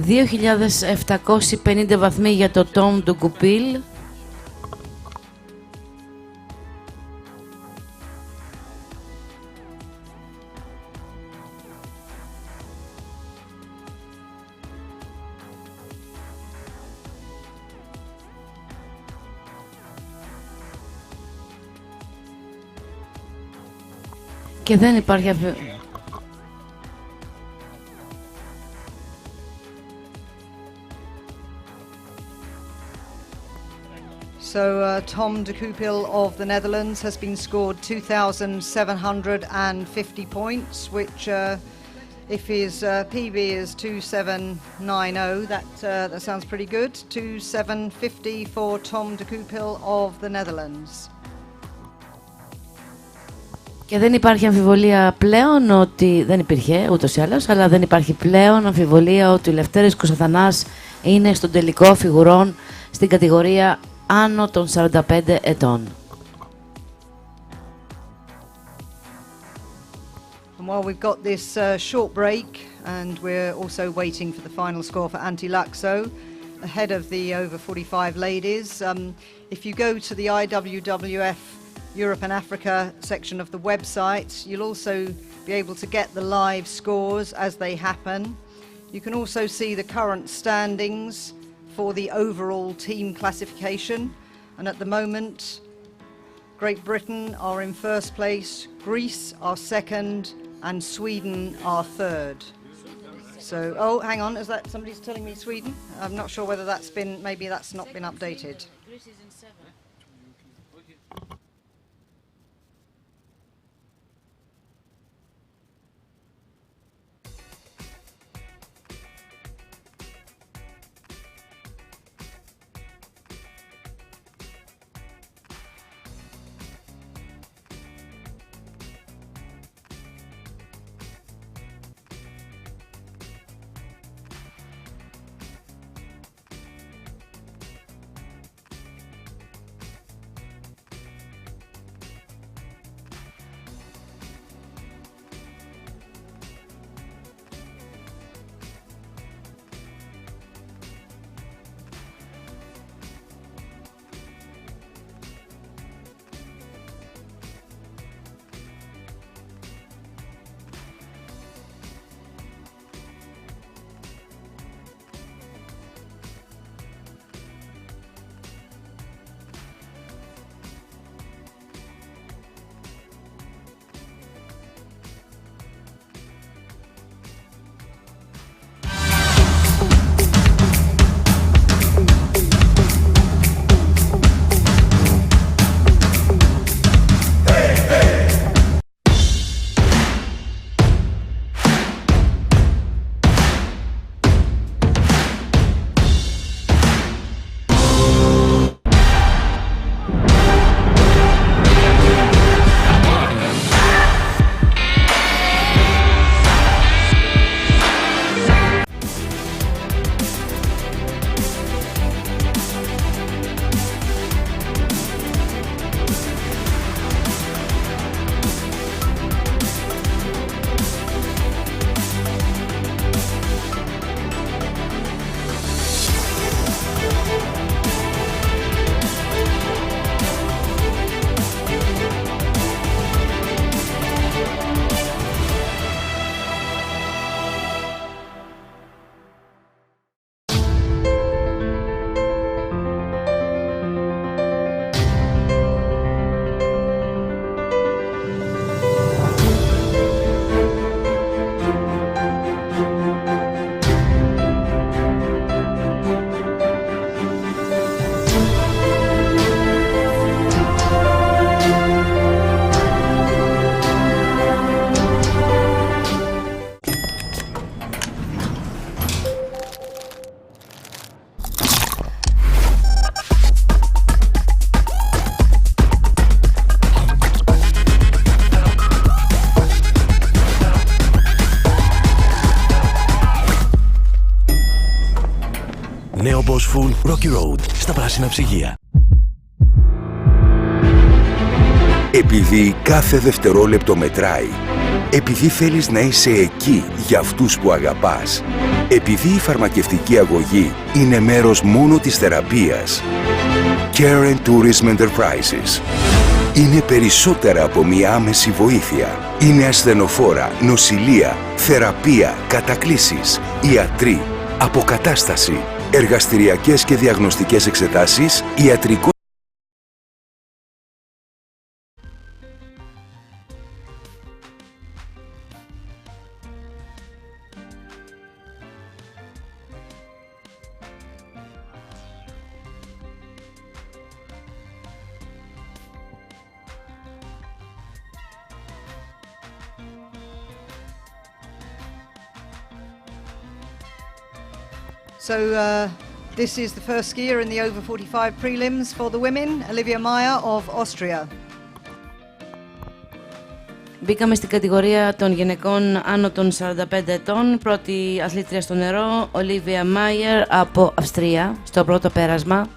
2.750 βαθμοί για το Tom του Κουπίλ. Και δεν υπάρχει So Tom de Koopil of the Netherlands has been scored 2,750 points, which if his PB is 2,790, that sounds pretty good. 2,750 for Tom de Koopil of the Netherlands. Και δεν υπάρχει αμφιβολία πλέον ότι δεν υπήρχε ούτως ή άλλως, αλλά δεν υπάρχει πλέον αμφιβολία ότι ο Λευτέρης Κωνσταντανάς είναι στον τελικό φιγουρών στην κατηγορία άνω των 45 ετών. And while we've got this short break, and we're also waiting for the final score for Antti Laakso, ahead of the over 45 ladies, if you go to the IWWF Europe and Africa section of the website, you'll also be able to get the live scores as they happen. You can also see the current standings for the overall team classification, and at the moment Great Britain are in first place, Greece are second, and Sweden are third. So, oh, hang on, is that somebody's telling me Sweden? I'm not sure whether that's been, maybe that's not been updated. Greece is in 7. Νέο Bossful Rocky Road στα πράσινα ψυγεία. Επειδή κάθε δευτερόλεπτο μετράει, Επειδή θέλεις να είσαι εκεί για αυτούς που αγαπάς. Επειδή η φαρμακευτική αγωγή είναι μέρος μόνο της θεραπείας. Care and Tourism Enterprises. Είναι περισσότερα από μία άμεση βοήθεια. Είναι ασθενοφόρα, νοσηλεία, θεραπεία, κατακλήσεις, ιατροί, αποκατάσταση, εργαστηριακές και διαγνωστικές εξετάσεις, ιατρικό. So this is the first skier in the over 45 prelims for the women, Olivia Meyer of Austria. Μπήκαμε στην κατηγορία των γυναικών άνω των 45 ετών. Πρώτη αθλήτρια στο νερό, Olivia Meyer από Αυστρία, στο πρώτο πέρασμα.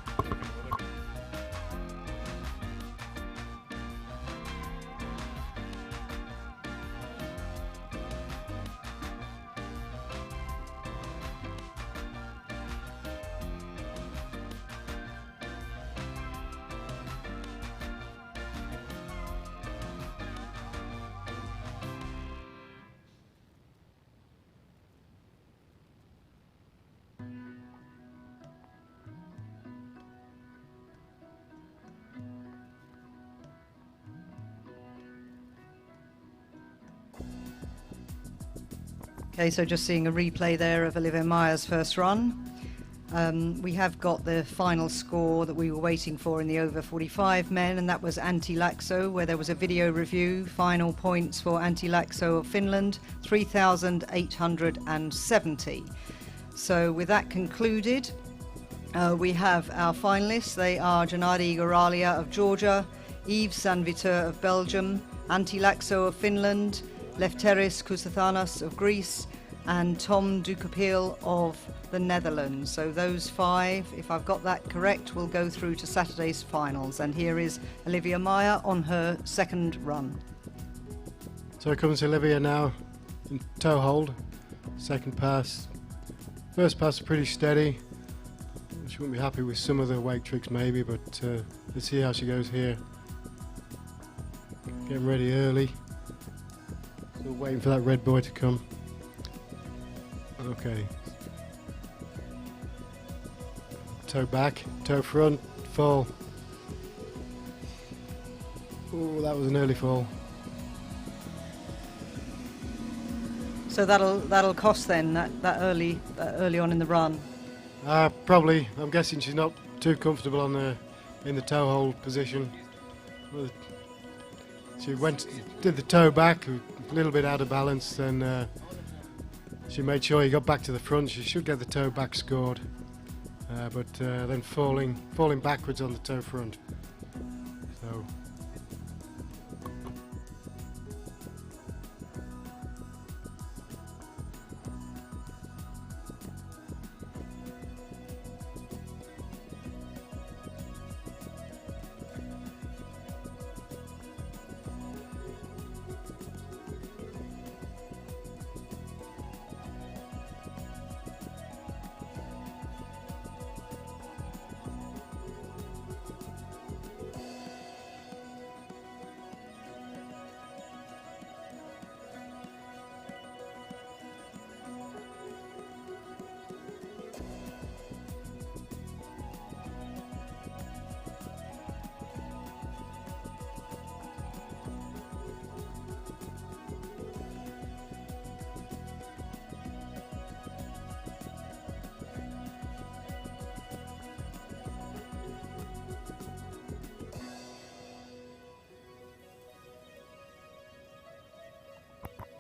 Okay, so just seeing a replay there of Olivia Meyer's first run. We have got the final score that we were waiting for in the over 45 men, and that was Antti Laakso, where there was a video review. Final points for Antti Laakso of Finland, 3,870. So with that concluded, we have our finalists. They are Gennady Goralia of Georgia, Yves Sanviteur of Belgium, Antti Laakso of Finland, Lefteris Kousathanos of Greece, and Tom Dukapil of the Netherlands. So those five, if I've got that correct, will go through to Saturday's finals. And here is Olivia Meyer on her second run. So it comes to Olivia now in toe hold, second pass. First pass pretty steady. She wouldn't be happy with some of the wake tricks maybe, but let's see how she goes here. Getting ready early. Still waiting for that red boy to come. Okay. Toe back, toe front, fall. Oh, that was an early fall. So that'll cost then that early on in the run. Probably. I'm guessing she's not too comfortable in the toe hold position. She did the toe back, a little bit out of balance, then she made sure he got back to the front. She should get the toe back scored, but then falling backwards on the toe front. So.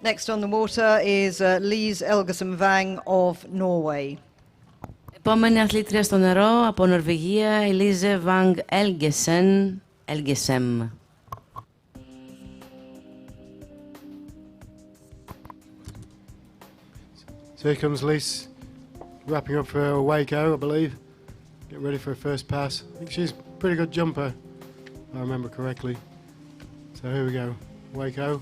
Next on the water is Lise Elgersen Vang of Norway. Επόμενη αθλήτρια στο νερό από Νορβηγία, Elise Vang Elgesem. So here comes Lise, wrapping up for a Waco, I believe. Getting ready for her first pass. I think she's a pretty good jumper, if I remember correctly. So here we go, Waco.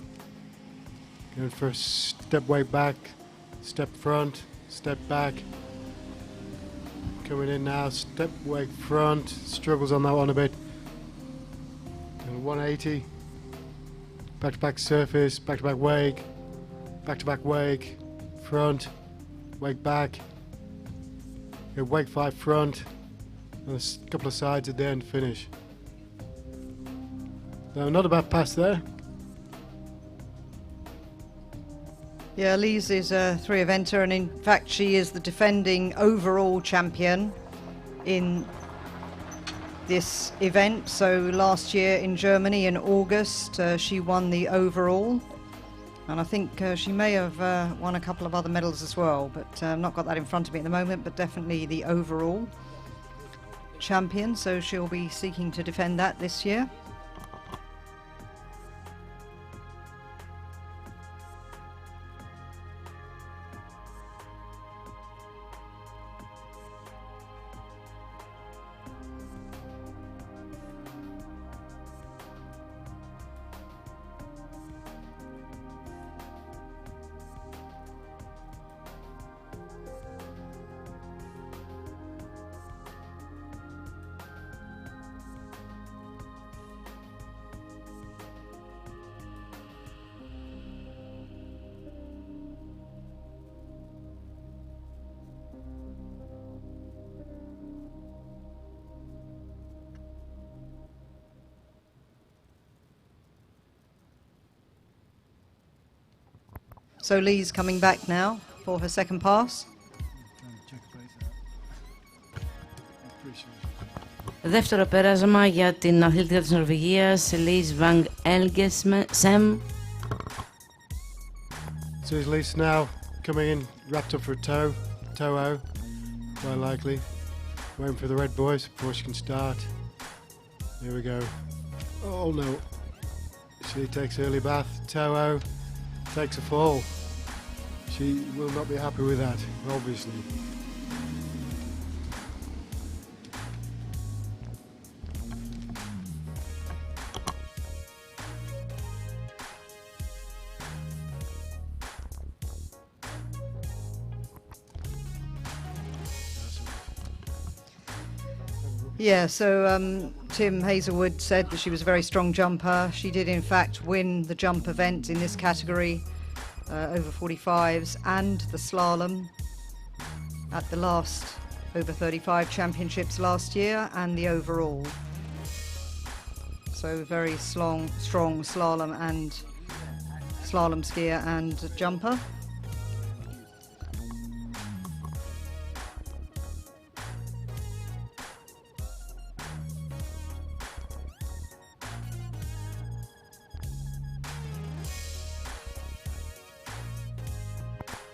Going for a step wake back, step front, step back. Coming in now, step wake front, struggles on that one a bit. And 180, back to back surface, back to back wake, front, wake back, wake 5 front, and a couple of sides at the end, finish. So not a bad pass there. Yeah, Lise is a 3-eventer, and in fact she is the defending overall champion in this event. So last year in Germany in August she won the overall, and I think she may have won a couple of other medals as well, but I've not got that in front of me at the moment, but definitely the overall champion, so she'll be seeking to defend that this year. So Lee's coming back now for her second pass. Δεύτερο πέρασμα για την αθλήτρια της Νορβηγίας, Lise Van Elgesem. So is Lise now coming in, wrapped up for a toe-o, quite likely. Waiting for the red boys before she can start. Here we go. Oh no. She takes early bath, toe-o, takes a fall. She will not be happy with that, obviously. Yeah, so Tim Hazelwood said that she was a very strong jumper. She did in fact win the jump event in this category, over 45s, and the slalom at the last over 35 championships last year, and the overall. So very strong slalom and slalom skier and jumper.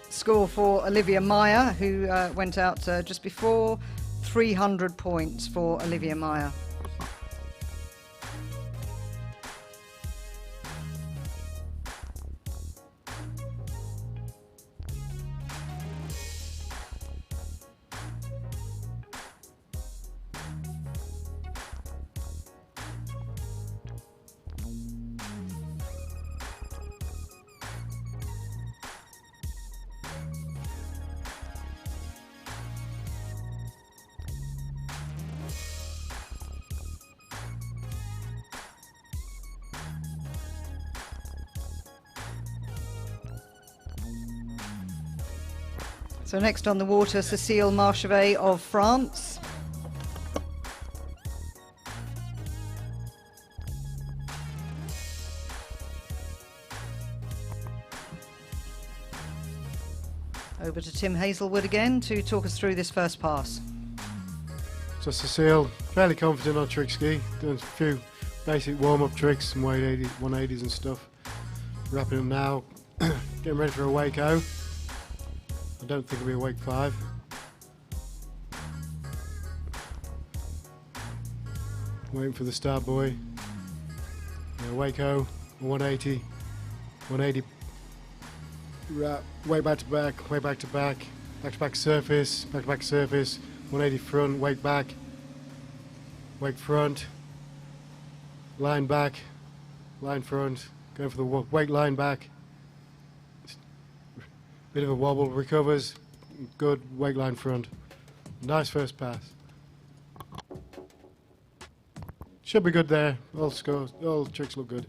Score for Olivia Meyer, who went out just before 300 points for Olivia Meyer. So next on the water, Cécile Marchevet of France. Over to Tim Hazelwood again to talk us through this first pass. So Cécile, fairly confident on trick ski, doing a few basic warm-up tricks, some 180s and stuff. Wrapping up now, getting ready for a wake O. I don't think it'll be a wake 5. Waiting for the start buoy. Yeah, wake O, 180, 180. Wake back to back, way back to back, back to back surface, 180 front, wake back, wake front, line back, line front, going for the wake line back, Bit of a wobble, recovers, good wake line front. Nice first pass. Should be good there. All scores, all tricks look good.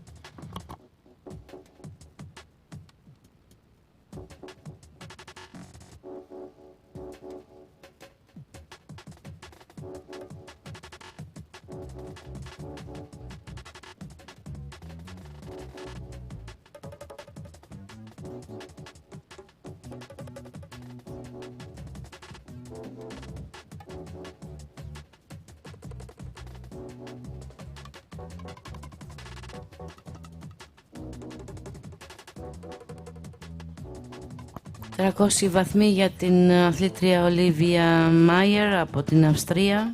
Τρακόσιοι βαθμοί για την αθλήτρια Ολίβια Μάιερ από την Αυστρία.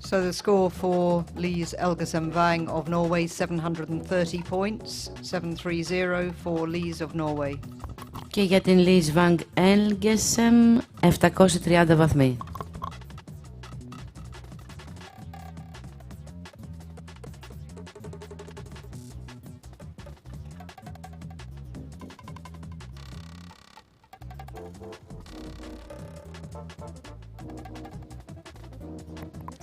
So the score for Lise Elgesem Vang of Norway, 730 points, 730 for Lise of Norway. Και για την Lise Vang Elgesem 730 βαθμοί.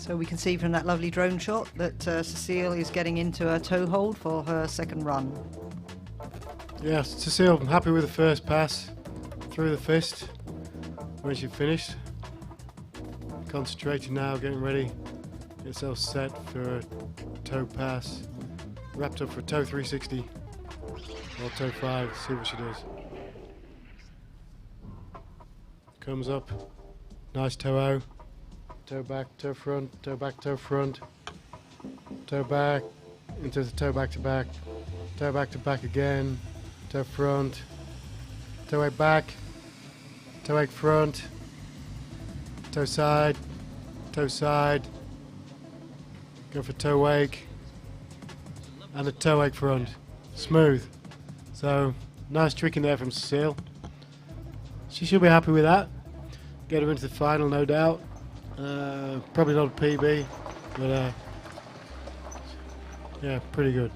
So we can see from that lovely drone shot that Cecile is getting into her toe hold for her second run. Yes, Cecile, happy with the first pass through the fist when she finished. Concentrating now, getting ready, get herself set for a toe pass. Wrapped up for toe 360 or toe 5, see what she does. Comes up, nice toe out. Toe back, toe front, toe back, toe front, toe back, into the toe back to back again, toe front, toe back, toe front, toe side, go for toe wake, and a toe front, smooth. So, nice trick in there from Cecile. She should be happy with that. Get her into the final, no doubt. Probably not a PB, but yeah, pretty good.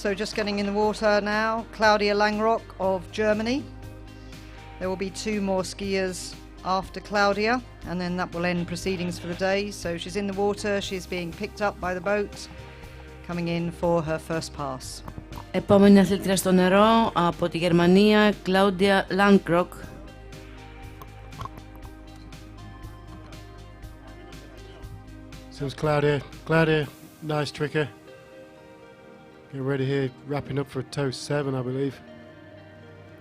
So just getting in the water now, Claudia Langrock of Germany. There will be two more skiers after Claudia, and then that will end proceedings for the day. So she's in the water, she's being picked up by the boat, coming in for her first pass. Επόμενη αθλήτρια στο νερό από τη Γερμανία, Claudia Langrock. So it's Claudia, nice tricker. Get ready here, wrapping up for toe 7, I believe.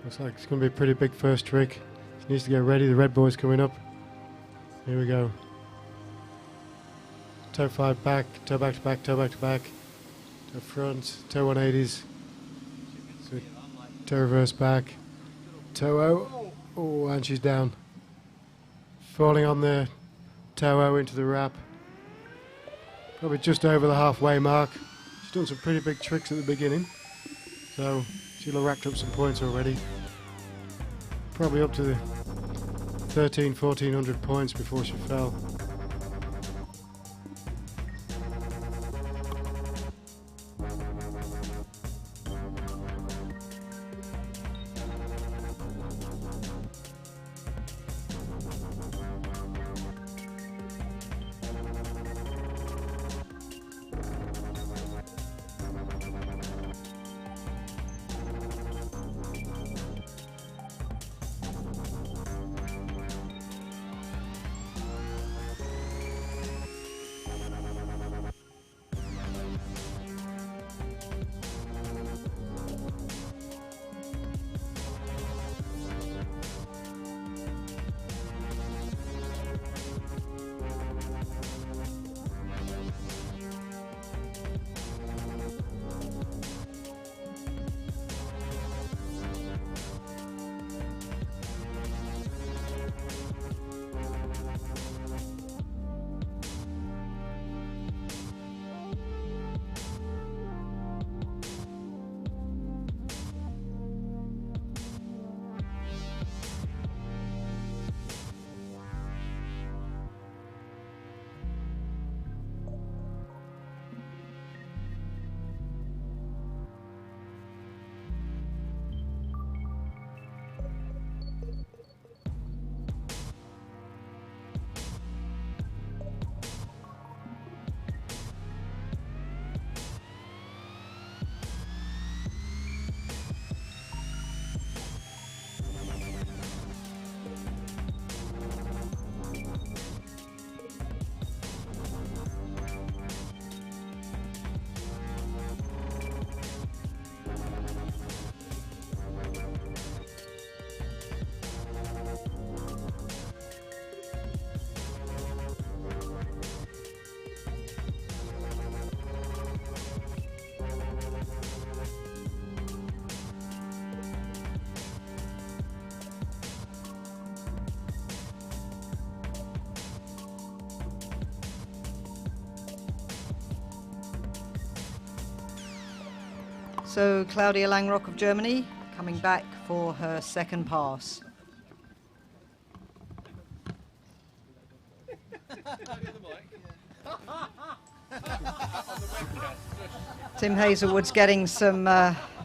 Looks like it's going to be a pretty big first trick. She needs to get ready, the red boy's coming up. Here we go. Toe 5 back, toe back to back, toe back to back. Toe front, toe 180s. So, toe reverse back. Toe out. Oh, and she's down. Falling on the toe out into the wrap. Probably just over the halfway mark. She's done some pretty big tricks at the beginning, so she'll have racked up some points already. Probably up to the 1400 points before she fell. So Claudia Langrock of Germany coming back for her second pass. Tim Hazelwood's getting some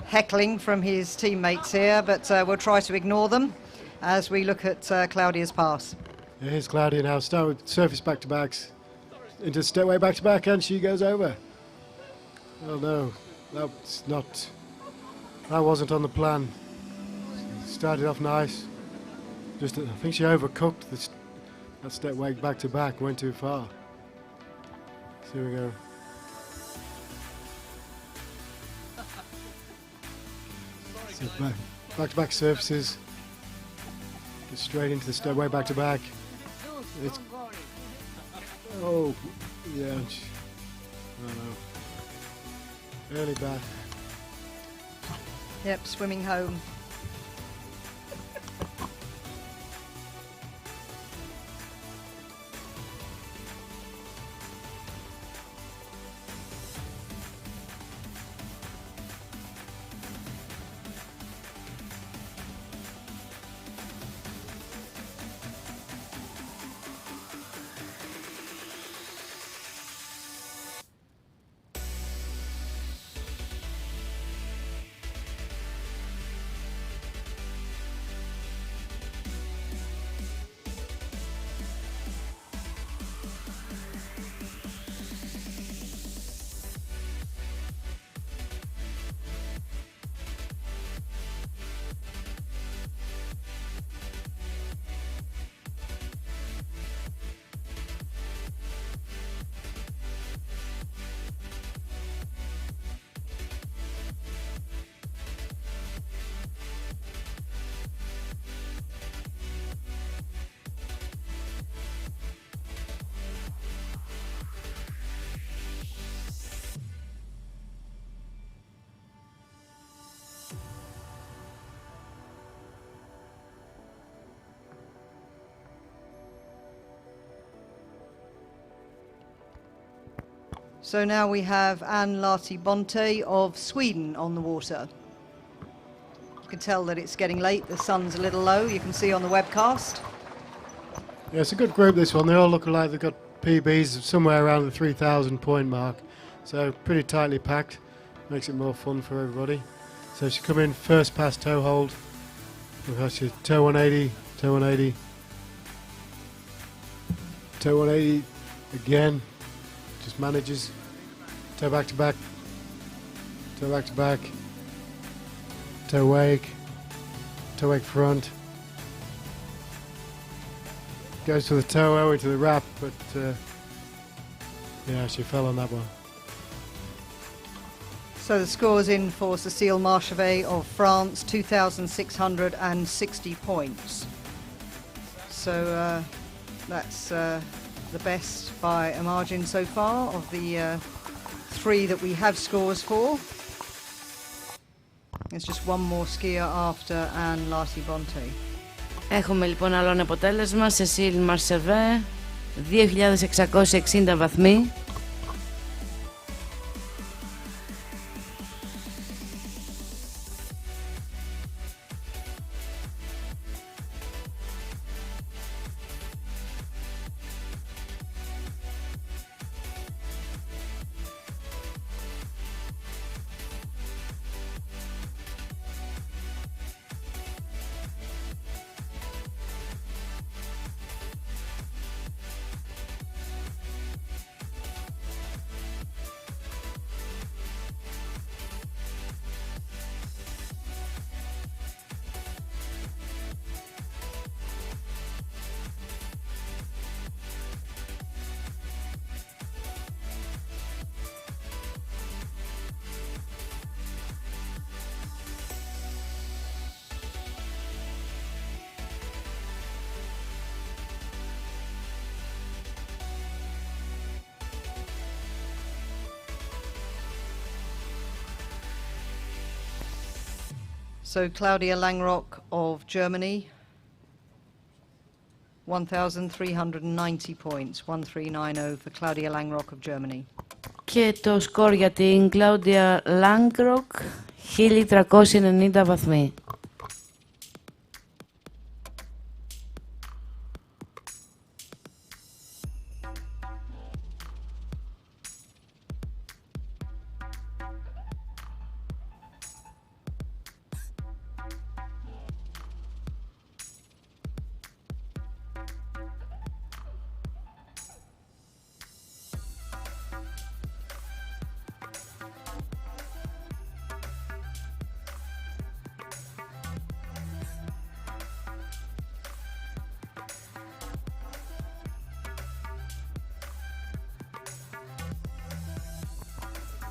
heckling from his teammates here, but we'll try to ignore them as we look at Claudia's pass. Yeah, here's Claudia now. Start with surface back-to-backs. Into stepway back-to-back, and she goes over. Oh no, that's not... That wasn't on the plan. Started off nice. Just, I think she overcooked that stepway back-to-back, went too far. So here we go. So back-to-back surfaces. Get straight into the stepway back-to-back. It's... Oh, yeah. I don't know. Early back. Yep, swimming home. So now we have Ann Lahti Bonte of Sweden on the water. You can tell that it's getting late, the sun's a little low, you can see on the webcast. Yeah, it's a good group, this one. They all look like they've got PBs somewhere around the 3,000 point mark. So pretty tightly packed. Makes it more fun for everybody. So she come in first pass toe hold. She toe 180, toe 180. Toe 180 again. Just manages. Toe back to back. Toe back to back. Toe wake. Toe wake front. Goes to the toe into the wrap, but yeah, she fell on that one. So the scores in for Cécile Marchevet of France, 2,660 points. So that's the best by a margin so far of the three that we have scores for. There's just one more skier after Anne Larty-Bonte. Έχουμε λοιπόν άλλο ένα αποτέλεσμα. Cécile Marchevet, 2.660 βαθμοί. So Claudia Langrock of Germany, 1,390 points, 1,390 for Claudia Langrock of Germany. Και το σκορ για την Claudia Langrock, 1.390 βαθμοί.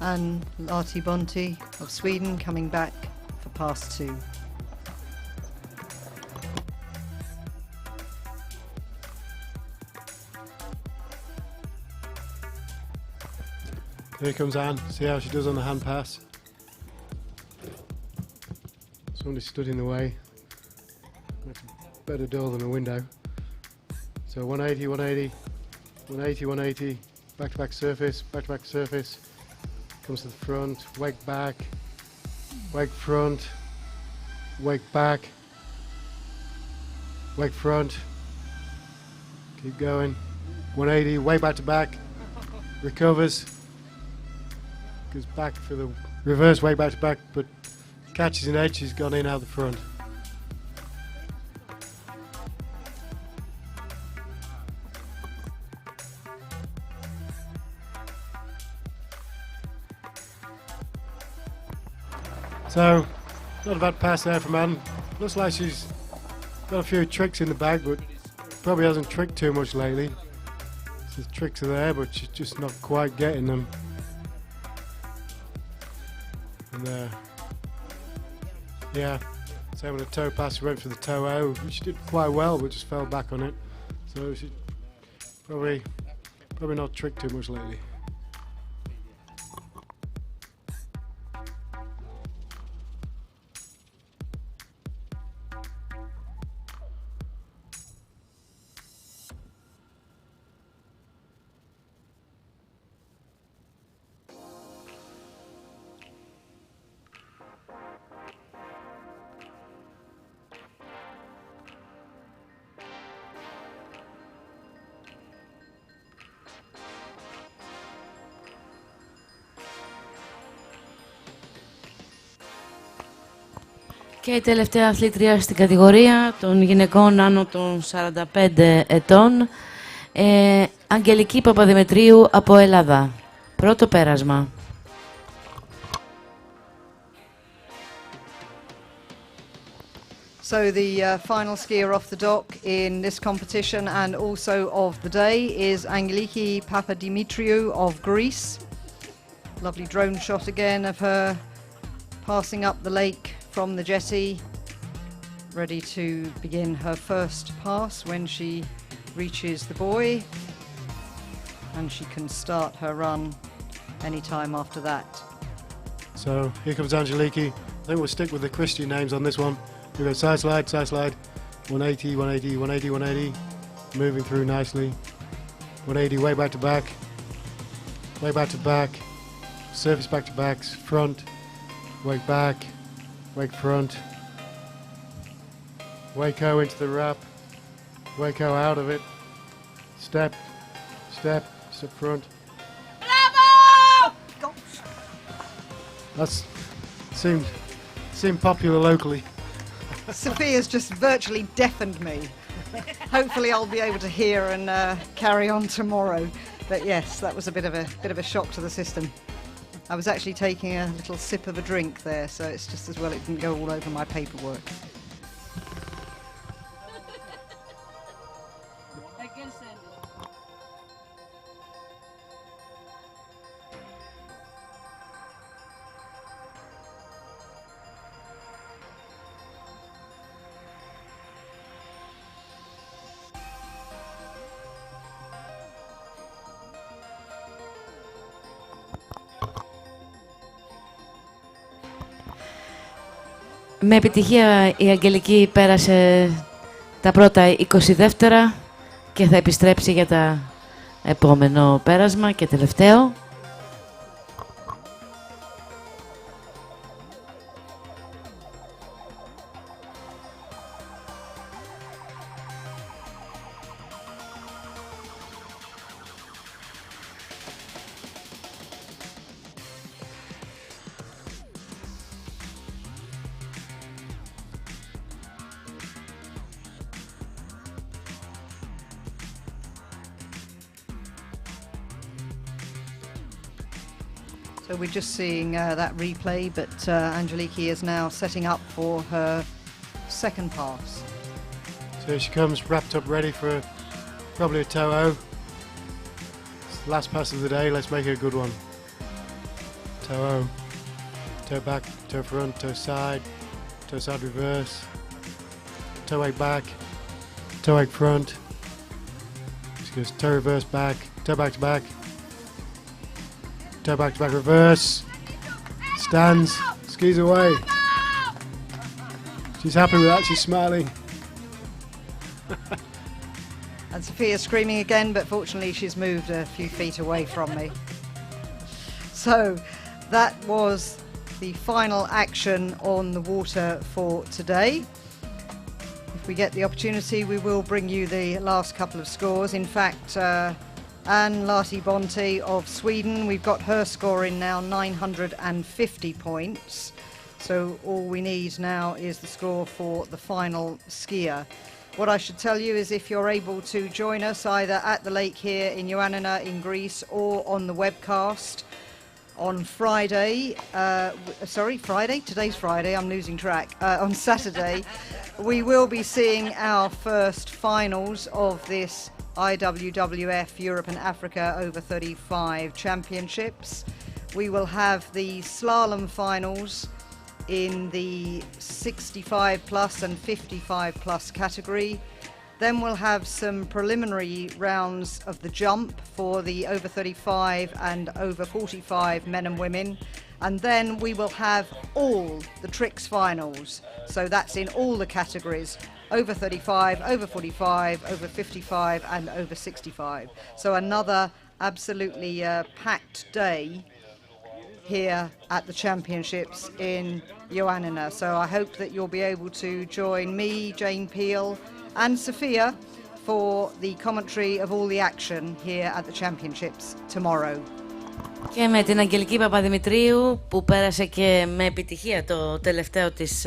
And Larty-Bonte of Sweden coming back for pass two. Here comes Anne. See how she does on the hand pass. Somebody stood in the way. That's a better door than a window. So 180, 180, 180, 180. Back-to-back surface, back-to-back surface. Comes to the front, wake back, wake front, wake back, wake front. Keep going. 180, way back to back. Recovers. Goes back for the reverse way back to back, but catches an edge. She's gone in out the front. So, not a bad pass there from Anne. Looks like she's got a few tricks in the bag, but probably hasn't tricked too much lately. The tricks are there, but she's just not quite getting them. And yeah, same with the toe pass. She went for the toe O. She did quite well, but just fell back on it. So she probably not tricked too much lately. Και η τελευταία αθλήτρια στην κατηγορία των γυναικών άνω των 45 ετών, Αγγελική Παπαδημητρίου από Ελλάδα. Πρώτο πέρασμα. So the final skier off the dock in this competition and also of the day is Angeliki Papadimitriou of Greece. Lovely drone shot again of her passing up the lake from the jetty, ready to begin her first pass when she reaches the buoy, and she can start her run any time after that. So here comes Angeliki. I think we'll stick with the Christian names on this one. We go side slide, 180, 180, 180, 180, moving through nicely. 180, way back to back, surface back to backs, front, wake back, wake front, Waco into the wrap, Waco out of it, step, step, step front. Bravo! That's seemed popular locally. Sophia's just virtually deafened me. Hopefully I'll be able to hear and carry on tomorrow. But yes, that was a bit of a shock to the system. I was actually taking a little sip of a drink there, so it's just as well it didn't go all over my paperwork. Με επιτυχία η Αγγελική πέρασε τα πρώτα 22 και θα επιστρέψει για τα επόμενο πέρασμα και τελευταίο. So we're just seeing that replay, but Angeliki is now setting up for her second pass. So here she comes, wrapped up, ready for probably a toe-o. It's the last pass of the day, let's make it a good one. Toe-o, toe back, toe front, toe side reverse, toe wake back, toe wake front. She goes toe reverse back, toe back to back, toe back to back reverse, stands, skis away. She's happy with that, she's smiling. And Sophia's screaming again, but fortunately she's moved a few feet away from me. So that was the final action on the water for today. If we get the opportunity, we will bring you the last couple of scores. In fact, Ann Lahti Bonte of Sweden, we've got her score in now 950 points. So all we need now is the score for the final skier. What I should tell you is if you're able to join us either at the lake here in Ioannina in Greece or on the webcast on Friday, today's Friday, I'm losing track, on Saturday, we will be seeing our first finals of this IWWF Europe and Africa over 35 championships. We will have the slalom finals in the 65 plus and 55 plus category. Then we'll have some preliminary rounds of the jump for the over 35 and over 45 men and women. And then we will have all the tricks finals. So that's in all the categories, over 35, over 45, over 55 and over 65. So another absolutely packed day here at the championships in Ioannina. So I hope that you'll be able to join me, Jane Peel and Sophia for the commentary of all the action here at the championships tomorrow. Και με την Αγγελική Παπαδημητρίου που πέρασε και με επιτυχία το τελευταίο της,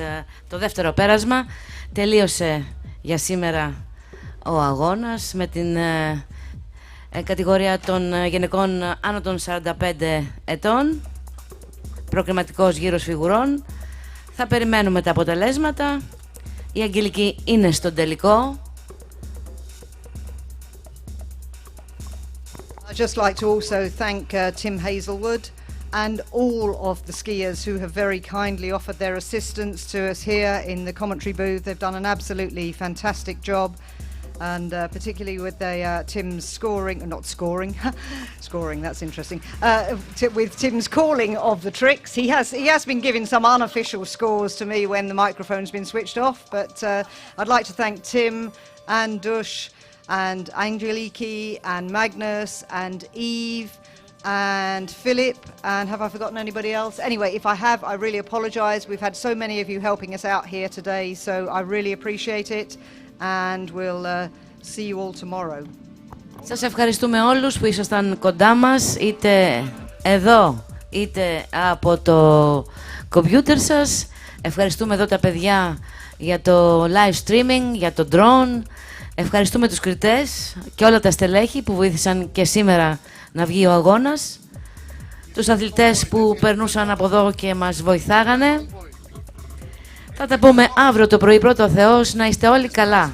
το δεύτερο πέρασμα. Τελείωσε για σήμερα ο αγώνας με την κατηγορία των γυναικών άνω των 45 ετών. Προκριματικός γύρος φιγουρών. Θα περιμένουμε τα αποτελέσματα. Η Αγγελική είναι στον τελικό. I'd just like to also thank Tim Hazelwood and all of the skiers who have very kindly offered their assistance to us here in the commentary booth. They've done an absolutely fantastic job, and particularly with Tim's scoring, not scoring, scoring, that's interesting, with Tim's calling of the tricks. He has been giving some unofficial scores to me when the microphone's been switched off, but I'd like to thank Tim and Dush and Angeliki and Magnus and Eve and Philip, and have I forgotten anybody else? Anyway, if I have, I really apologise. We've had so many of you helping us out here today, so I really appreciate it, and we'll see you all tomorrow. Σας ευχαριστούμε όλους που ήσασταν κοντά μας, είτε εδώ είτε από το κομπιούτερ σας. Ευχαριστούμε εδώ τα παιδιά για το live streaming, για το drone. Ευχαριστούμε τους κριτές και όλα τα στελέχη που βοήθησαν και σήμερα να βγει ο αγώνας. Τους αθλητές που περνούσαν από εδώ και μας βοηθάγανε. Θα τα πούμε αύριο το πρωί, πρώτο Θεός. Να είστε όλοι καλά.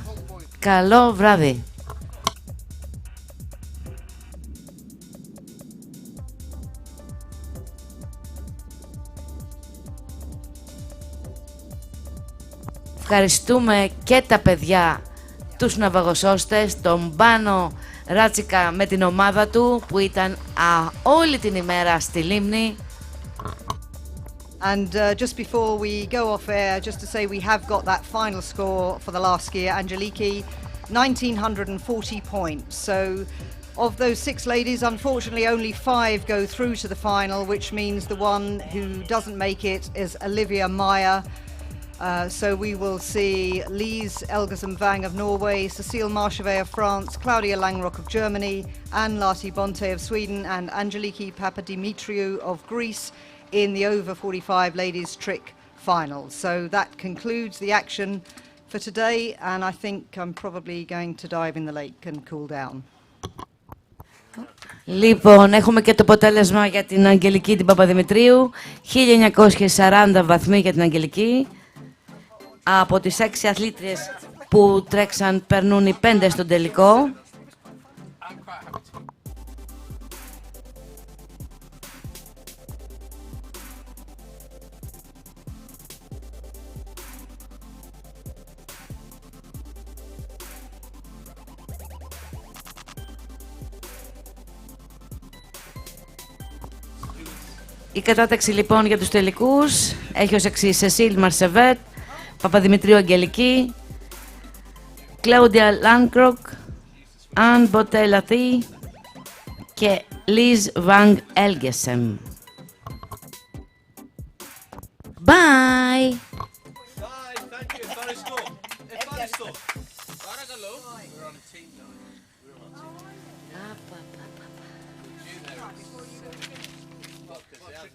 Καλό βράδυ. Ευχαριστούμε και τα παιδιά, τους ναυαγοσώστες, τον Πάνο Ράτσικα με την ομάδα του που ήταν όλη την ημέρα στη λίμνη. And just before we go off air, just to say we have got that final score for the last skier, Angeliki, 1940 points. So of those 6 ladies, unfortunately only 5 go through to the final, which means the one who doesn't make it is Olivia Meyer. So we will see Lise Elgersen Vang of Norway, Cecile Marchevet of France, Claudia Langrock of Germany, Anne Lati Bonte of Sweden, and Angeliki Papadimitriou of Greece in the over 45 ladies trick final. So that concludes the action for today, and I think I'm probably going to dive in the lake and cool down. Λοιπόν, έχουμε και το αποτέλεσμα για την Αγγελική την Παπαδημητρίου. 1940 βαθμοί για την Αγγελική. Από τις 6 αθλήτριες που τρέξαν περνούν οι 5 στον τελικό. Η κατάταξη λοιπόν για τους τελικούς έχει ως εξής: Σεσίλ Μαρσεβέτ, Παπαδημητρίου Αγγελική, Κλάουδια Λάνκροκ, Αν Μποτελαθή και Λίζ Βανγκ Έλγκεσεμ. Bye!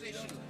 Tradition.